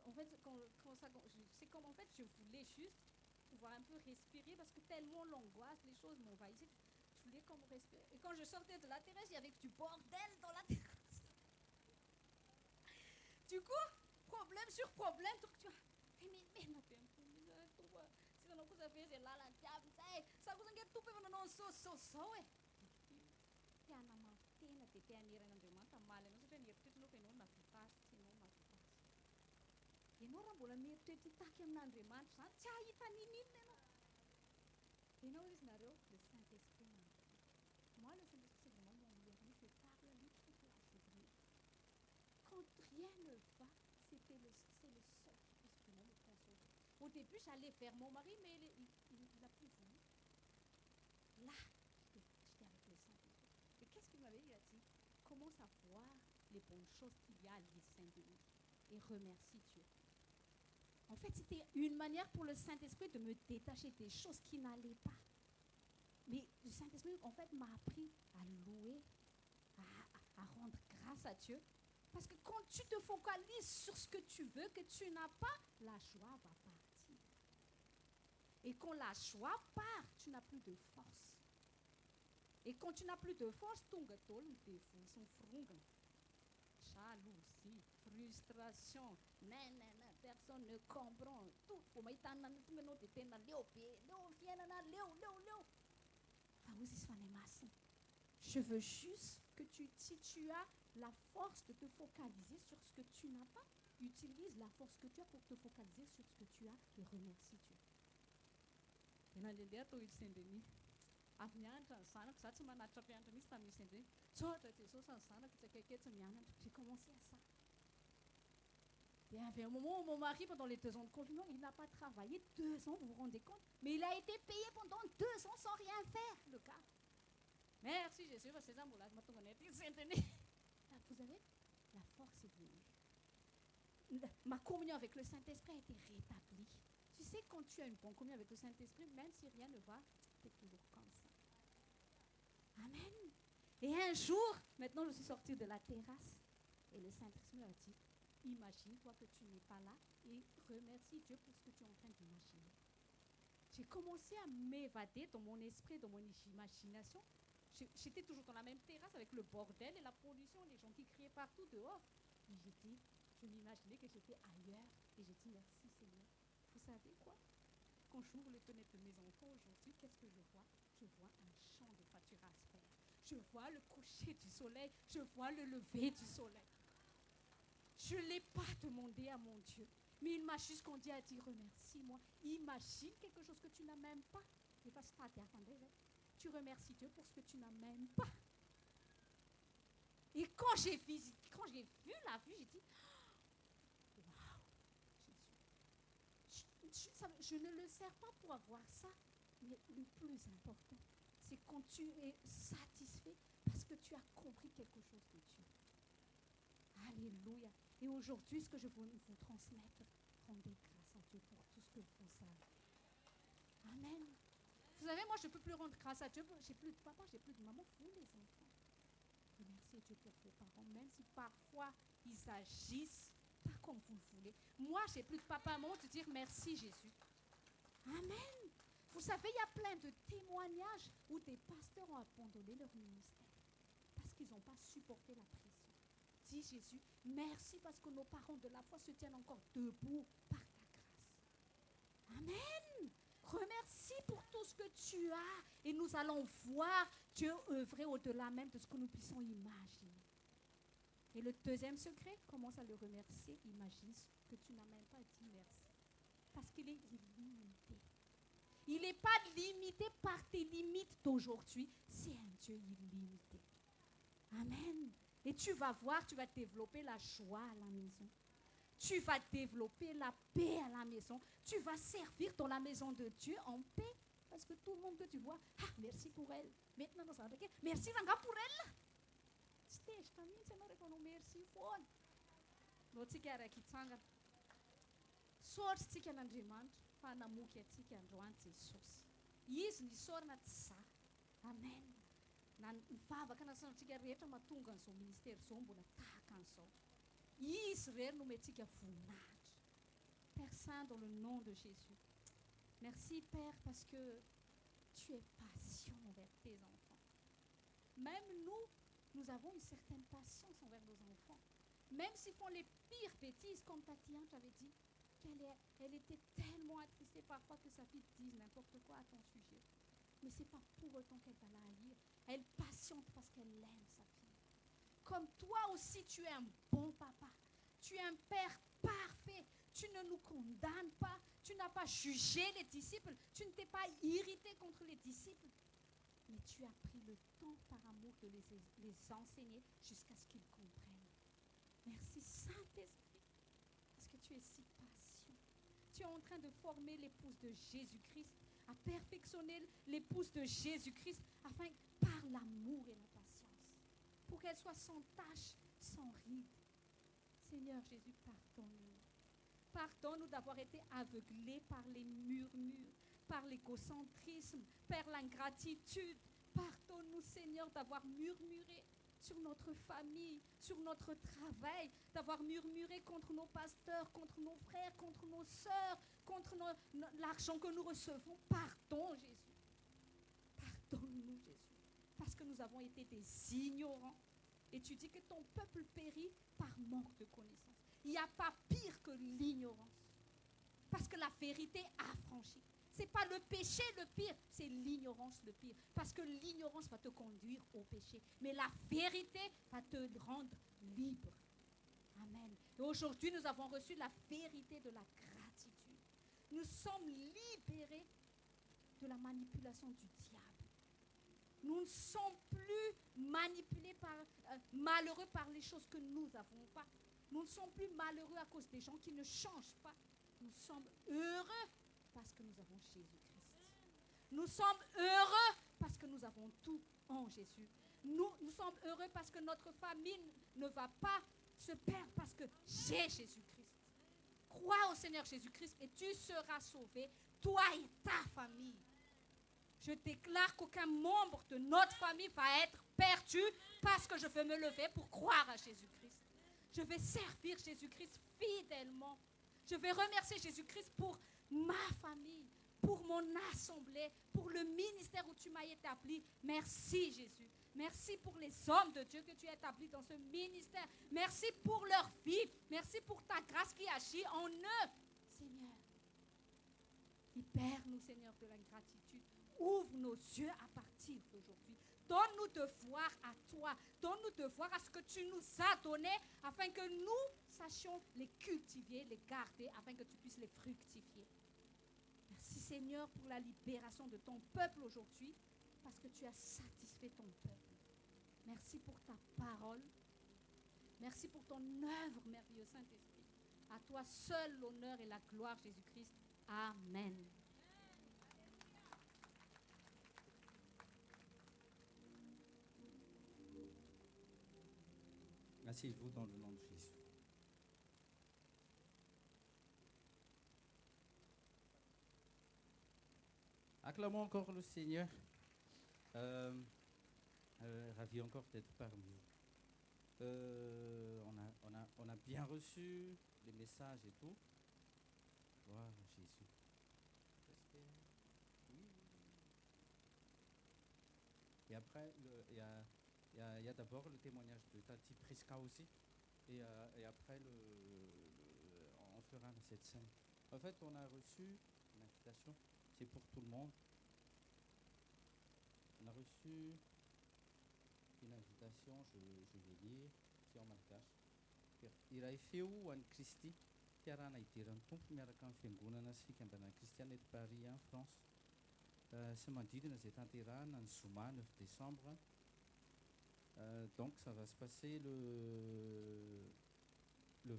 en fait, c'est comme en fait, je voulais juste pouvoir un peu respirer parce que tellement l'angoisse, les choses m'envahissaient. Je voulais comme respirer. Et quand je sortais de la terrasse, il y avait du bordel dans la terrasse. Du coup, problème sur problème, donc tu mais ma tempo, si non cosa fez lá la diabo, sai, sa cosa che tu per non so é. Piana ma tena te pianira n'Andriamanitra male, non satria nieritreritra fa ianao nahavitasa, tsy ianao nahavitasa. Ianao raha mbola mieritreritra hitaky amin'Andriamanitra zany, tsy ahita nin'inona ianao. Ianao izy nareo, le Saint-Esprit manodidina. Moi, le Saint-Esprit, c'est vraiment mon meilleur ami. Je parle à lui toute la journée. Quand rien ne va, c'est le seul qui puisse vraiment me consoler. Au début, j'allais vers mon mari, mais il n'a plus voulu. Là, j'étais avec le Saint-Esprit. Et qu'est-ce qu'il m'avait dit? Il a dit, commence à voir les bonnes choses qu'il y a à l'île Saint-Denis et remercie Dieu. En fait, c'était une manière pour le Saint-Esprit de me détacher des choses qui n'allaient pas. Mais le Saint-Esprit, en fait, m'a appris à louer, à rendre grâce à Dieu. Parce que quand tu te focalises sur ce que tu veux, que tu n'as pas, la joie va partir. Et quand la joie part, tu n'as plus de force. Et quand tu n'as plus de force, ton gâteau, son frungan. Jalousie, frustration, personne ne comprend. Tout. Je veux juste que si tu as la force de te focaliser sur ce que tu n'as pas, utilise la force que tu as pour te focaliser sur ce que tu as et remercie Dieu. J'ai commencé à ça. Il y avait un moment où mon mari, pendant les 2 ans de confinement, il n'a pas travaillé 2 ans, vous vous rendez compte? Mais il a été payé pendant 2 ans sans rien faire, le gars. Merci Jésus, parce que c'est ça, vous savez, la force est venue. Ma communion avec le Saint-Esprit a été rétablie. Tu sais, quand tu as une bonne communion avec le Saint-Esprit, même si rien ne va, tu es toujours comme ça. Amen. Et un jour, maintenant je suis sortie de la terrasse et le Saint-Esprit m'a dit, imagine-toi que tu n'es pas là et remercie Dieu pour ce que tu es en train d'imaginer. J'ai commencé à m'évader dans mon esprit, dans mon imagination. J'étais toujours dans la même terrasse avec le bordel et la pollution, les gens qui criaient partout dehors. Et je m'imaginais que j'étais ailleurs. Et j'ai dit merci Seigneur. Vous savez quoi? Quand j'ouvre les fenêtres de mes enfants aujourd'hui, qu'est-ce que je vois? Je vois un champ de pâturage vert. Je vois le coucher du soleil. Je vois le lever du soleil. Je ne l'ai pas demandé à mon Dieu. Mais il m'a juste conduit à dire remercie-moi. Imagine quelque chose que tu n'as même pas. Et pas ça, tu remercies Dieu pour ce que tu n'as même pas. Et quand j'ai vu la vue, j'ai dit waouh, Jésus. Je ne le sers pas pour avoir ça, mais le plus important, c'est quand tu es satisfait parce que tu as compris quelque chose de Dieu. Alléluia. Et aujourd'hui, ce que je veux vous transmettre, rendez grâce à Dieu pour tout ce que vous savez. Amen. Vous savez, moi, je ne peux plus rendre grâce à Dieu. J'ai plus de papa, j'ai plus de maman. Vous, les enfants, remerciez Dieu pour vos parents, même si parfois, ils agissent pas comme vous le voulez. Moi, j'ai plus de papa et maman, de dire merci, Jésus. Amen. Vous savez, il y a plein de témoignages où des pasteurs ont abandonné leur ministère parce qu'ils n'ont pas supporté la pression. Dis Jésus, merci parce que nos parents de la foi se tiennent encore debout par ta grâce. Amen. Remercie pour tout ce que tu as et nous allons voir Dieu œuvrer au-delà même de ce que nous puissions imaginer. Et le deuxième secret, commence à le remercier, imagine ce que tu n'as même pas dit merci. Parce qu'il est illimité. Il n'est pas limité par tes limites d'aujourd'hui, c'est un Dieu illimité. Amen. Et tu vas voir, tu vas développer la joie à la maison. Tu vas développer la paix à la maison. Tu vas servir dans la maison de Dieu en paix. Parce que tout le monde que tu vois, merci pour elle. Maintenant, ça va. Merci pour elle. Stage, también se não recono merci phone. Lo tsikara kitsanga. Sorts tsika n'Andriamanitra fa namoky atsika androany Jesosy. Izy nisorana tsy za. Amen. Na mivavaka nasantsika rehetra mahatonga an'izao ministera izao mbola tahaka an'izao. Izy rery no mentsika voninahitra. Père Saint, dans le nom de Jésus. Merci, Père, parce que tu es patient envers tes enfants. Même nous avons une certaine patience envers nos enfants. Même s'ils font les pires bêtises, comme Tatiana t'avait dit, elle était tellement attristée parfois que sa fille dise n'importe quoi à ton sujet. Mais ce n'est pas pour autant qu'elle va la haïr. Elle patiente parce qu'elle aime sa fille. Comme toi aussi, tu es un bon papa. Tu es un père parfait. Tu ne nous condamnes pas. Tu n'as pas jugé les disciples. Tu ne t'es pas irrité contre les disciples. Mais tu as pris le temps par amour de les enseigner jusqu'à ce qu'ils comprennent. Merci Saint-Esprit, parce que tu es si patient. Tu es en train de former l'épouse de Jésus-Christ, à perfectionner l'épouse de Jésus-Christ, afin par l'amour et la patience, pour qu'elle soit sans tache, sans ride. Seigneur Jésus, pardonne-nous. Pardonne-nous d'avoir été aveuglés par les murmures, par l'égocentrisme, par l'ingratitude. Pardonne-nous, Seigneur, d'avoir murmuré sur notre famille, sur notre travail, d'avoir murmuré contre nos pasteurs, contre nos frères, contre nos sœurs, contre l'argent que nous recevons. Pardon, Jésus. Pardonne-nous, Jésus, parce que nous avons été des ignorants. Et tu dis que ton peuple périt par manque de connaissance. Il n'y a pas pire que l'ignorance, parce que la vérité affranchit. Ce n'est pas le péché le pire, c'est l'ignorance le pire. Parce que l'ignorance va te conduire au péché. Mais la vérité va te rendre libre. Amen. Et aujourd'hui, nous avons reçu la vérité de la gratitude. Nous sommes libérés de la manipulation du diable. Nous ne sommes plus manipulés malheureux par les choses que nous n'avons pas. Nous ne sommes plus malheureux à cause des gens qui ne changent pas. Nous sommes heureux parce que nous avons Jésus-Christ. Nous sommes heureux parce que nous avons tout en Jésus. Nous sommes heureux parce que notre famille ne va pas se perdre parce que j'ai Jésus-Christ. Crois au Seigneur Jésus-Christ et tu seras sauvé, toi et ta famille. Je déclare qu'aucun membre de notre famille va être perdu parce que je veux me lever pour croire à Jésus-Christ. Je vais servir Jésus-Christ fidèlement. Je vais remercier Jésus-Christ pour ma famille, pour mon assemblée, pour le ministère où tu m'as établi. Merci Jésus. Merci pour les hommes de Dieu que tu as établis dans ce ministère. Merci pour leur vie. Merci pour ta grâce qui agit en eux. Seigneur, libère-nous, Seigneur, de l'ingratitude. Ouvre nos yeux à partir d'aujourd'hui. Donne-nous de voir à toi. Donne-nous de voir à ce que tu nous as donné afin que nous sachions les cultiver, les garder, afin que tu puisses les fructifier. Merci Seigneur pour la libération de ton peuple aujourd'hui parce que tu as satisfait ton peuple. Merci pour ta parole. Merci pour ton œuvre merveilleuse, Saint-Esprit. À toi seul l'honneur et la gloire, Jésus-Christ. Amen. Asseyez-vous dans le nom de Jésus. Acclamons encore le Seigneur. Ravi encore d'être parmi vous. On a bien reçu les messages et tout. Gloire à Jésus. Oui. Et après, il y a d'abord le témoignage de Tati Priska aussi. Et après, on fera cette scène. En fait, on a reçu une invitation. C'est pour tout le monde. On a reçu une invitation, je vais lire, c'est en malgache. Iray feo ho an'i Kristy, tiarana idiran'ny tompo miaraka amin'ny fiangonana sy fikambanana kristiana eto Paris, en France. Sy manodidina izay tanterahana ny Zoma 9 décembre. Donc ça va se passer le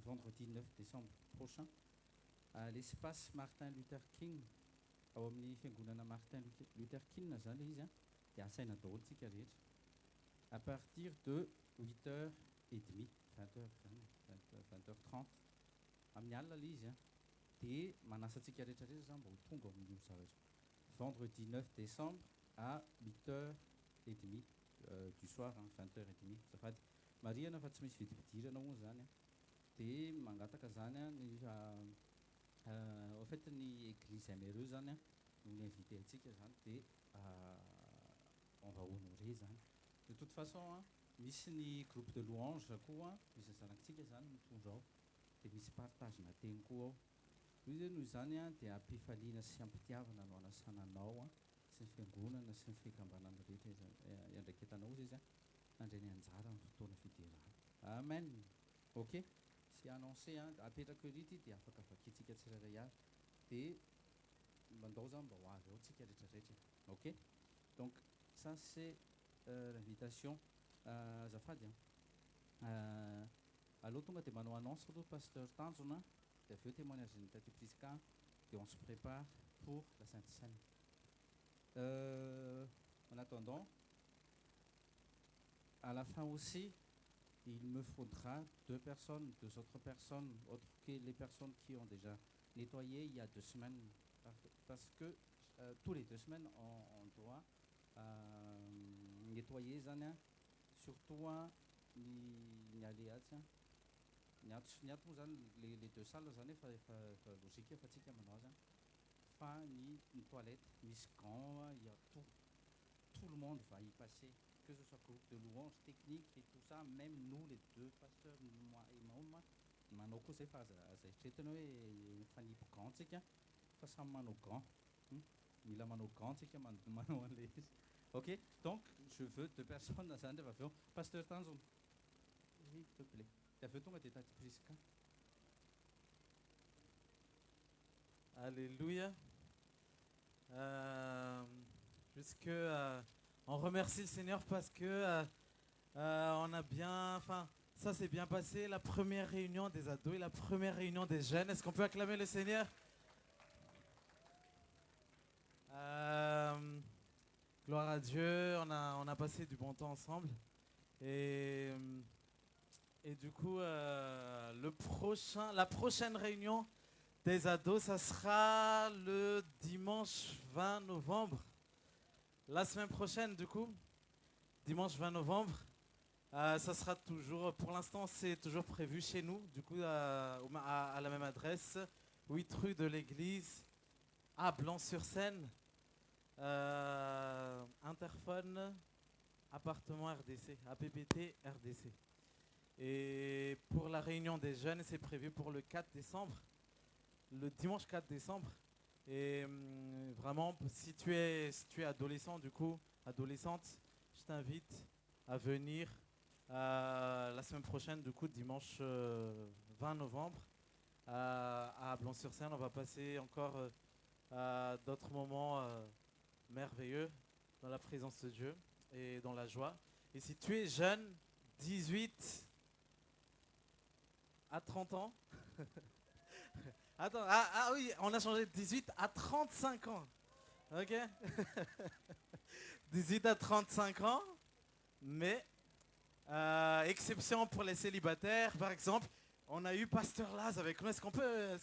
vendredi 9 décembre prochain à l'espace Martin Luther King. Ao amin'ny fiangonana Martin Luther King zany izy a, dia asaina daholo tsika rehetra. À partir de 8h30, 20h30 amin'ny alina ilay izy a, dia manasa antsika rehetrarehetra zany mba ho tonga amin'io zavatra. Vendredi 9 décembre à 8h30 du soir, 20h30. Zafady marihana fa tsy misy vidividirana moa zany a. Dia mangataka zany a Au fait ny église amereo zany a no invité antsika zany dia on va honorer zany. De toute façon a misy ny groupe de louange koa misy zanakitsika zany mitondra ao dia misy partagena teny koa ao. Io noho izany a dia ampifaliana sy ampitiavana no anasananao a sy ny fiangonana sy ny fikambanana rehetra iandraiketanao izy a nandray ny anjara amin'ny fotoana fidirana. Amen. Ok. Sy annoncer a apetraka rity dia afaka vakiantsika tsirairay avy dia mandao zany mba ho avy ao tsika rehetrarehetra. Ok. Donc ça c'est l'invitation. Azafady aloha tonga dia manao annonce aloha pasteur Tanjona dia avy eo témoignagen'ny Tate Prisca et on se prépare pour la Sainte Seine. En attendant, à la fin aussi, il me faudra deux autres personnes, autres que les personnes qui ont déjà nettoyé il y a 2 semaines. Parce que tous les 2 semaines, on doit nettoyer zany surtout ny aléatsy niato moa zany les 2 salles zany efa logique efa tsika manao azy fa ny toilette misy gants, il y a tout le monde va y passer, que ce soit groupe de louange technique et tout ça, même nous les 2 pasteurs, moi et Maoma manao koa zay fa aza eritreretana hoe fanipy gants tsika fa samy manao gants, mila manao gants tsika manao an'le izy. Ok, donc je veux 2 personnes zany rehefa avy eo pasteur Tanjona, s'il te plaît, dia avy eo tonga dia Tate Prisca. Alléluia. Puisque on remercie le Seigneur parce que on a bien, enfin, ça s'est bien passé, la première réunion des ados et la première réunion des jeunes. Est-ce qu'on peut acclamer le Seigneur? Gloire à Dieu, on a passé du bon temps ensemble. Et du coup, la prochaine réunion des ados, ça sera le dimanche 20 novembre. La semaine prochaine, du coup, dimanche 20 novembre. Ça sera toujours, pour l'instant, c'est toujours prévu chez nous, du coup, à la même adresse, 8 rue de l'Église, à Blanc-sur-Seine. Interphone, appartement RDC, APPT RDC. Et pour la réunion des jeunes, c'est prévu pour le 4 décembre, le dimanche 4 décembre. Et vraiment, si tu es adolescent, du coup, adolescente, je t'invite à venir la semaine prochaine, du coup, dimanche 20 novembre, à Blanc-sur-Seine. On va passer encore d'autres moments merveilleux dans la présence de Dieu et dans la joie. Et si tu es jeune, 18 à 30 ans, attends, oui, on a changé de 18 à 35 ans. Ok. 18 à 35 ans, mais exception pour les célibataires, par exemple. On a eu Pasteur Laz avec nous. Est-ce qu'on peut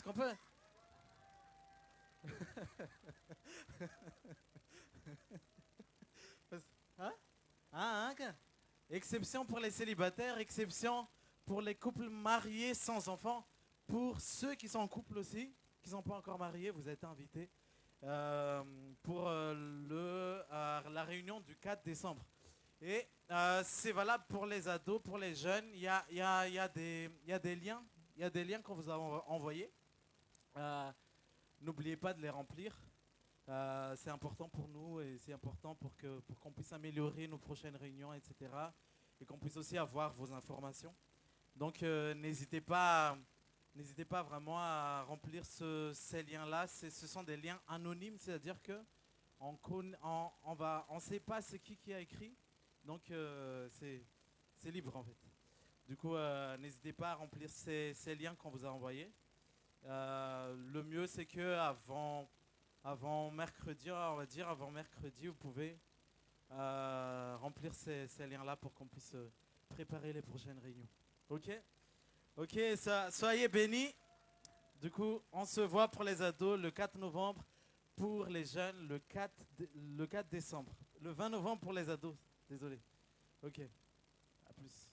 Exception pour les célibataires, exception pour les couples mariés sans enfants. Pour ceux qui sont en couple aussi, qui ne sont pas encore mariés, vous êtes invités pour la réunion du 4 décembre. Et c'est valable pour les ados, pour les jeunes. Il y a des liens qu'on vous a envoyés. N'oubliez pas de les remplir. C'est important pour nous et c'est important pour qu'on puisse améliorer nos prochaines réunions, etc. Et qu'on puisse aussi avoir vos informations. Donc n'hésitez pas vraiment à remplir ces liens-là. Ce sont des liens anonymes, c'est-à-dire que on ne sait pas c'est qui a écrit. Donc c'est libre en fait. Du coup, n'hésitez pas à remplir ces liens qu'on vous a envoyés. Le mieux c'est que avant mercredi, on va dire, avant mercredi, vous pouvez remplir ces liens-là pour qu'on puisse préparer les prochaines réunions. Ok, soyez bénis. Du coup, on se voit pour les ados le 4 novembre, pour les jeunes le 4 décembre. Le 20 novembre pour les ados, désolé. Ok, à plus.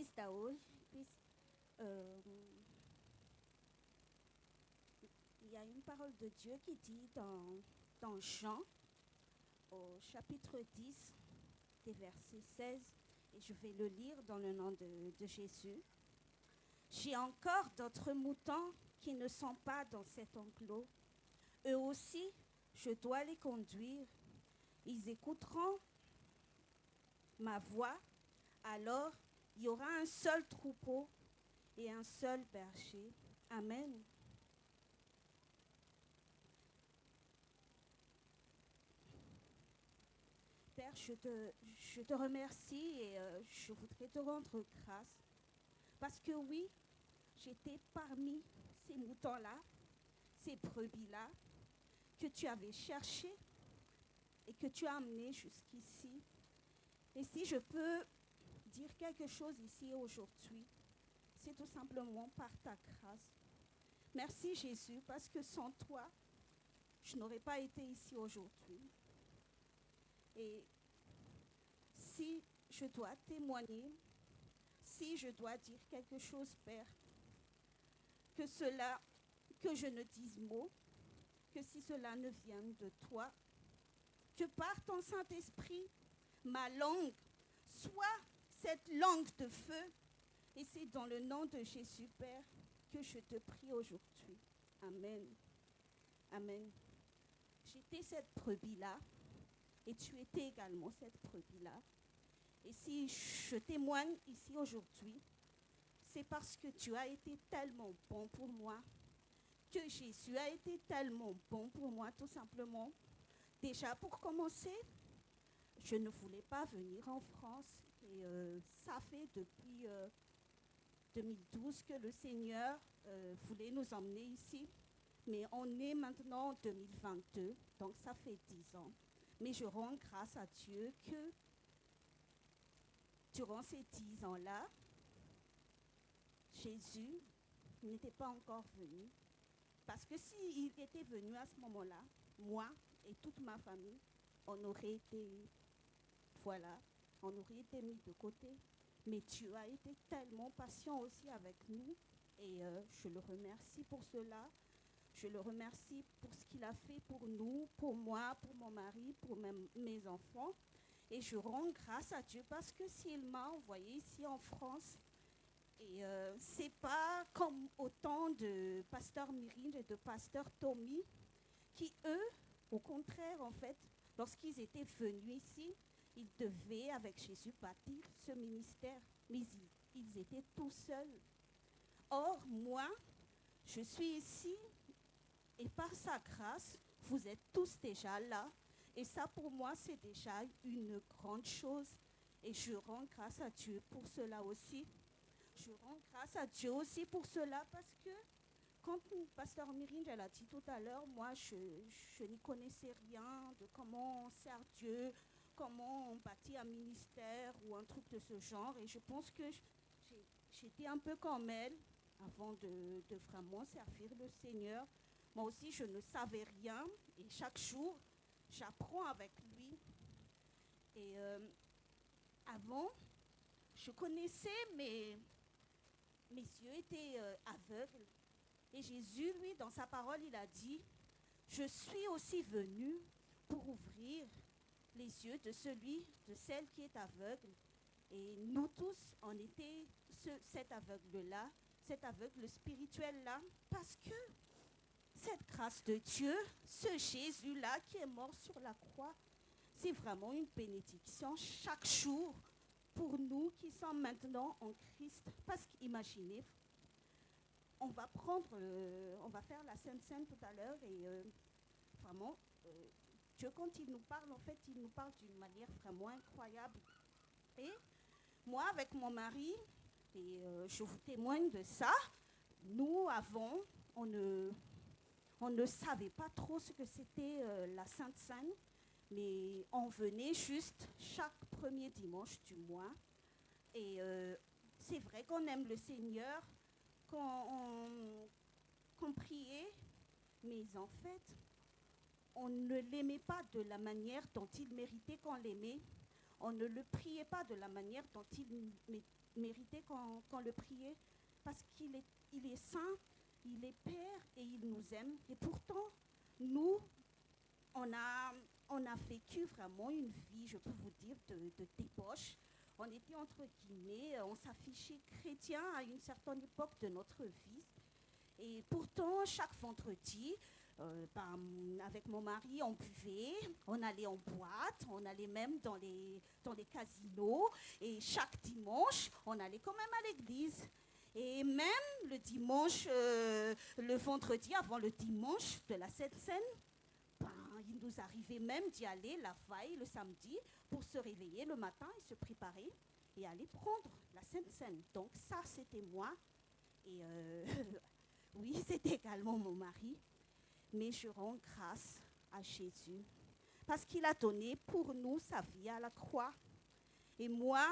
Krista hoje. Il y a une parole de Dieu qui dit dans Jean, au chapitre 10, des versets 16, et je vais le lire dans le nom de Jésus. J'ai encore d'autres moutons qui ne sont pas dans cet enclos. Eux aussi, je dois les conduire. Ils écouteront ma voix. Alors, il y aura un seul troupeau et un seul berger. Amen. Père, je te remercie et je voudrais te rendre grâce. Parce que oui, j'étais parmi ces moutons-là, ces brebis-là, que tu avais cherchés et que tu as amenés jusqu'ici. Et si je peux dire quelque chose ici aujourd'hui, c'est tout simplement par ta grâce. Merci Jésus, parce que sans toi, je n'aurais pas été ici aujourd'hui. Et si je dois témoigner, si je dois dire quelque chose, Père, que je ne dise mot, que si cela ne vienne de toi, que par ton Saint-Esprit, ma langue soit cette langue de feu. Et c'est dans le nom de Jésus, Père, que je te prie aujourd'hui. Amen. Amen. J'étais cette brebis-là et tu étais également cette brebis-là. Et si je témoigne ici aujourd'hui, c'est parce que tu as été tellement bon pour moi, que Jésus a été tellement bon pour moi, tout simplement. Déjà, pour commencer, je ne voulais pas venir en France. Et ça fait depuis 2012 que le Seigneur voulait nous emmener ici. Mais on est maintenant en 2022, donc ça fait 10 ans. Mais je rends grâce à Dieu que durant ces 10 ans-là, Jésus n'était pas encore venu. Parce que s'il était venu à ce moment-là, moi et toute ma famille, on aurait été mis de côté. Mais Dieu a été tellement patient aussi avec nous et je le remercie pour cela. Je le remercie pour ce qu'il a fait pour nous, pour moi, pour mon mari, pour mes enfants. Et je rends grâce à Dieu parce que s'il m'a envoyé ici en France, et c'est pas comme autant de pasteur Myrind et de pasteur Tommy qui, eux, au contraire, en fait, lorsqu'ils étaient venus ici, ils devaient, avec Jésus, bâtir ce ministère. Mais ils étaient tout seuls. Or, moi, je suis ici et par sa grâce, vous êtes tous déjà là. Et ça, pour moi, c'est déjà une grande chose. Et je rends grâce à Dieu pour cela aussi. Je rends grâce à Dieu aussi pour cela parce que quand pasteur Myrind, elle a dit tout à l'heure, moi, je n'y connaissais rien de comment on sert Dieu, comment on bâtit un ministère ou un truc de ce genre. Et je pense que j'étais un peu comme elle avant de vraiment servir le Seigneur. Moi aussi, je ne savais rien et chaque jour, j'apprends avec lui. Et avant, je connaissais, mais mes yeux étaient aveugles. Et Jésus, lui, dans sa parole, il a dit, je suis aussi venu pour ouvrir les yeux de celle qui est aveugle. Et nous tous, on était cet aveugle-là, cet aveugle spirituel-là, parce que cette grâce de Dieu, ce Jésus-là qui est mort sur la croix, c'est vraiment une bénédiction chaque jour pour nous qui sommes maintenant en Christ. Parce qu'imaginez, on va faire la Sainte Seine tout à l'heure et vraiment, Dieu quand il nous parle, en fait, il nous parle d'une manière vraiment incroyable. Et moi, avec mon mari, et je vous témoigne de ça, nous, avant, on ne savait pas trop ce que c'était la Sainte Seine, mais on venait juste chaque premier dimanche du mois. Et c'est vrai qu'on aime le Seigneur, qu'on priait, mais en fait, on ne l'aimait pas de la manière dont il méritait qu'on l'aimait. on ne le priait pas de la manière dont il méritait qu'on le priait, parce qu'il est saint, il est Père et il nous aime. Et pourtant, nous, on a vécu vraiment une vie, je peux vous dire, de débauche. On était entre guillemets, on s'affichait chrétien à une certaine époque de notre vie. Et pourtant, chaque vendredi, avec mon mari, on buvait, on allait en boîte, on allait même dans les casinos. Et chaque dimanche, on allait quand même à l'église. Et même le dimanche, le vendredi avant le dimanche de la Sainte Seine, il nous arrivait même d'y aller la veille, le samedi, pour se réveiller le matin et se préparer et aller prendre la Sainte Seine. Donc ça, c'était moi. Et oui, c'était également mon mari. Mais je rends grâce à Jésus parce qu'il a donné pour nous sa vie à la croix. Et moi,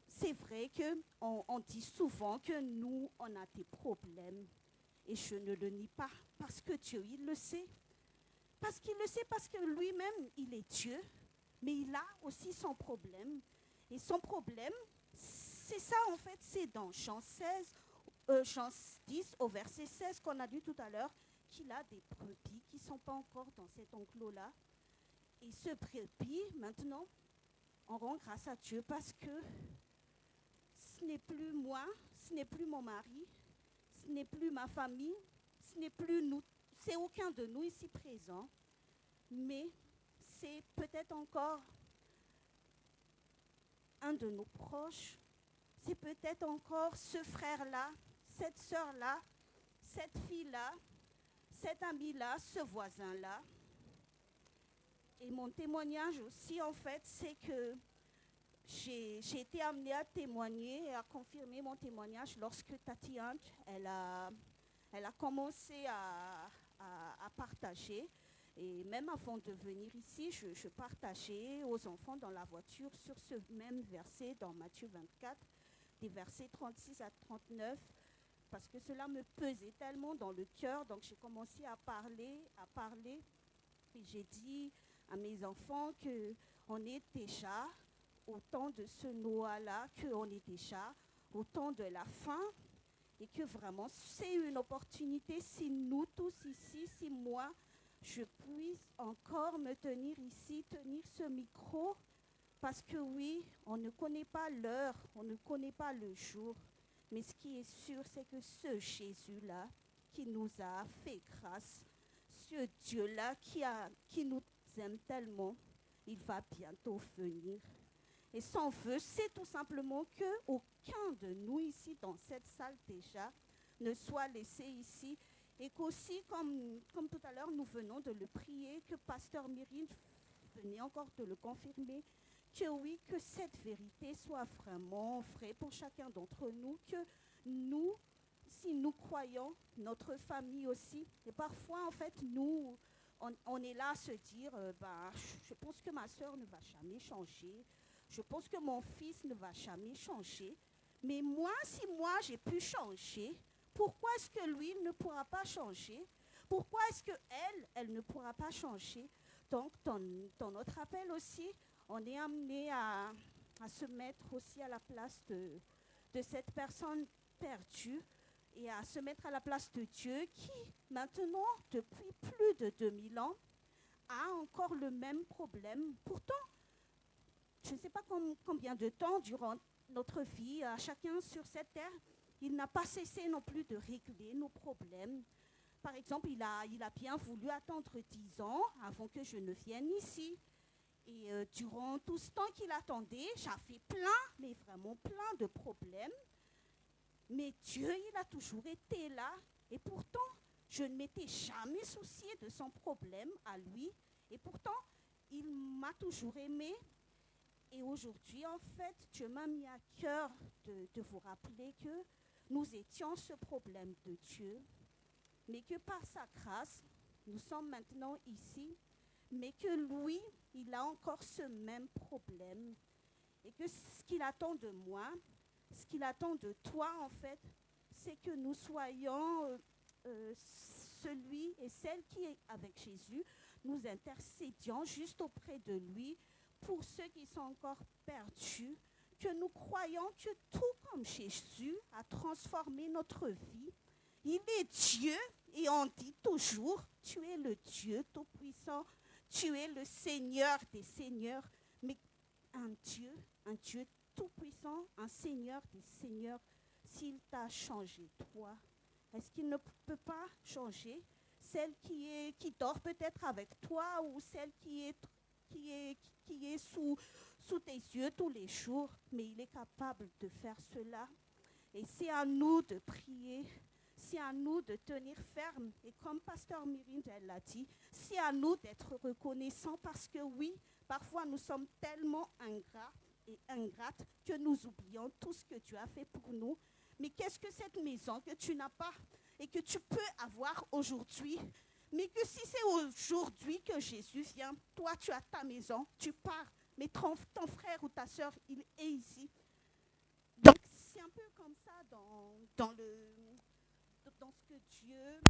c'est vrai qu'on dit souvent que nous, on a des problèmes. Et je ne le nie pas parce que Dieu, il le sait. Parce qu'il le sait, parce que lui-même, il est Dieu, mais il a aussi son problème. Et son problème, c'est ça en fait, c'est dans Jean 10 au verset 16 qu'on a dit tout à l'heure, qu'il a des brebis qui ne sont pas encore dans cet enclos-là. Et ce brebis, maintenant, on rend grâce à Dieu parce que ce n'est plus moi, ce n'est plus mon mari, ce n'est plus ma famille, ce n'est plus nous. C'est aucun de nous ici présents, mais c'est peut-être encore un de nos proches, c'est peut-être encore ce frère-là, cette sœur-là, cette fille-là, cet ami-là, ce voisin-là. Et mon témoignage aussi, en fait, c'est que j'ai été amenée à témoigner et à confirmer mon témoignage lorsque Tati Ange, elle a commencé à partager. Et même avant de venir ici, je partageais aux enfants dans la voiture sur ce même verset dans Matthieu 24, des versets 36 à 39, parce que cela me pesait tellement dans le cœur. Donc j'ai commencé à parler, et j'ai dit à mes enfants qu'on est déjà au temps de ce Noah-là, qu'on est déjà au temps de la fin, et que vraiment c'est une opportunité, si nous tous ici, si moi, je puisse encore me tenir ici, tenir ce micro, parce que oui, on ne connaît pas l'heure, on ne connaît pas le jour, mais ce qui est sûr, c'est que ce Jésus-là, qui nous a fait grâce, ce Dieu-là qui nous aime tellement, il va bientôt venir. Et son vœu, c'est tout simplement qu'aucun de nous ici dans cette salle déjà ne soit laissé ici. Et qu'aussi, comme tout à l'heure, nous venons de le prier, que Pasteur Myriam venait encore de le confirmer, que oui, que cette vérité soit vraiment vraie pour chacun d'entre nous, que nous, si nous croyons, notre famille aussi, et parfois, en fait, nous, on est là à se dire, je pense que ma soeur ne va jamais changer, je pense que mon fils ne va jamais changer, mais moi, si moi, j'ai pu changer, pourquoi est-ce que lui ne pourra pas changer? Pourquoi est-ce qu'elle ne pourra pas changer? Donc, dans notre appel aussi, on est amené à se mettre aussi à la place de cette personne perdue et à se mettre à la place de Dieu qui, maintenant, depuis plus de 2000 ans, a encore le même problème. Pourtant, je ne sais pas combien de temps durant notre vie, à chacun sur cette terre, il n'a pas cessé non plus de régler nos problèmes. Par exemple, il a bien voulu attendre 10 ans avant que je ne vienne ici. Et durant tout ce temps qu'il attendait, j'avais plein, mais vraiment plein de problèmes. Mais Dieu, il a toujours été là. Et pourtant, je ne m'étais jamais souciée de son problème à lui. Et pourtant, il m'a toujours aimée. Et aujourd'hui, en fait, Dieu m'a mis à cœur de vous rappeler que nous étions ce problème de Dieu, mais que par sa grâce, nous sommes maintenant ici, mais que lui, il a encore ce même problème. Et que ce qu'il attend de moi, ce qu'il attend de toi, en fait, c'est que nous soyons celui et celle qui est avec Jésus, nous intercédions juste auprès de lui pour ceux qui sont encore perdus, que nous croyons que tout comme Jésus a transformé notre vie, il est Dieu et on dit toujours, tu es le Dieu Tout-Puissant, tu es le Seigneur des Seigneurs, mais un Dieu Tout-Puissant, un Seigneur des Seigneurs, s'il t'a changé toi, est-ce qu'il ne peut pas changer celle qui dort peut-être avec toi ou celle qui est sous tes yeux tous les jours, mais il est capable de faire cela. Et c'est à nous de prier, c'est à nous de tenir ferme. Et comme Pasteur Myrine, elle l'a dit, c'est à nous d'être reconnaissants parce que oui, parfois nous sommes tellement ingrats et ingrates que nous oublions tout ce que Dieu a fait pour nous. Mais qu'est-ce que cette maison que tu n'as pas et que tu peux avoir aujourd'hui, mais que si c'est aujourd'hui que Jésus vient, toi tu as ta maison, tu pars, mais ton frère ou ta soeur, il est ici. Donc c'est un peu comme ça dans ce que Dieu...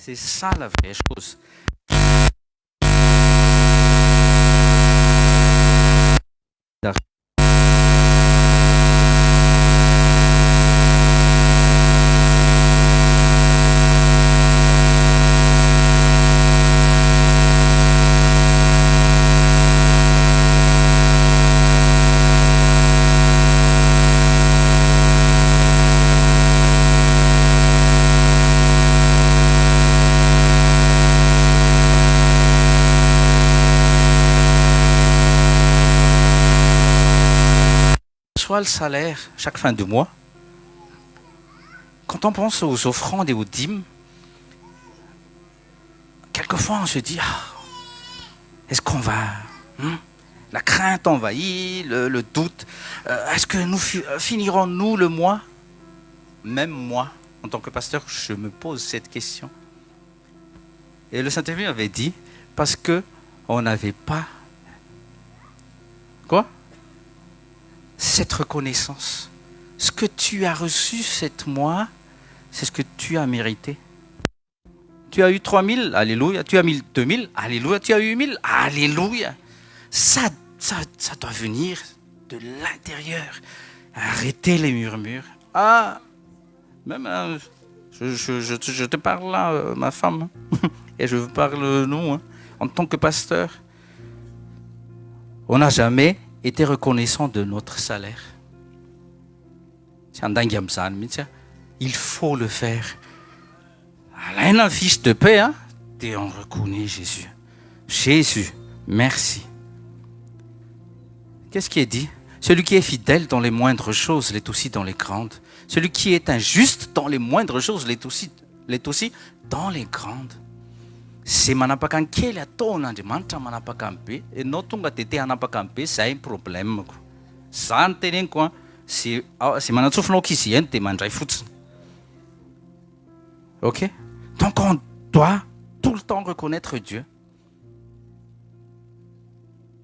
C'est ça la vraie chose. Le salaire chaque fin de mois, quand on pense aux offrandes et aux dîmes, quelquefois on se dit est-ce qu'on va la crainte envahit, le doute, est-ce que nous finirons-nous le mois? Même moi, en tant que pasteur, je me pose cette question. Et le Saint-Esprit avait dit parce que on n'avait pas cette reconnaissance. Ce que tu as reçu cette mois, c'est ce que tu as mérité. Tu as eu 3000, alléluia. Tu as eu 2000, alléluia. Tu as eu 1000, alléluia. Ça doit venir de l'intérieur. Arrêtez les murmures. Même je te parle là, ma femme, et je vous parle nous, en tant que pasteur. On n'a jamais été reconnaissant de notre salaire. Il faut le faire. À la fiche de paix, et on reconnaît Jésus. Jésus, merci. Qu'est-ce qui est dit? Celui qui est fidèle dans les moindres choses l'est aussi dans les grandes. Celui qui est injuste dans les moindres choses l'est aussi dans les grandes. Se manapakankely ataon'Andriamanitra manapakambe, ianao tonga de te hanapakambe, zay ny problèmeko. Za no teneniko, ze manatsofinao k'izy ihany de mandray fotsiny. Ok? Donc on doit tout le temps reconnaître Dieu.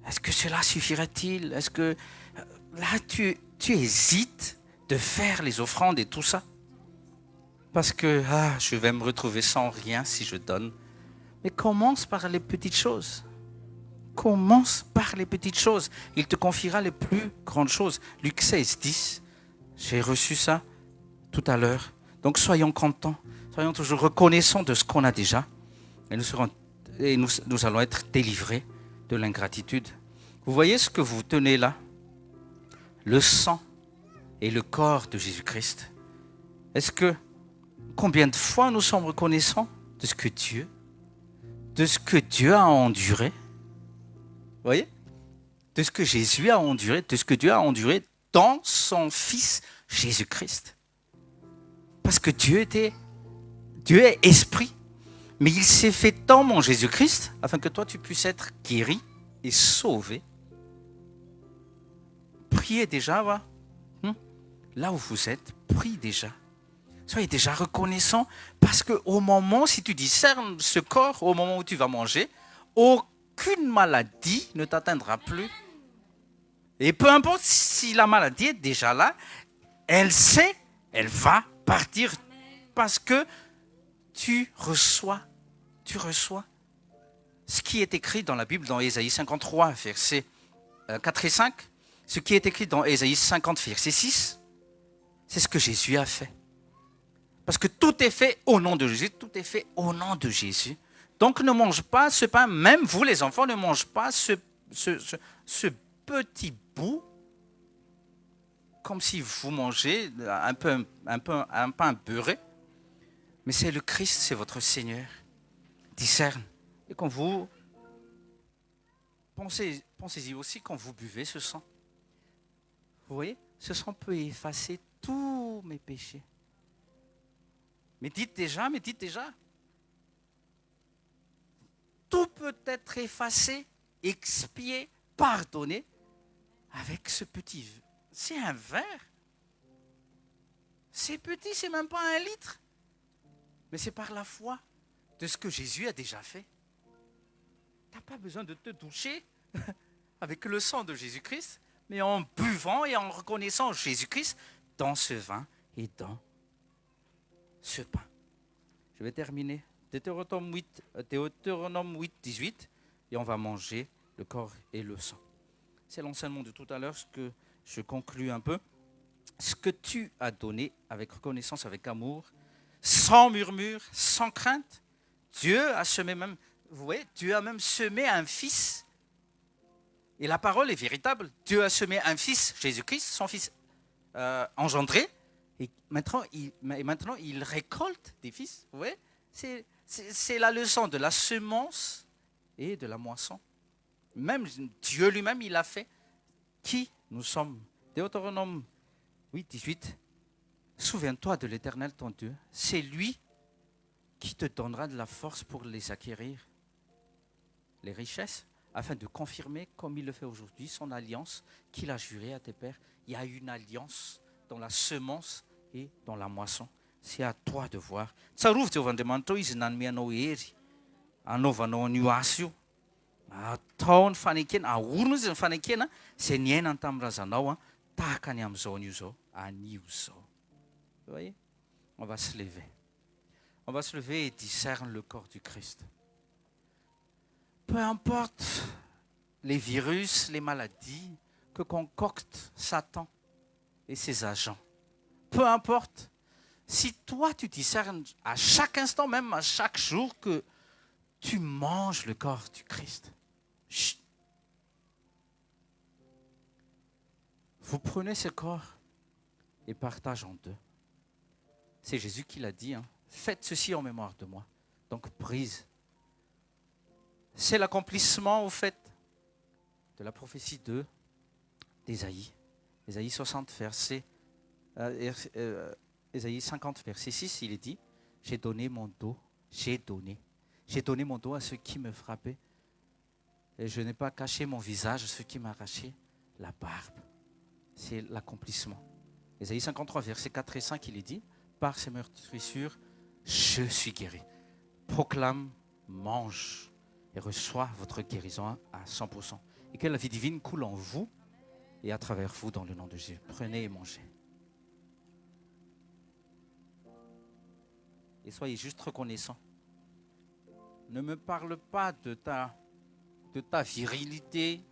Est-ce que cela suffirait-il? Est-ce que là tu hésites de faire les offrandes et tout ça? Parce que je vais me retrouver sans rien si je donne. Mais commence par les petites choses. Commence par les petites choses. Il te confiera les plus grandes choses. Luc 16, 10. J'ai reçu ça tout à l'heure. Donc soyons contents. Soyons toujours reconnaissants de ce qu'on a déjà. Et nous allons être délivrés de l'ingratitude. Vous voyez ce que vous tenez là? Le sang et le corps de Jésus-Christ. Est-ce que combien de fois nous sommes reconnaissants de ce que Dieu a enduré? Vous voyez? De ce que Jésus a enduré, de ce que Dieu a enduré dans son Fils Jésus-Christ. Parce que Dieu est esprit, mais il s'est fait tant mon Jésus-Christ afin que toi tu puisses être guéri et sauvé. Priez déjà, là où vous êtes, priez déjà. Soyez déjà reconnaissant parce qu'au moment, si tu discernes ce corps, au moment où tu vas manger, aucune maladie ne t'atteindra plus. Et peu importe si la maladie est déjà là, elle va partir parce que tu reçois ce qui est écrit dans la Bible, dans Ésaïe 53, versets 4 et 5, ce qui est écrit dans Ésaïe 50, verset 6, c'est ce que Jésus a fait. Parce que tout est fait au nom de Jésus, tout est fait au nom de Jésus. Donc ne mange pas ce pain, même vous les enfants, ne mangez pas ce petit bout, comme si vous mangez un pain beurré. Mais c'est le Christ, c'est votre Seigneur. Discerne. Et quand vous pensez-y aussi quand vous buvez ce sang. Vous voyez, ce sang peut effacer tous mes péchés. Mais dites déjà, tout peut être effacé, expié, pardonné avec ce petit. C'est un verre. C'est petit, c'est même pas 1 litre. Mais c'est par la foi de ce que Jésus a déjà fait. Tu n'as pas besoin de te doucher avec le sang de Jésus-Christ, mais en buvant et en reconnaissant Jésus-Christ dans ce vin et dans ce pain. Je vais terminer Deutéronome 8, 18, et on va manger le corps et le sang. C'est l'enseignement de tout à l'heure, ce que je conclus un peu. Ce que tu as donné avec reconnaissance, avec amour, sans murmure, sans crainte, Dieu a semé même, vous voyez, Dieu a même semé un fils. Et la parole est véritable. Dieu a semé un fils, Jésus-Christ, son fils engendré, et maintenant il récolte des fils. Vous voyez, c'est la leçon de la semence et de la moisson. Même Dieu lui-même, il a fait qui nous sommes. Deutéronome 8, 18. Souviens-toi de l'Éternel ton Dieu. C'est lui qui te donnera de la force pour les acquérir. Les richesses, afin de confirmer, comme il le fait aujourd'hui, son alliance qu'il a jurée à tes pères. Il y a une alliance dans la semence et dans la moisson. C'est à toi de voir. Tsarovy Jehovah Andriamanitra izy nanomeanao hery, anaovanao an'io asa io. Atao ny fanekena, ahorona izy ny fanekena, izay niainany tamin'ny razanao, tahaka ny amin'izao an'io zao, an'io zao. Vous voyez? On va se lever. On va se lever et discerne le corps du Christ. Peu importe les virus, les maladies que concocte Satan et ses agents. Peu importe. Si toi tu discernes à chaque instant, même à chaque jour, que tu manges le corps du Christ. Chut. Vous prenez ce corps et partagez en deux. C'est Jésus qui l'a dit. Faites ceci en mémoire de moi. Donc brise. C'est l'accomplissement au fait de la prophétie d'Ésaïe. Ésaïe 60, Ésaïe 50, verset 6, il est dit, j'ai donné mon dos, j'ai donné mon dos à ceux qui me frappaient, et je n'ai pas caché mon visage à ceux qui m'arrachaient la barbe. C'est l'accomplissement. Ésaïe 53, verset 4 et 5, il est dit, par ces meurtrissures, je suis guéri. Proclame, mange et reçois votre guérison à 100%. Et que la vie divine coule en vous et à travers vous dans le nom de Jésus. Prenez et mangez. Et soyez juste reconnaissants. Ne me parle pas de ta virilité,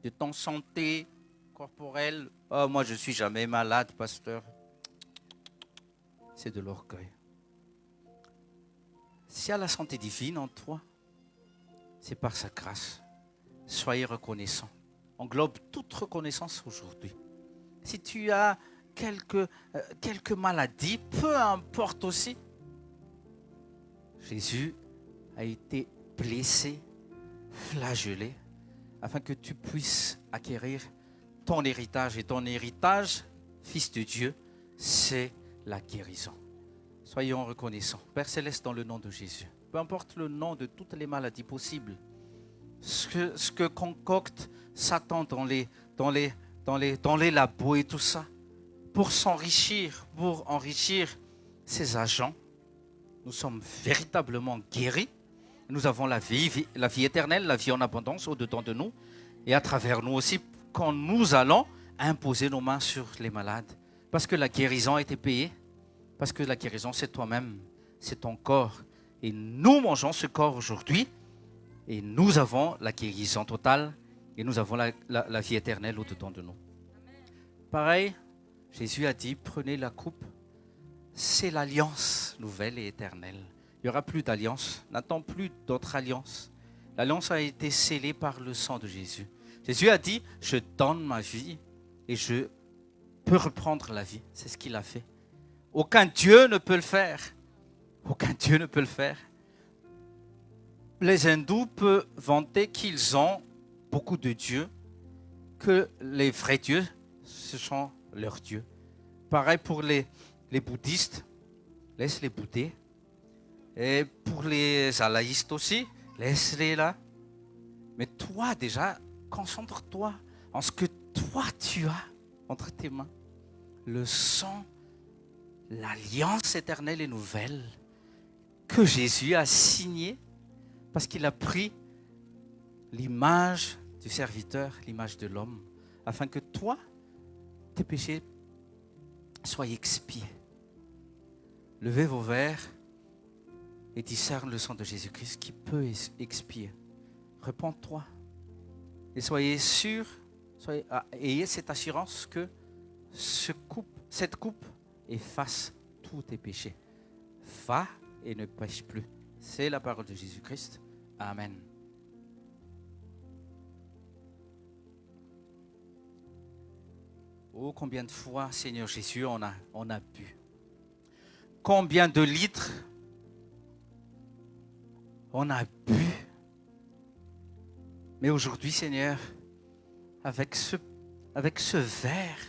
de ton santé corporelle. Oh, moi je ne suis jamais malade, pasteur. C'est de l'orgueil. S'il y a la santé divine en toi, c'est par sa grâce. Soyez reconnaissants. Englobe toute reconnaissance aujourd'hui. Si tu as quelques maladies, peu importe aussi, Jésus a été blessé, flagellé, afin que tu puisses acquérir ton héritage. Et ton héritage, fils de Dieu, c'est la guérison. Soyons reconnaissants. Père Céleste, dans le nom de Jésus, peu importe le nom de toutes les maladies possibles, ce que concocte Satan dans les labos et tout ça, pour s'enrichir, pour enrichir ses agents, nous sommes véritablement guéris. Nous avons la vie éternelle, la vie en abondance au-dedans de nous, et à travers nous aussi, quand nous allons imposer nos mains sur les malades. Parce que la guérison a été payée, parce que la guérison c'est toi-même, c'est ton corps. Et nous mangeons ce corps aujourd'hui, et nous avons la guérison totale, et nous avons la vie éternelle au-dedans de nous. Pareil, Jésus a dit, prenez la coupe, c'est l'alliance nouvelle et éternelle. Il n'y aura plus d'alliance, n'attends plus d'autre alliance. L'alliance a été scellée par le sang de Jésus. Jésus a dit, je donne ma vie et je peux reprendre la vie. C'est ce qu'il a fait. Aucun Dieu ne peut le faire. Aucun Dieu ne peut le faire. Les hindous peuvent vanter qu'ils ont beaucoup de dieux, que les vrais dieux, ce sont leurs dieux. Pareil pour les bouddhistes, laisse-les bouder. Et pour les alaïstes aussi, laisse-les là. Mais toi déjà, concentre-toi en ce que toi tu as entre tes mains. Le sang, l'alliance éternelle et nouvelle que Jésus a signée parce qu'il a pris l'image du serviteur, l'image de l'homme, afin que toi, tes péchés soient expiés. Levez vos verres et discerne le sang de Jésus-Christ qui peut expier. Repends-toi et soyez sûrs, ayez cette assurance que cette coupe efface tous tes péchés. Va et ne pêche plus. C'est la parole de Jésus-Christ. Amen. Oh, combien de fois, Seigneur Jésus, on a bu. Combien de litres on a bu. Mais aujourd'hui, Seigneur, avec ce verre,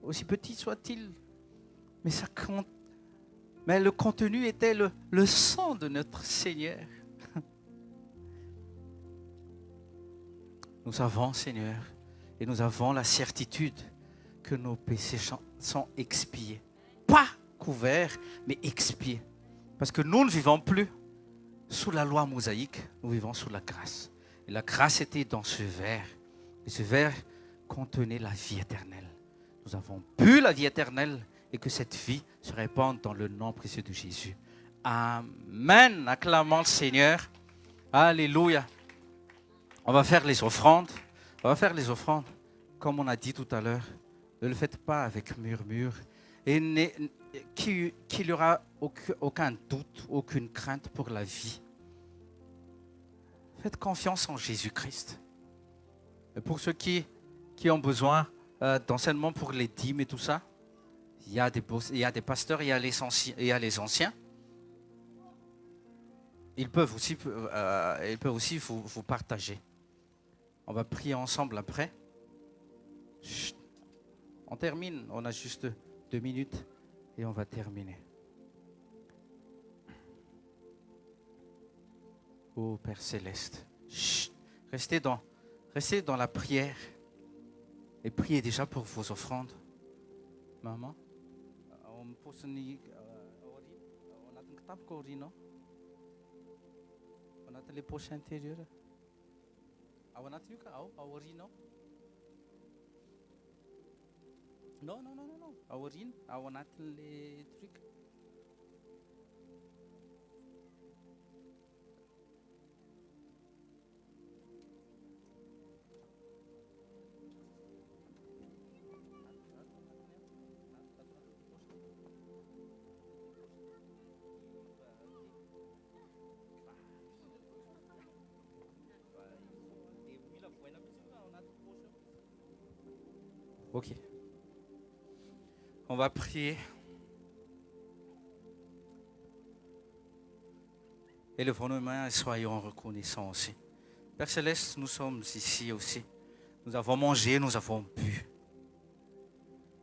aussi petit soit-il, mais le contenu était le sang de notre Seigneur. Nous avons, Seigneur, et nous avons la certitude que nos péchés sont expiés. Pas couverts, mais expiés. Parce que nous ne vivons plus sous la loi mosaïque, nous vivons sous la grâce. Et la grâce était dans ce verre. Et ce verre contenait la vie éternelle. Nous avons bu la vie éternelle et que cette vie se répande dans le nom précieux de Jésus. Amen. Acclamons le Seigneur. Alléluia. On va faire les offrandes. Comme on a dit tout à l'heure. Ne le faites pas avec murmure. Et qu'il n'y aura aucun doute, aucune crainte pour la vie. Faites confiance en Jésus-Christ. Et pour ceux qui ont besoin d'enseignement pour les dîmes et tout ça, il y a des pasteurs, il y a les anciens. Ils peuvent aussi vous partager. On va prier ensemble après. Chut. On termine, on a juste 2 minutes et on va terminer. Oh Père Céleste, chut. Restez dans la prière et priez déjà pour vos offrandes. Maman, on a les poches intérieures. Non. Aurine, on a les trucs. Ok. On va prier. Élevons nos mains et soyons reconnaissants aussi. Père Céleste, nous sommes ici aussi. Nous avons mangé, nous avons bu.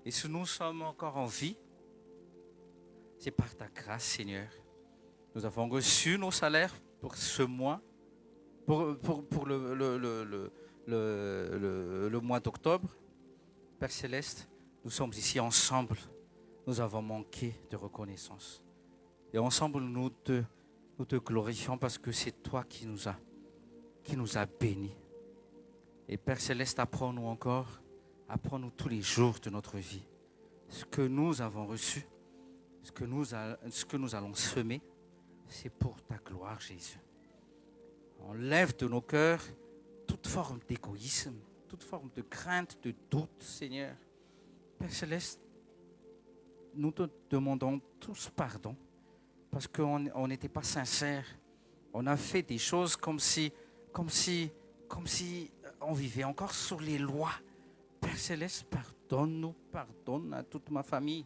Et si nous sommes encore en vie, c'est par ta grâce, Seigneur. Nous avons reçu nos salaires pour ce mois, pour le mois d'octobre. Père Céleste, nous sommes ici ensemble. Nous avons manqué de reconnaissance. Et ensemble, nous te glorifions parce que c'est toi qui nous a bénis. Et Père Céleste, apprends-nous tous les jours de notre vie. Ce que nous avons reçu, ce que nous allons semer, c'est pour ta gloire, Jésus. Enlève de nos cœurs toute forme d'égoïsme, toute forme de crainte, de doute, Seigneur. Père Céleste, nous te demandons tous pardon parce qu'on n'était pas sincères. On a fait des choses comme si on vivait encore sur les lois. Père Céleste, pardonne-nous, pardonne à toute ma famille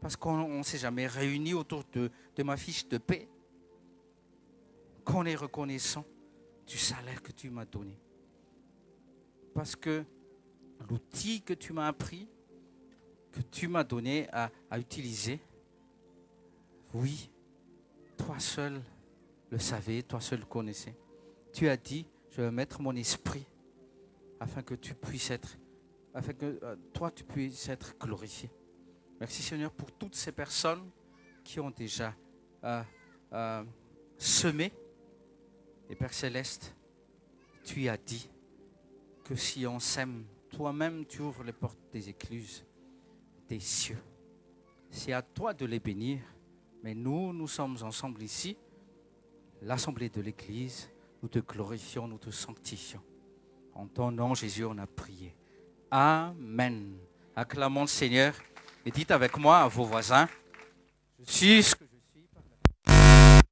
parce qu'on ne s'est jamais réunis autour de ma fiche de paie. Qu'on est reconnaissant du salaire que tu m'as donné. Parce que l'outil que tu m'as appris, que tu m'as donné à utiliser, oui, toi seul le savais, toi seul le connaissais. Tu as dit, je vais mettre mon esprit afin que tu puisses être, afin que toi tu puisses être glorifié. Merci Seigneur pour toutes ces personnes qui ont déjà semé. Et Père Céleste, tu as dit que si on sème, toi-même tu ouvres les portes des écluses, des cieux. C'est à toi de les bénir Mais nous sommes ensemble ici, l'assemblée de l'Église. Nous te glorifions, nous te sanctifions. En ton nom, Jésus, on a prié. Amen. Acclamons le Seigneur et dites avec moi à vos voisins, je suis ce que je suis par la grâce.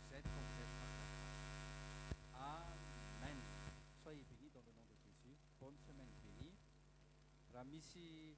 Vous êtes comme vous êtes par la grâce. Amen. Soyez bénis dans le nom de Jésus. Bonne semaine bénie. Ramisi